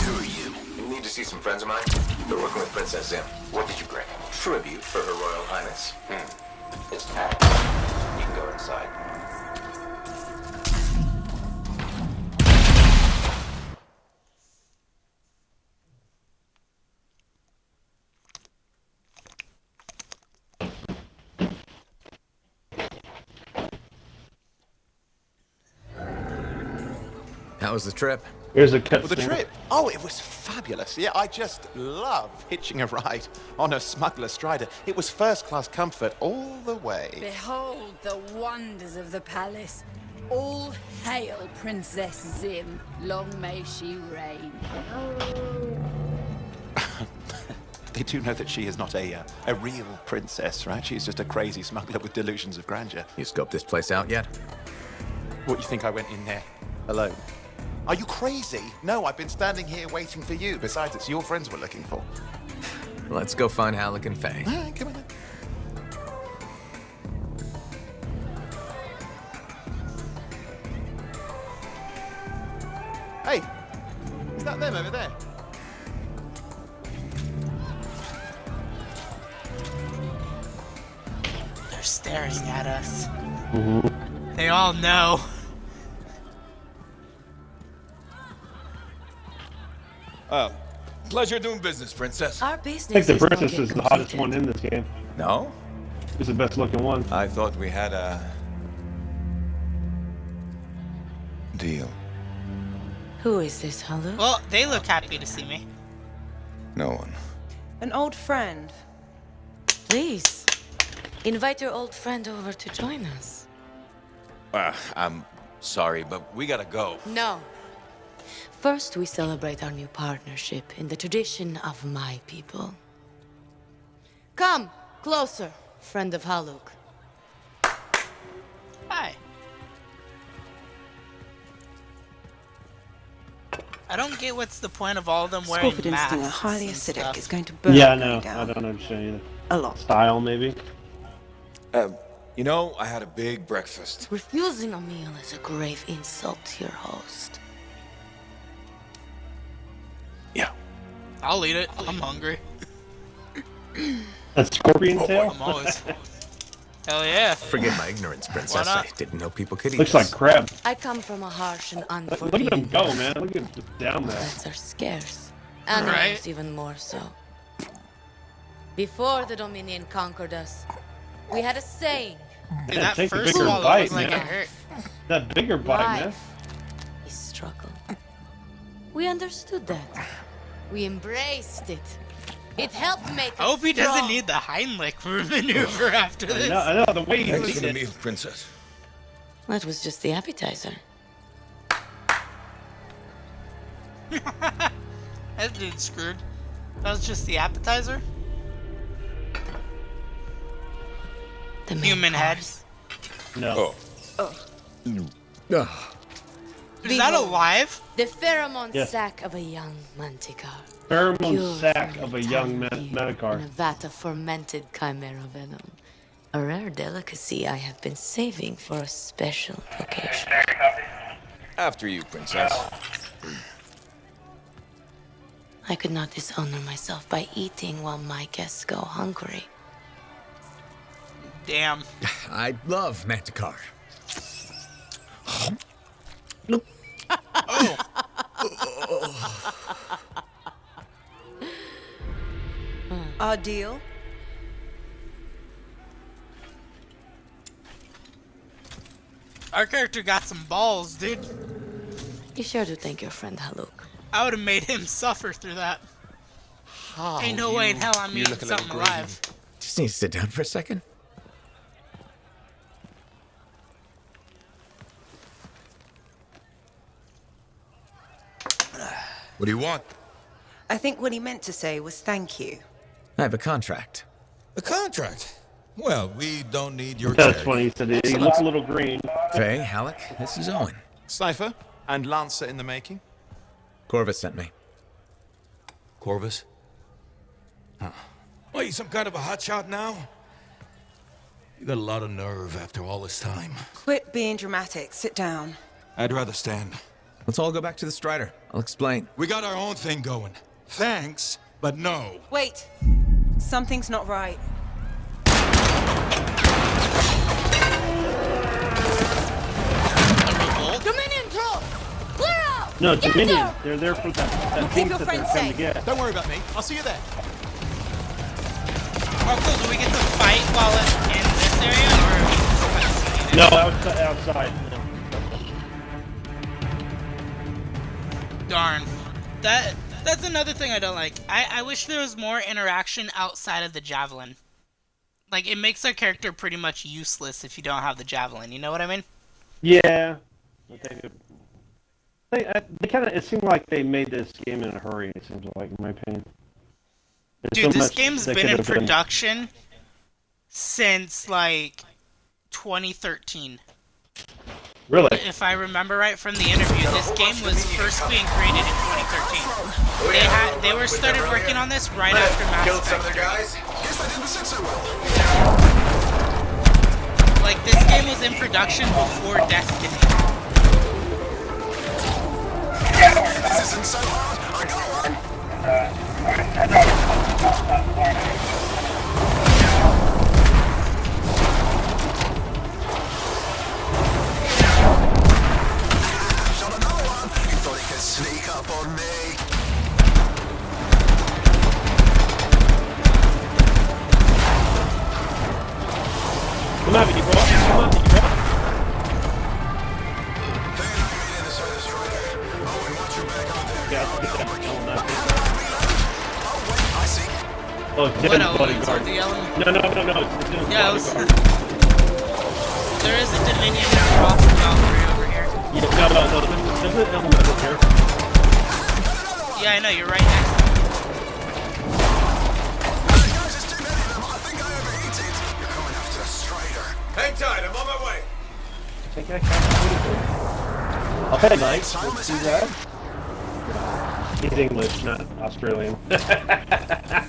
Who are you? You need to see some friends of mine. They're working with Princess Zim. What did you bring? Tribute for Her Royal Highness. It's packed. You can go inside. How was the trip? Here's a cut. Well, the trip? Oh, it was fabulous. Yeah, I just love hitching a ride on a smuggler strider. It was first-class comfort all the way. Behold the wonders of the palace. All hail Princess Zim. Long may she reign. They do know that she is not a real princess, right? She's just a crazy smuggler with delusions of grandeur. You scoped this place out yet? What, you think I went in there alone? Are you crazy? No, I've been standing here waiting for you. Besides, it's your friends we're looking for. Let's go find Halleck and Faye. All right, come on then. Hey, is that them over there? They're staring at us. They all know. Oh, pleasure doing business, Princess. Our I business think the is not princess yet is the hottest completed. one in this game. No? She's the best looking one. I thought we had a deal. Who is this, Halu? Well, they look happy to see me. No one. An old friend. Please, invite your old friend over to join us. I'm sorry, but we gotta go. No. First, we celebrate our new partnership in the tradition of my people. Come, closer, friend of Haluk. Hi. I don't get what's the point of all of them wearing Scorpion masks. stinger, highly and acidic, stuff. is going to burn. Yeah, no, down. I don't understand either. A lot. Style, maybe. You know, I had a big breakfast. Refusing a meal is a grave insult to your host. Yeah. I'll eat it. I'm hungry. A scorpion tail? I'm always. Hell yeah. Forgive my ignorance, Princess. I didn't know people could eat Looks this. like crab. I come from a harsh and Look at unforgiving them go, man. Look at them down there. Pets are scarce. Animals Right. even more so. Before the Dominion conquered us, we had a saying. Dude, Yeah, that take the first bigger swallow bite, was like man. it hurt. That bigger bite, man. Life is struggle. We understood that. We embraced it. It helped make us I hope he doesn't strong. need the Heimlich maneuver after this. I know, the way he Thanks eats for the it. meal, Princess. That was just the appetizer. That dude's screwed. That was just the appetizer? The main Human head. course. No. Is that alive? The pheromone Yes. sac of a young manticore. Pheromone Pure sac from of the a young tiny Metacar. in a vat of fermented chimera venom. A rare delicacy I have been saving for a special occasion. After you, Princess. I could not dishonor myself by eating while my guests go hungry. Damn. I love Manticore. Oh. Our deal? Our character got some balls, dude. Be sure to thank your friend Haluk. I would have made him suffer through that. Ain't no way in hell I'm eating something alive. Just need to sit down for a second. What do you want? I think what he meant to say was thank you. I have a contract. A contract? Well, we don't need your That's charity. funny. He said he looks a little green. Faye, Halleck, this is Owen. Cypher and Lancer in the making. Corvus sent me. Corvus? Huh. What, you some kind of a hotshot now? You got a lot of nerve after all this time. Quit being dramatic. Sit down. I'd rather stand. Let's all go back to the Strider. I'll explain. We got our own thing going. Thanks, but no. Wait. Something's not right. Dominion troops! Clear out! No, Get Dominion. there! They're there for that We'll thing keep your that they're friends trying to safe. get. Don't worry about me. I'll see you there. Oh, cool. Do we get to fight while it's in this area, or are we just kind of sitting there? No, outside. Darn. That's another thing I don't like. I wish there was more interaction outside of the javelin. Like, it makes our character pretty much useless if you don't have the javelin. You know what I mean? Yeah. They kind of. It seemed like they made this game in a hurry. It seems like, in my opinion. There's Dude, so this much game's that been in could have production since, like, 2013. Really? If I remember right from the interview, this game was first being created in 2013. They were started working on this right after Mass Killed some of Effect their 3. guys? Guess that didn't sit so well. Like, this game was in production before Destiny. This isn't so hard. I got one. Shot another one. You thought he could sneak up on me? Come on, you bro. Come on, you bro. Yeah, I'll get that. Oh, it's What Dylan's element? bodyguard. The element? No, it's Dylan's Yeah, it was, bodyguard. there is a Dominion across the Valkyrie over here. Yeah, no, there's an element over here. Yeah, I know, you're right next to me. Guys, there's too many of them. I think I overheated. You're coming after the Strider. Hang tight, I'm on my way. I think I can't. Okay, nice. Let's do that. He's English, not Australian. I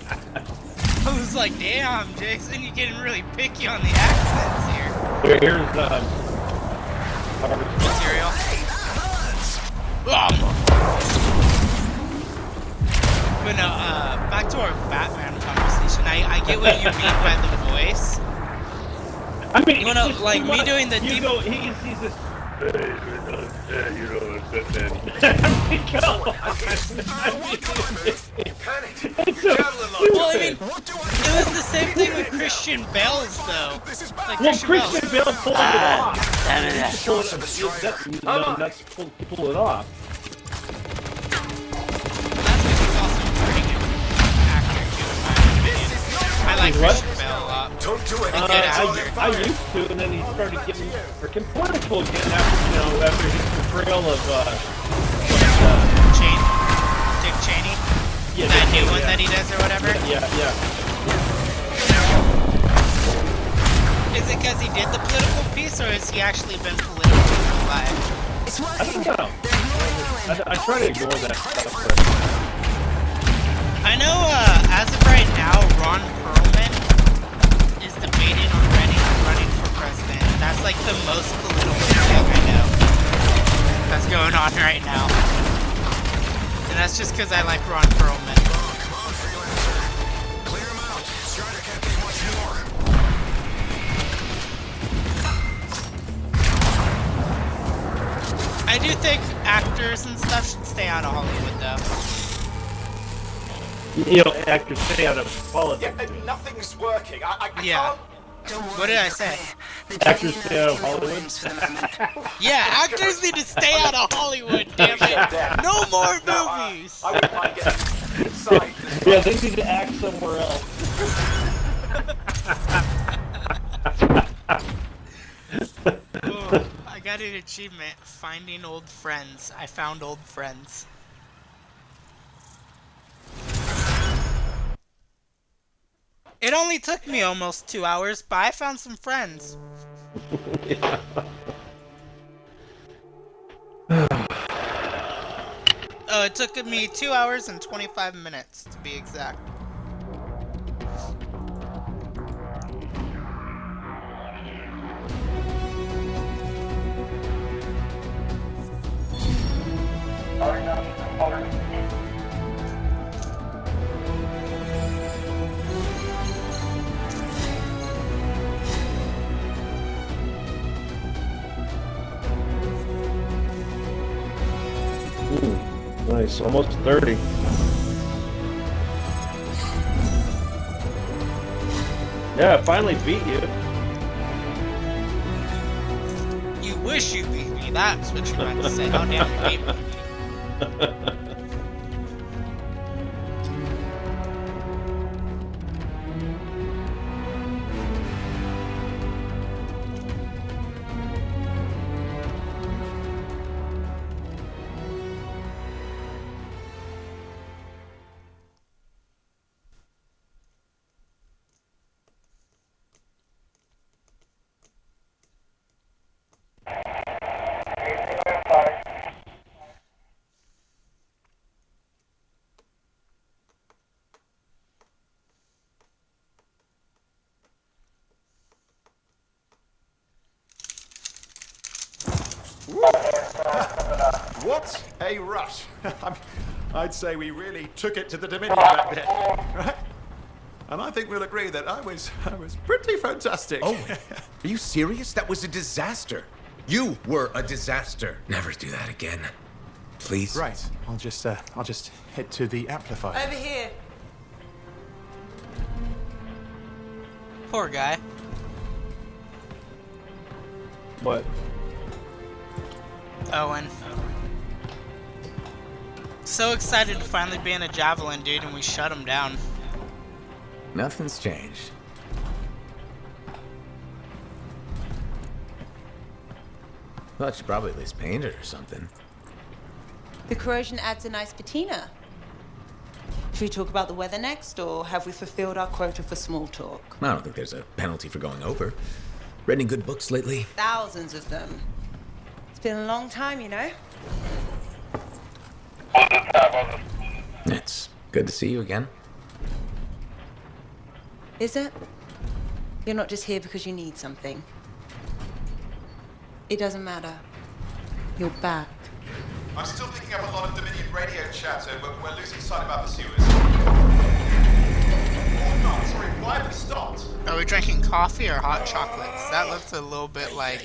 was like, damn, Jason, you're getting really picky on the accents here. Here's Material. But no, back to our Batman conversation. I get what you mean by the voice. I mean, you wanna like me doing the deep. He's this. You know, well, I mean, it was the same thing with Christian Bale's, though. Like Christian Bale pulled it off. That's pull it off. I like Christian Bale a lot. Don't do it. I used to, and then he started getting freaking political again after his portrayal of Dick Cheney. Yeah, that new one that he does or whatever. Yeah. Is it because he did the political piece, or has he actually been political in real life? I don't know. I try to ignore that stuff. But... I know, as of right now, Ron Perlman is debating on running for president. That's like the most political thing I know that's going on right now. And that's just because I like Ron Perlman. Come on, freelancer. Clear him out. Strider can't take much more. I do think actors and stuff should stay out of Hollywood, though. You know, actors stay out of politics. Yeah, nothing's working. I yeah. What did I say? Actors stay out of Hollywood. Yeah, actors need to stay out of Hollywood, damn it. No more movies. Yeah, they need to act somewhere else. Ooh, I got an achievement, finding old friends. I found old friends. It only took me almost 2 hours, but I found some friends. Yeah. Oh, it took me 2 hours and 25 minutes, to be exact. Nice, almost 30. Yeah, I finally beat you. You wish you beat me, that's what you're trying to say. How damn you beat me. What a rush. I'd say we really took it to the Dominion back then, right? And I think we'll agree that I was pretty fantastic. Oh, are you serious? That was a disaster. You were a disaster. Never do that again. Please. Right. I'll just head to the amplifier. Over here. Poor guy. What? Owen. So excited to finally be in a javelin, dude, and we shut him down. Nothing's changed. Well, I should probably at least paint it or something. The corrosion adds a nice patina. Should we talk about the weather next, or have we fulfilled our quota for small talk? I don't think there's a penalty for going over. Read any good books lately? Thousands of them. It's been a long time, you know? It's good to see you again. Is it? You're not just here because you need something. It doesn't matter. You're back. I'm still picking up a lot of Dominion radio chatter, but we're losing sight about the sewers. Oh no, sorry, why have we stopped? Are we drinking coffee or hot chocolates? That looks a little bit like...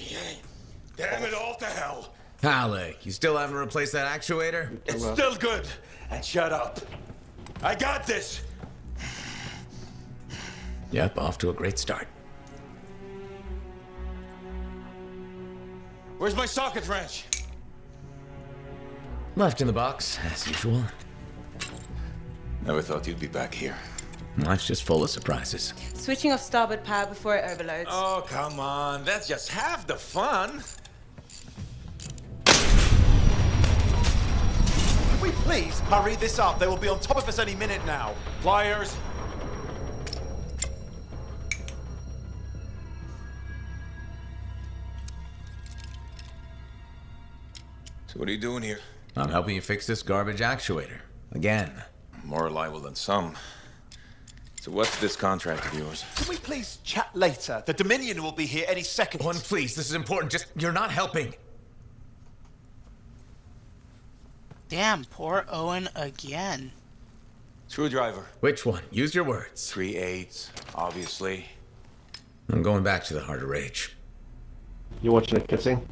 Damn it all to hell. Alec, you still haven't replaced that actuator? It's still good. And shut up. I got this. Yep, off to a great start. Where's my socket wrench? Left in the box, as usual. Never thought you'd be back here. Life's just full of surprises. Switching off starboard power before it overloads. Oh, come on. That's just half the fun. Can we please hurry this up? They will be on top of us any minute now. Pliers. So what are you doing here? I'm helping you fix this garbage actuator. Again. More reliable than some. So what's this contract of yours? Can we please chat later? The Dominion will be here any second. One, please, this is important. Just, you're not helping. Damn, poor Owen again. Screwdriver. Which one? Use your words. 3/8, obviously. I'm going back to the Heart of Rage. You watching it kissing?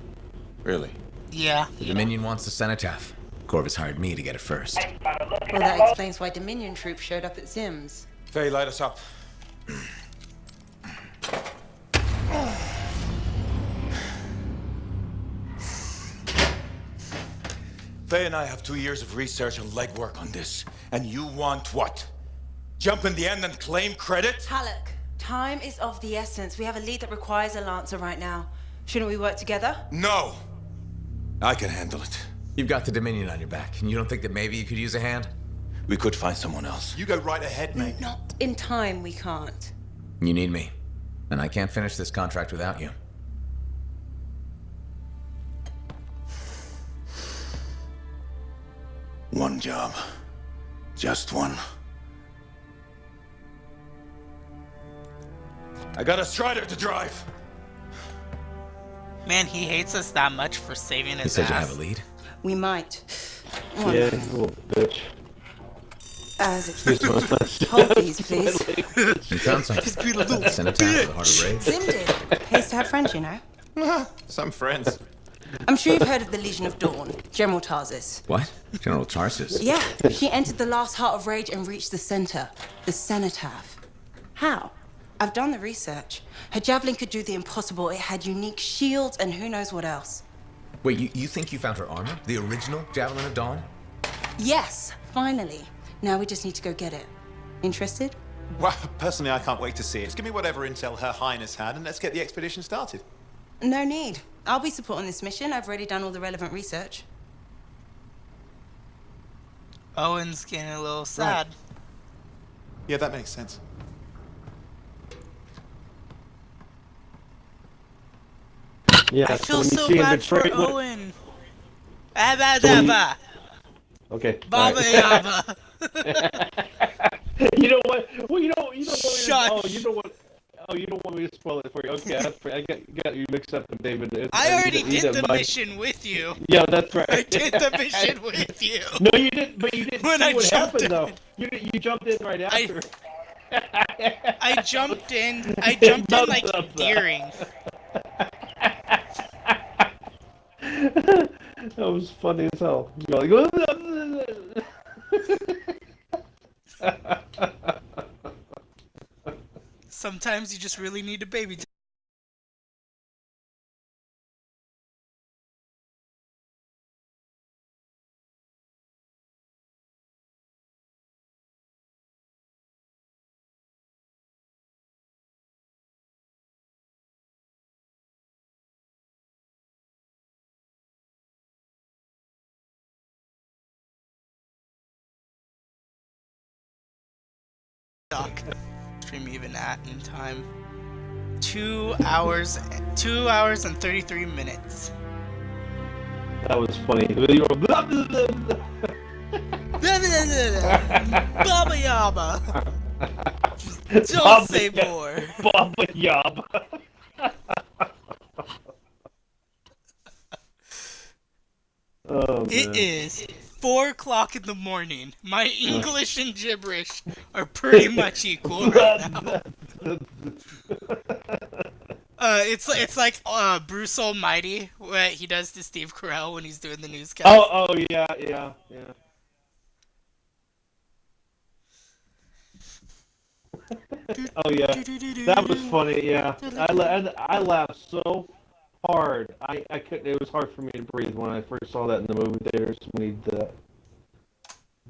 Really? Yeah. The Dominion wants the cenotaph. Corvus hired me to get it first. Well, that explains why Dominion troops showed up at Zim's. Faye, light us up. Faye and I have 2 years of research and legwork on this. And you want what? Jump in the end and claim credit? Halleck, time is of the essence. We have a lead that requires a Lancer right now. Shouldn't we work together? No! I can handle it. You've got the Dominion on your back, and you don't think that maybe you could use a hand? We could find someone else. You go right ahead, mate. Not in time, we can't. You need me. And I can't finish this contract without you. One job. Just one. I got a Strider to drive. Man, he hates us that much for saving his You said ass. you have a lead? We might. Yeah, little bitch. As Excuse my French. Hold these, please. You found something. Just be a little Cenotaph for the Heart of Rage. Zim did. Pays to have friends, you know. Some friends. I'm sure you've heard of the Legion of Dawn, General Tarsus. What? General Tarsus? Yeah, she entered the last Heart of Rage and reached the center, the cenotaph. How? I've done the research. Her javelin could do the impossible. It had unique shields and who knows what else. Wait, you think you found her armor? The original Javelin of Dawn? Yes, finally. Now we just need to go get it. Interested? Well, personally, I can't wait to see it. Just give me whatever intel Her Highness had, and let's get the expedition started. No need. I'll be supporting this mission. I've already done all the relevant research. Owen's getting a little sad. Yeah, that makes sense. Yeah, I feel when you so see in bad for Detroit, when- Owen. Abba. Okay. Baba alright. Yaba. You know what? Well, you don't want me to, Shush. you don't want me to spoil it for you. Okay, I got you mixed up with David. I already You did the my- mission with you. Yeah, that's right. I did the mission with you. No, you didn't. But you didn't When see I what jumped happened, in. though. You jumped in right after. I jumped in. I jumped in like deering. That was funny as hell. You're like, Sometimes you just really need a baby. TikTok stream even at in time. 2 hours and 33 minutes. That was funny. Baba Yaba. Don't say more. Baba Yaba. Oh, it is 4 o'clock in the morning. My English and gibberish are pretty much equal right now. It's like Bruce Almighty, what he does to Steve Carell when he's doing the newscast. Oh yeah. Oh yeah, that was funny. Yeah, I laughed so hard. I couldn't. It was hard for me to breathe when I first saw that in the movie theaters. When he did that.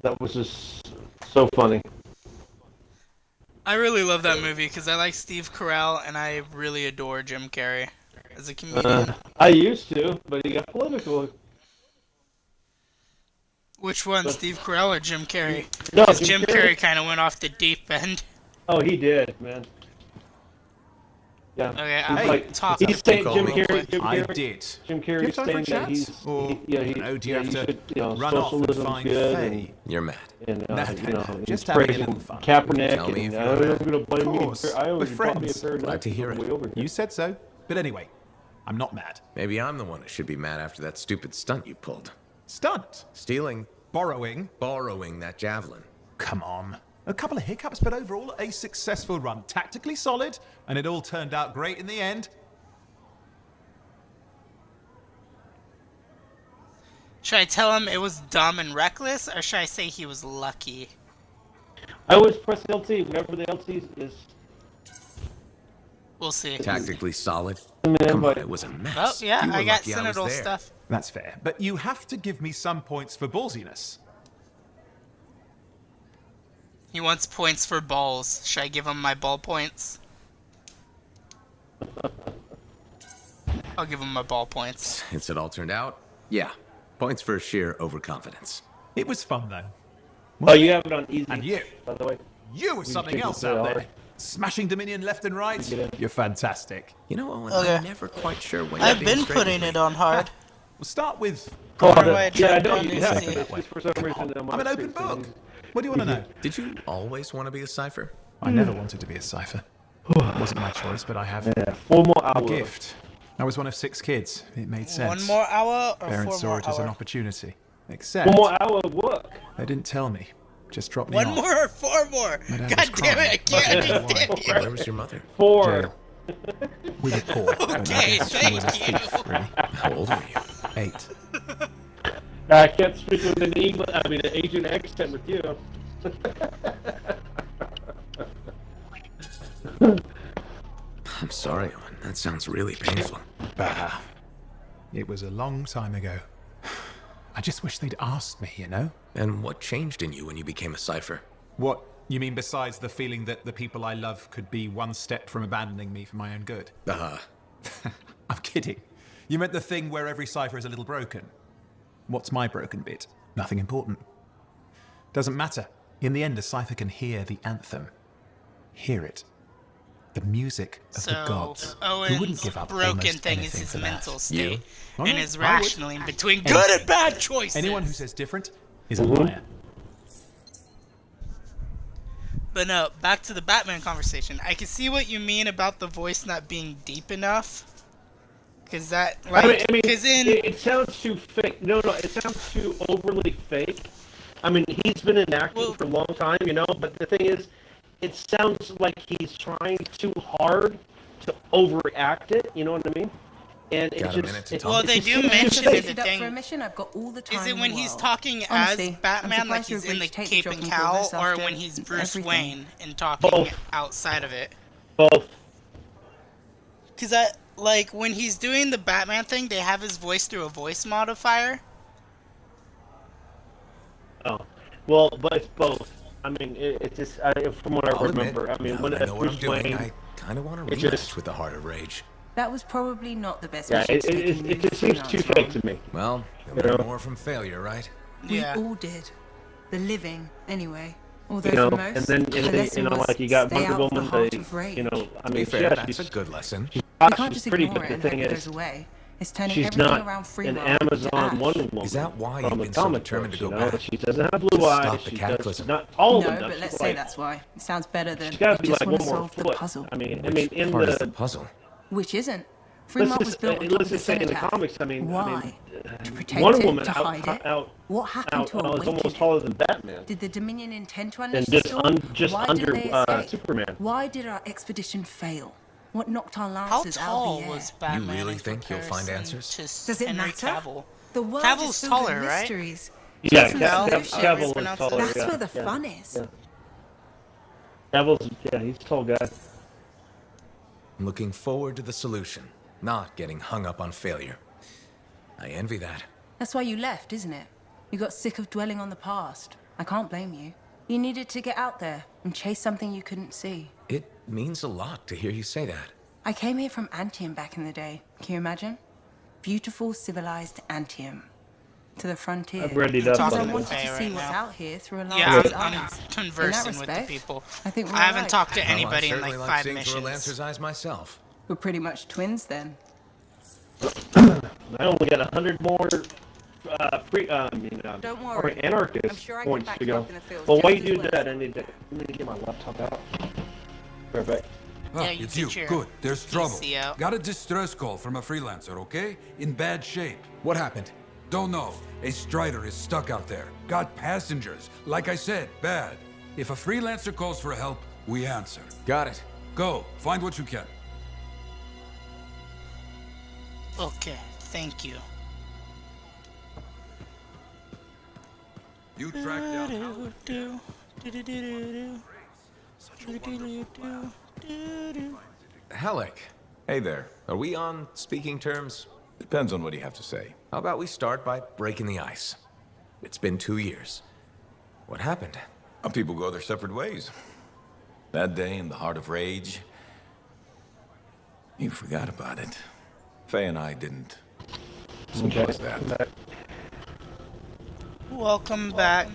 That was just so funny. I really love that movie because I like Steve Carell and I really adore Jim Carrey as a comedian. I used to, but he got political. Which one, Steve Carell or Jim Carrey? No, because Jim Carrey kind of went off the deep end. Oh, he did, man. Yeah. Okay, I'm like talking. He's saying Jim Carrey. Jim Give Carrey's time for saying a chat? that he's. Or, do you have to run off and socialism's find good, Faye? You're mad. And No, just having a praising little fun. Kaepernick, Tell me and if I'm you're going to blame me. course, I always we're brought me a friends. pair of Glad to hear it. way over. You said so. But anyway, I'm not mad. Maybe I'm the one who should be mad after that stupid stunt you pulled. Stunt? Stealing. Borrowing? Borrowing that javelin. Come on. A couple of hiccups, but overall a successful run. Tactically solid, and it all turned out great in the end. Should I tell him it was dumb and reckless, or should I say he was lucky? I always press LT whenever the LT is. We'll see. Tactically solid. Man, Come on, but- it was a mess. Oh, yeah, You were I got lucky I was Cynodal there. stuff. That's fair. But you have to give me some points for ballsiness. He wants points for balls. Should I give him my ball points? I'll give him my ball points. Since it all turned out, yeah. Points for sheer overconfidence. It was fun, though. Oh, you have it on easy. And you. By the way. You were We something take it else very out there. hard. Smashing Dominion left and right. You're fantastic. You know, Owen, Okay. I'm never quite sure when I've you're being been straight with putting me. it on hard. We'll start with... Oh, How do I yeah, I check know on you this have. thing? It's just for some reason. I'm an open book. What do you want to know? Did you always want to be a cipher? I never wanted to be a cipher. It wasn't my choice, but I have Yeah, 4 more a hours. gift. I was one of 6 kids. It made sense. 1 more hour or Parents 4 saw more it as an hour? opportunity. Except 1 more hour of work. they didn't tell me. Just dropped me 1 off. more or 4 more? My dad God was damn it, I crying. can't understand you. Where was your mother? 4. Jail. We were poor. but I Okay, guess she was a thank you. thief, really. How old were you? 8. I can't speak with an English, an Asian accent with you. I'm sorry, Owen. That sounds really painful. Bah. It was a long time ago. I just wish they'd asked me, you know? And what changed in you when you became a cipher? What? You mean besides the feeling that the people I love could be one step from abandoning me for my own good? I'm kidding. You meant the thing where every cipher is a little broken. What's my broken bit? Nothing important. Doesn't matter. In the end, a cipher can hear the anthem. Hear it. The music of the gods. Who wouldn't Owen's give up broken almost thing is anything his for that? mental state Oh, and no, his I would. rationaling between good and bad choices. Anyone who says different is a liar. But no, back to the Batman conversation. I can see what you mean about the voice not being deep enough. Cause that, like, I mean, cause in it sounds too fake. No, it sounds too overly fake. I mean, he's been in acting for a long time, you know. But the thing is, it sounds like he's trying too hard to overact it. You know what I mean? And Got a minute to talk? well, they it's do just- mention it's in just- the thing. For a mission, I've got all the time Is it in when the he's world. talking Honestly, as Batman, I'm like surprised he's you in the agreed to take cape the and job and call cowl, this or after when he's Bruce everything? Wayne and talking Both. outside of it? Both. Because I like when he's doing the Batman thing, they have his voice through a voice modifier. Oh, well, but it's both. I mean, it's just from what I I'll admit, remember. I mean, now when that I know what I'm Bruce doing, Wayne, I kind of want to it rematch just- with the Heart of Rage. That was probably not the best yeah, mission it to take in just movies, seems you know, too it's fake wrong. to me. Well, you'll You learn know? more from failure, right? We Yeah. all did. The living, anyway. Although You know, for and most, then the if they, lesson you know, was like you got stay Wonder out of the Woman, heart they, of rage. you know, I To be mean, fair, yeah, that's a she's good lesson. You can't she's just pretty, ignore but it the and hope thing it is, goes away. It's turning she's everything not around free an roam into Amazon ash. Wonder Woman Is that why from you've the been so comic determined books, to you go know? back? She doesn't have blue To eyes. stop the She cataclysm? does not all of No, them. but Does. let's She's say like, that's why. It sounds better than she's got I to be just like want one to more solve the foot. puzzle. I mean, Which in part is the the puzzle? Which isn't. let's Fremont was just built on top let's of the just say in the cenotaph. comics. Why? To protect Wonder it? Woman To hide it? out What happened to is awaken almost it? taller than Batman, Did the Dominion intend to and unleash the storm? just Why under did they escape? Superman. Why did our expedition fail? What knocked our How lances out tall of the air? was Batman? really in think you'll find comparison answers? to Does it Henry matter? Cavill? The world Cavill's is filled taller, with right? mysteries. Yeah, Just Cavill solutions. is taller. That's yeah, where the yeah, fun is. Yeah. Cavill's he's a tall guy. I'm looking forward to the solution, not getting hung up on failure. I envy that. That's why you left, isn't it? You got sick of dwelling on the past. I can't blame you. You needed to get out there and chase something you couldn't see. It means a lot to hear you say that. I came here from Anthem back in the day. Can you imagine? Beautiful, civilized Anthem. To the frontier. I've readied up Because I on this. wanted to see Right what's now. out here through a Yeah, larger I'm eyes. conversing In with that the respect, people. I think we're I haven't alright. talked to Well, anybody I in certainly like like 5 seeing through a missions. Lancer's eyes myself. We're pretty much twins then. I only got 100 more Don't worry. I'm anarchist sure I can points back to you go. up in the field Well, just while as you do well. that, I need to get my laptop out. Perfect. Ah, Yeah, you it's get you. your Good. There's trouble. PC out. Got a distress call from a freelancer, okay? In bad shape. What happened? Don't know. A Strider is stuck out there. Got passengers. Like I said, bad. If a freelancer calls for help, we answer. Got it. Go. Find what you can. Okay, thank you. You track down. Halleck. Hey there. Are we on speaking terms? Depends on what you have to say. How about we start by breaking the ice? It's been 2 years. What happened? People go their separate ways. That day in the heart of rage, you forgot about it. Faye and I didn't. Simple as that. Welcome back.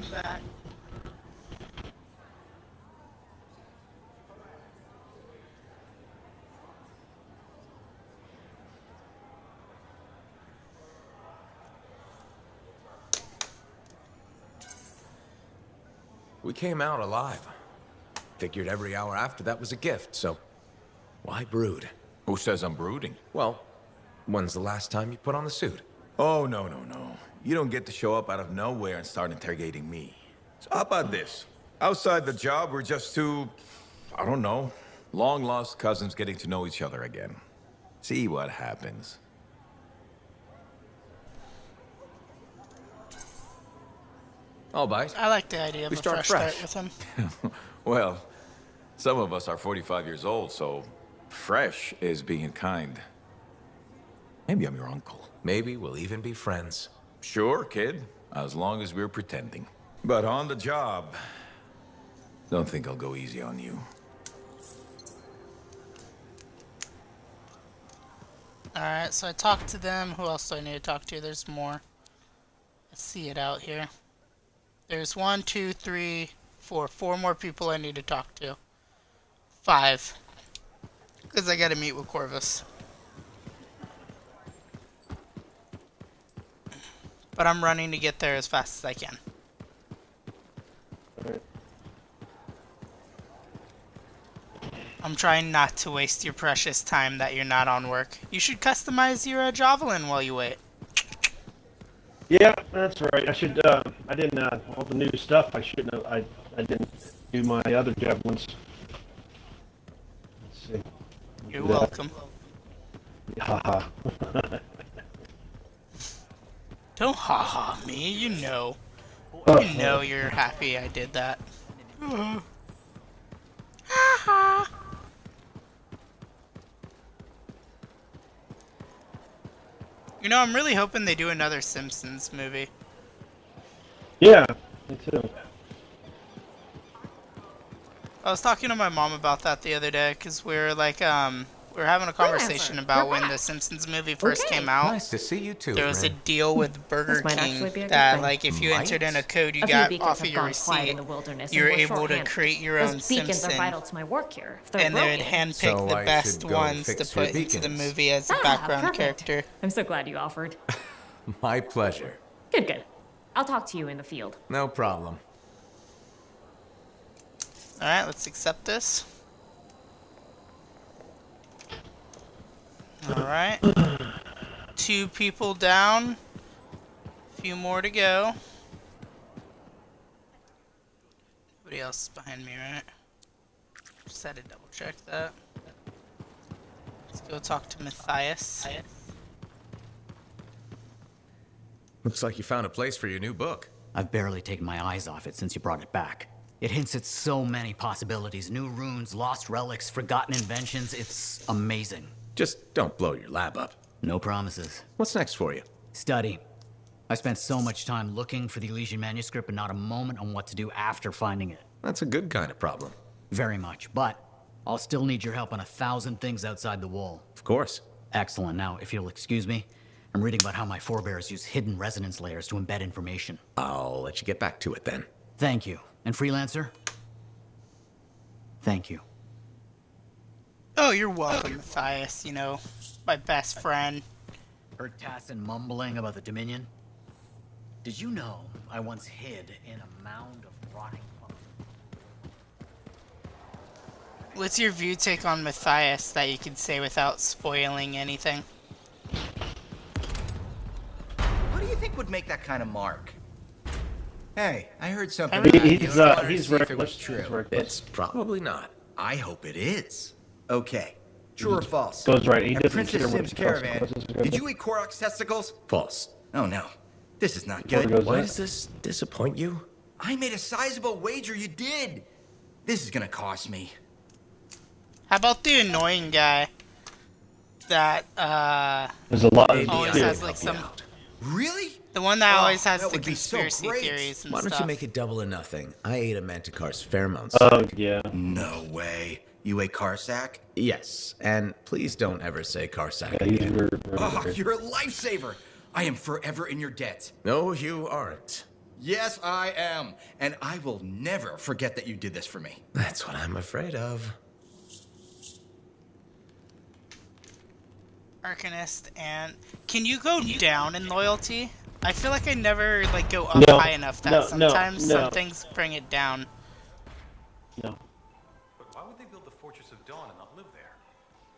We came out alive. Figured every hour after that was a gift, so why brood? Who says I'm brooding? Well, when's the last time you put on the suit? Oh, no. You don't get to show up out of nowhere and start interrogating me. So how about this? Outside the job, we're just two, I don't know, long-lost cousins getting to know each other again. See what happens. I'll bite. I like the idea of We a start fresh fresh. start with him. Well, some of us are 45 years old, so fresh is being kind. Maybe I'm your uncle. Maybe we'll even be friends. Sure, kid, as long as we're pretending. But on the job, don't think I'll go easy on you. Alright, so I talked to them. Who else do I need to talk to? There's more. I see it out here. There's 1, 2, 3, 4. 4 more people I need to talk to. 5. Because I gotta meet with Corvus. But I'm running to get there as fast as I can. I'm trying not to waste your precious time that you're not on work. You should customize your javelin while you wait. Yeah, that's right. I should. I didn't. All the new stuff. I shouldn't have. I didn't do my other javelins. Let's see. You're welcome. Haha. Don't haha me. You know. You know you're happy I did that. Haha. You know, I'm really hoping they do another Simpsons movie. Yeah, me too. I was talking to my mom about that the other day, because we're like, We were having a conversation Freelancer, about we're when back. the Simpsons movie first Okay. came out. Nice to see you too. There was a Ren. deal with Burger This might King actually be a good that, thing. like, if you entered in a code you A few got beacons off of have your gone quiet receipt, in the wilderness, you were and we're able to short-handed. create your own Those beacons Simpson. are vital to my work here. If they're And they would broken- handpick So the I best should go ones to fix your put into the beacons. movie as a background perfect. character. I'm so glad you offered. My pleasure. Good. I'll talk to you in the field. No problem. Alright, let's accept this. Alright. 2 people down. A few more to go. Nobody else is behind me, right? Just had to double check that. Let's go talk to Matthias. Looks like you found a place for your new book. I've barely taken my eyes off it since you brought it back. It hints at so many possibilities. New runes, lost relics, forgotten inventions. It's amazing. Just don't blow your lab up. No promises. What's next for you? Study. I spent so much time looking for the Elysian manuscript, but not a moment on what to do after finding it. That's a good kind of problem. Very much, but I'll still need your help on 1,000 things outside the wall. Of course. Excellent. Now, if you'll excuse me, I'm reading about how my forebears use hidden resonance layers to embed information. I'll let you get back to it then. Thank you. And Freelancer? Thank you. Oh, you're welcome, Matthias. You know, my best friend. Heard Tassyn mumbling about the Dominion? Did you know I once hid in a mound of rotting punk? What's your view take on Matthias that you could say without spoiling anything? Who do you think would make that kind of mark? Hey, I heard something. He's wanted to he's see if it was reckless. true. He's reckless. It's probably not. I hope it is. Okay. True or false? Goes right. He At doesn't Princess care what Sim's the caravan, consequences are. did you eat Korok's testicles? False. Oh no. This is not Before it good. goes Why up. does this disappoint you? I made a sizable wager you did. This is gonna cost me. How about the annoying guy that There's a lot of always has like some Really? the one that always has that the would be so conspiracy great. theories and Why don't stuff. you make it double or nothing? I ate a Manticore's pheromones. Oh yeah. No way. You ate Karsak? Yes, and please don't ever say Karsak Yeah, he's again. weird. Oh, you're a lifesaver. I am forever in your debt. No, you aren't. Yes, I am. And I will never forget that you did this for me. That's what I'm afraid of. Arcanist, and can you go down in loyalty? I feel like I never like go up high enough that sometimes some things bring it down. No. But why would they build the Fortress of Dawn and not live there?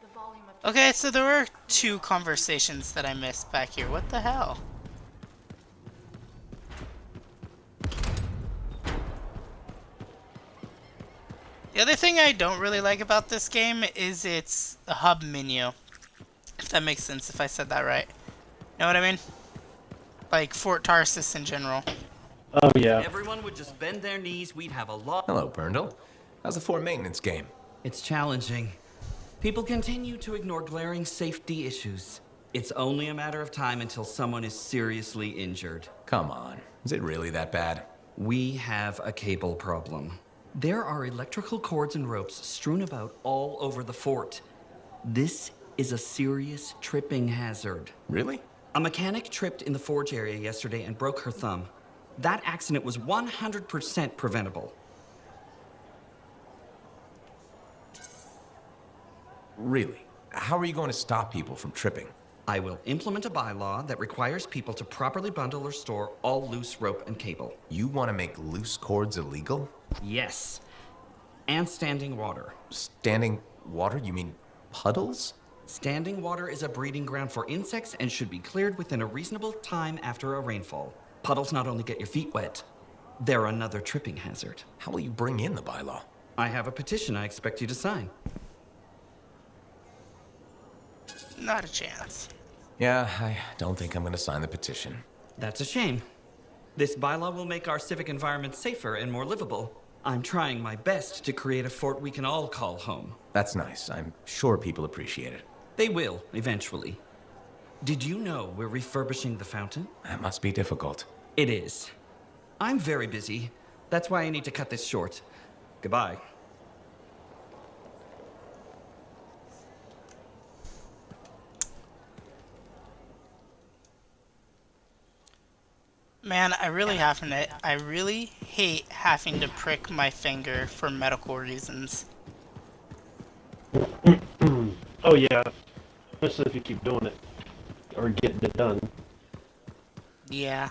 The volume of Okay, so there were 2 conversations that I missed back here. What the hell? The other thing I don't really like about this game is its hub menu. If that makes sense, if I said that right. Know what I mean? Like Fort Tarsis in general. Oh yeah. Everyone would just bend their knees, we'd have a lot. Hello, Berndl. How's the fort maintenance game? It's challenging. People continue to ignore glaring safety issues. It's only a matter of time until someone is seriously injured. Come on. Is it really that bad? We have a cable problem. There are electrical cords and ropes strewn about all over the fort. This is a serious tripping hazard. Really? A mechanic tripped in the forge area yesterday and broke her thumb. That accident was 100% preventable. Really? How are you going to stop people from tripping? I will implement a bylaw that requires people to properly bundle or store all loose rope and cable. You want to make loose cords illegal? Yes. And standing water. Standing water? You mean puddles? Standing water is a breeding ground for insects and should be cleared within a reasonable time after a rainfall. Puddles not only get your feet wet, they're another tripping hazard. How will you bring in the bylaw? I have a petition I expect you to sign. Not a chance. Yeah, I don't think I'm going to sign the petition. That's a shame. This bylaw will make our civic environment safer and more livable. I'm trying my best to create a fort we can all call home. That's nice. I'm sure people appreciate it. They will, eventually. Did you know we're refurbishing the fountain? That must be difficult. It is. I'm very busy. That's why I need to cut this short. Goodbye. Man, I really hate having to prick my finger for medical reasons. Oh yeah, especially if you keep doing it or getting it done. Yeah.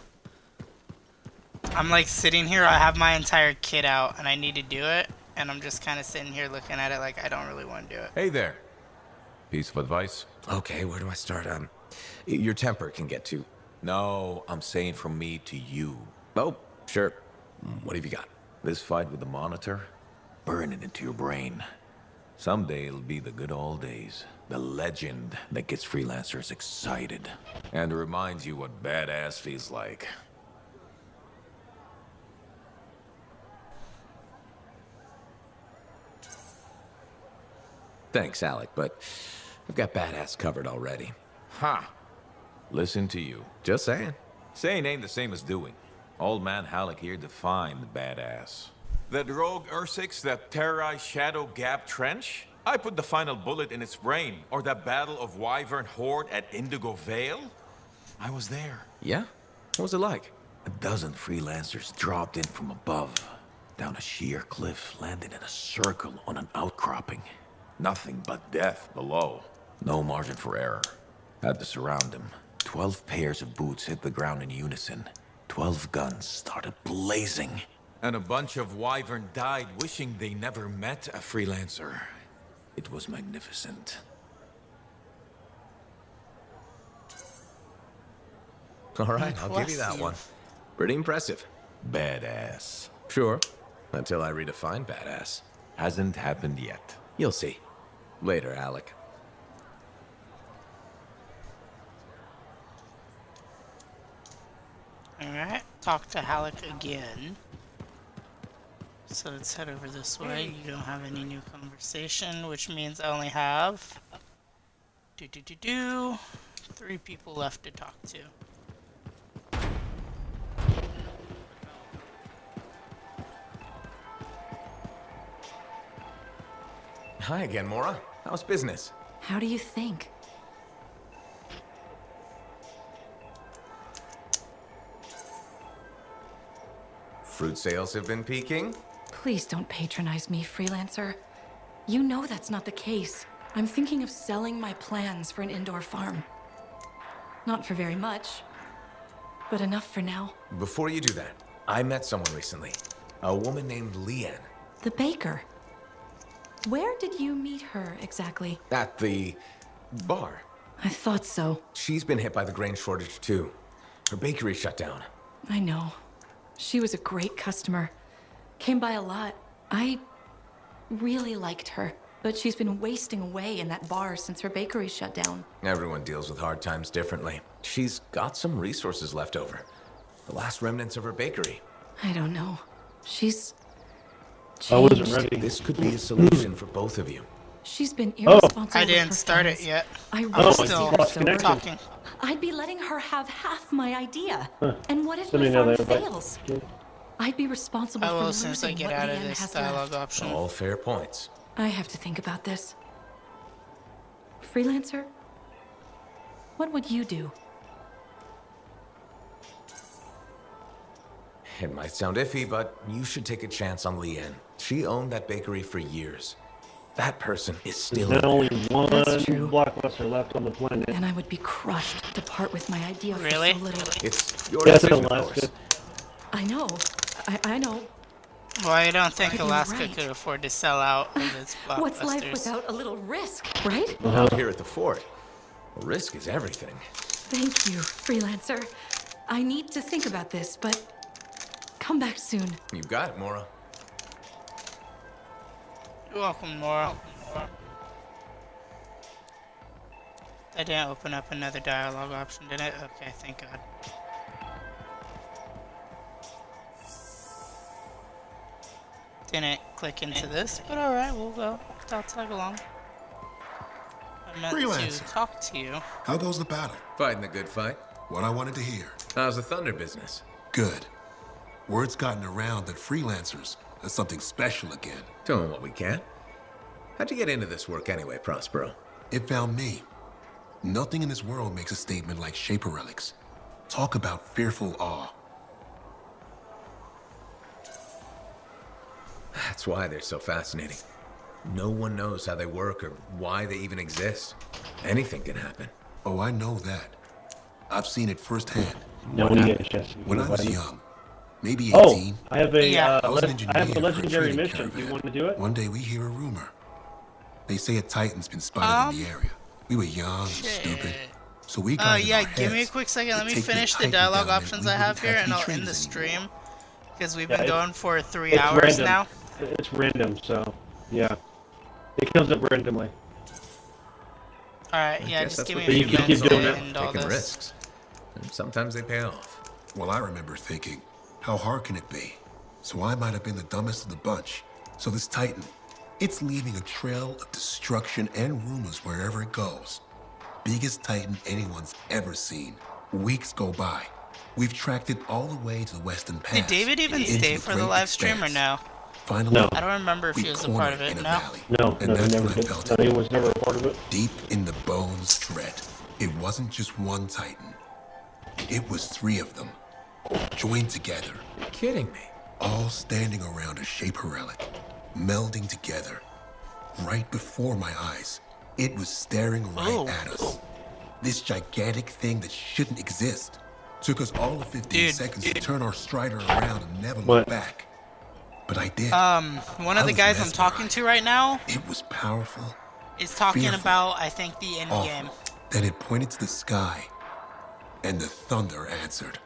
I'm like sitting here, I have my entire kit out and I need to do it, and I'm just kind of sitting here looking at it like I don't really want to do it. Hey there. Piece of advice? Okay, where do I start? Your temper can get to... No, I'm saying from me to you. Oh, sure. What have you got? This fight with the Monitor? Burn it into your brain. Someday it'll be the good old days. The legend that gets freelancers excited. And reminds you what badass feels like. Thanks, Alec, but I've got badass covered already. Ha! Listen to you. Just saying. Saying ain't the same as doing. Old man Halleck here defined the badass. That rogue Ursix that terrorized Shadow Gap Trench? I put the final bullet in its brain. Or that battle of Wyvern Horde at Indigo Vale? I was there. Yeah? What was it like? A dozen freelancers dropped in from above. Down a sheer cliff, landed in a circle on an outcropping. Nothing but death below. No margin for error. Had to surround him. 12 pairs of boots hit the ground in unison. 12 guns started blazing. And a bunch of Wyvern died wishing they never met a freelancer. It was magnificent. All right, I'll give you that one. Pretty impressive. Badass. Sure. Until I redefine badass. Hasn't happened yet. You'll see. Later, Alec. Alright, talk to Halleck again. So let's head over this way. You don't have any new conversation, which means I only have 3 people left to talk to. Hi again, Mora. How's business? How do you think? Fruit sales have been peaking? Please don't patronize me, freelancer. You know that's not the case. I'm thinking of selling my plans for an indoor farm. Not for very much, but enough for now. Before you do that, I met someone recently. A woman named Leanne. The baker. Where did you meet her exactly? At the bar. I thought so. She's been hit by the grain shortage too. Her bakery shut down. I know. She was a great customer. Came by a lot. I really liked her. But she's been wasting away in that bar since her bakery shut down. Everyone deals with hard times differently. She's got some resources left over. The last remnants of her bakery. I don't know. She's changed. I wasn't ready. This could be a solution for both of you. She's been irresponsible. I didn't with her start funds. it yet. I I'm really still talking. I'd be letting her have half my idea. And what if Let me my know farm that, fails? I'd be responsible I for will losing as soon as I get what out of Leanne this has dialogue left. option. All fair points. I have to think about this. Freelancer? What would you do? It might sound iffy, but you should take a chance on Leanne. She owned that bakery for years. That person is still There's in only there. one That's true. blockbuster left on the planet. And I would be crushed to part with my idea Really? for so little. It's your Yes, decision, of Alaska. course. I know. I know. Well, I don't think But you're Alaska right. could afford to sell out of its blockbusters. What's life without a little risk, right? Out here at the fort, risk is everything. Thank you, freelancer. I need to think about this, but come back soon. You got it, Mora. You're welcome, Nora. I didn't open up another dialogue option, did it? Okay, thank God. Didn't click into this, but alright, we'll go. I'll tag along. I meant to Freelancer. talk to you. How goes the battle? Fighting the good fight. What I wanted to hear. How's the thunder business? Good. Word's gotten around that freelancers are something special again. Doing what we can. How'd you get into this work anyway, Prospero? It found me. Nothing in this world makes a statement like Shaper Relics. Talk about fearful awe. That's why they're so fascinating. No one knows how they work or why they even exist. Anything can happen. Oh, I know that. I've seen it firsthand. No one is, Jesse. When I was young, maybe 18. Oh, I have a I was an engineer I have a for legendary trading mission. Do you want to do it? One day we hear a rumor. They say a Titan's been spotted in the area. We were young, stupid. So we got yeah, give me a quick second. Let me finish the dialogue options I have here, and I'll end the stream. Because we've been going for 3 hours random. now. It's random, so yeah. It comes up randomly. Alright, yeah, just give me a few few minutes to end all Taking this. risks. And sometimes they pay off. Well, I remember thinking, how hard can it be? So I might have been the dumbest of the bunch. So this Titan, it's leaving a trail of destruction and rumors wherever it goes. Biggest Titan anyone's ever seen. Weeks go by. We've tracked it all the way to the Western Pass. Did David even into stay the for the great live stream or expanse. no? Finally, No. I don't remember if he was a part of it. No. No, And no, that's never when I did. felt No, it. he was never a part of it. Deep in the bones dread. It wasn't just one Titan. It was 3 of them, joined together. Kidding me? All standing around a Shaper relic, melding together. Right before my eyes, it was staring right at us. This gigantic thing that shouldn't exist. Took us all of 15 seconds to turn our Strider around and never look back. But I did. One of the guys I'm talking to right now It was powerful. is talking fearful, about, I think, the end game. Then it pointed to the sky, and the thunder answered.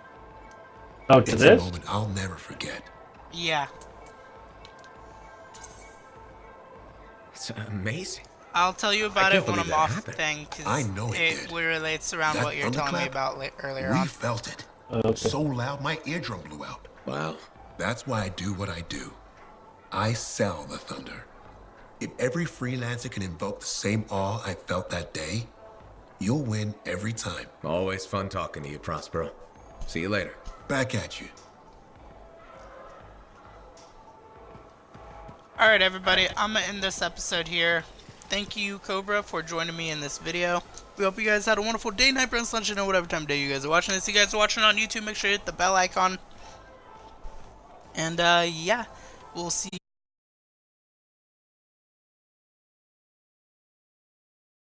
Oh, to it's this? a moment I'll never forget. Yeah. It's amazing. I'll tell you about I it can't when believe I'm that off happened. thing, because I know it it did. relates around That what you're telling me thunderclap, about earlier we on. felt it. So loud my eardrum blew out. Wow. That's why I do what I do. I sell the thunder. If every freelancer can invoke the same awe I felt that day, you'll win every time. Always fun talking to you, Prospero. See you later. Back at you. Alright, everybody, I'm going to end this episode here. Thank you, Cobra, for joining me in this video. We hope you guys had a wonderful day, night, brunch, lunch, and whatever time of day you guys are watching this. If you guys are watching on YouTube, make sure you hit the bell icon. And, yeah, we'll see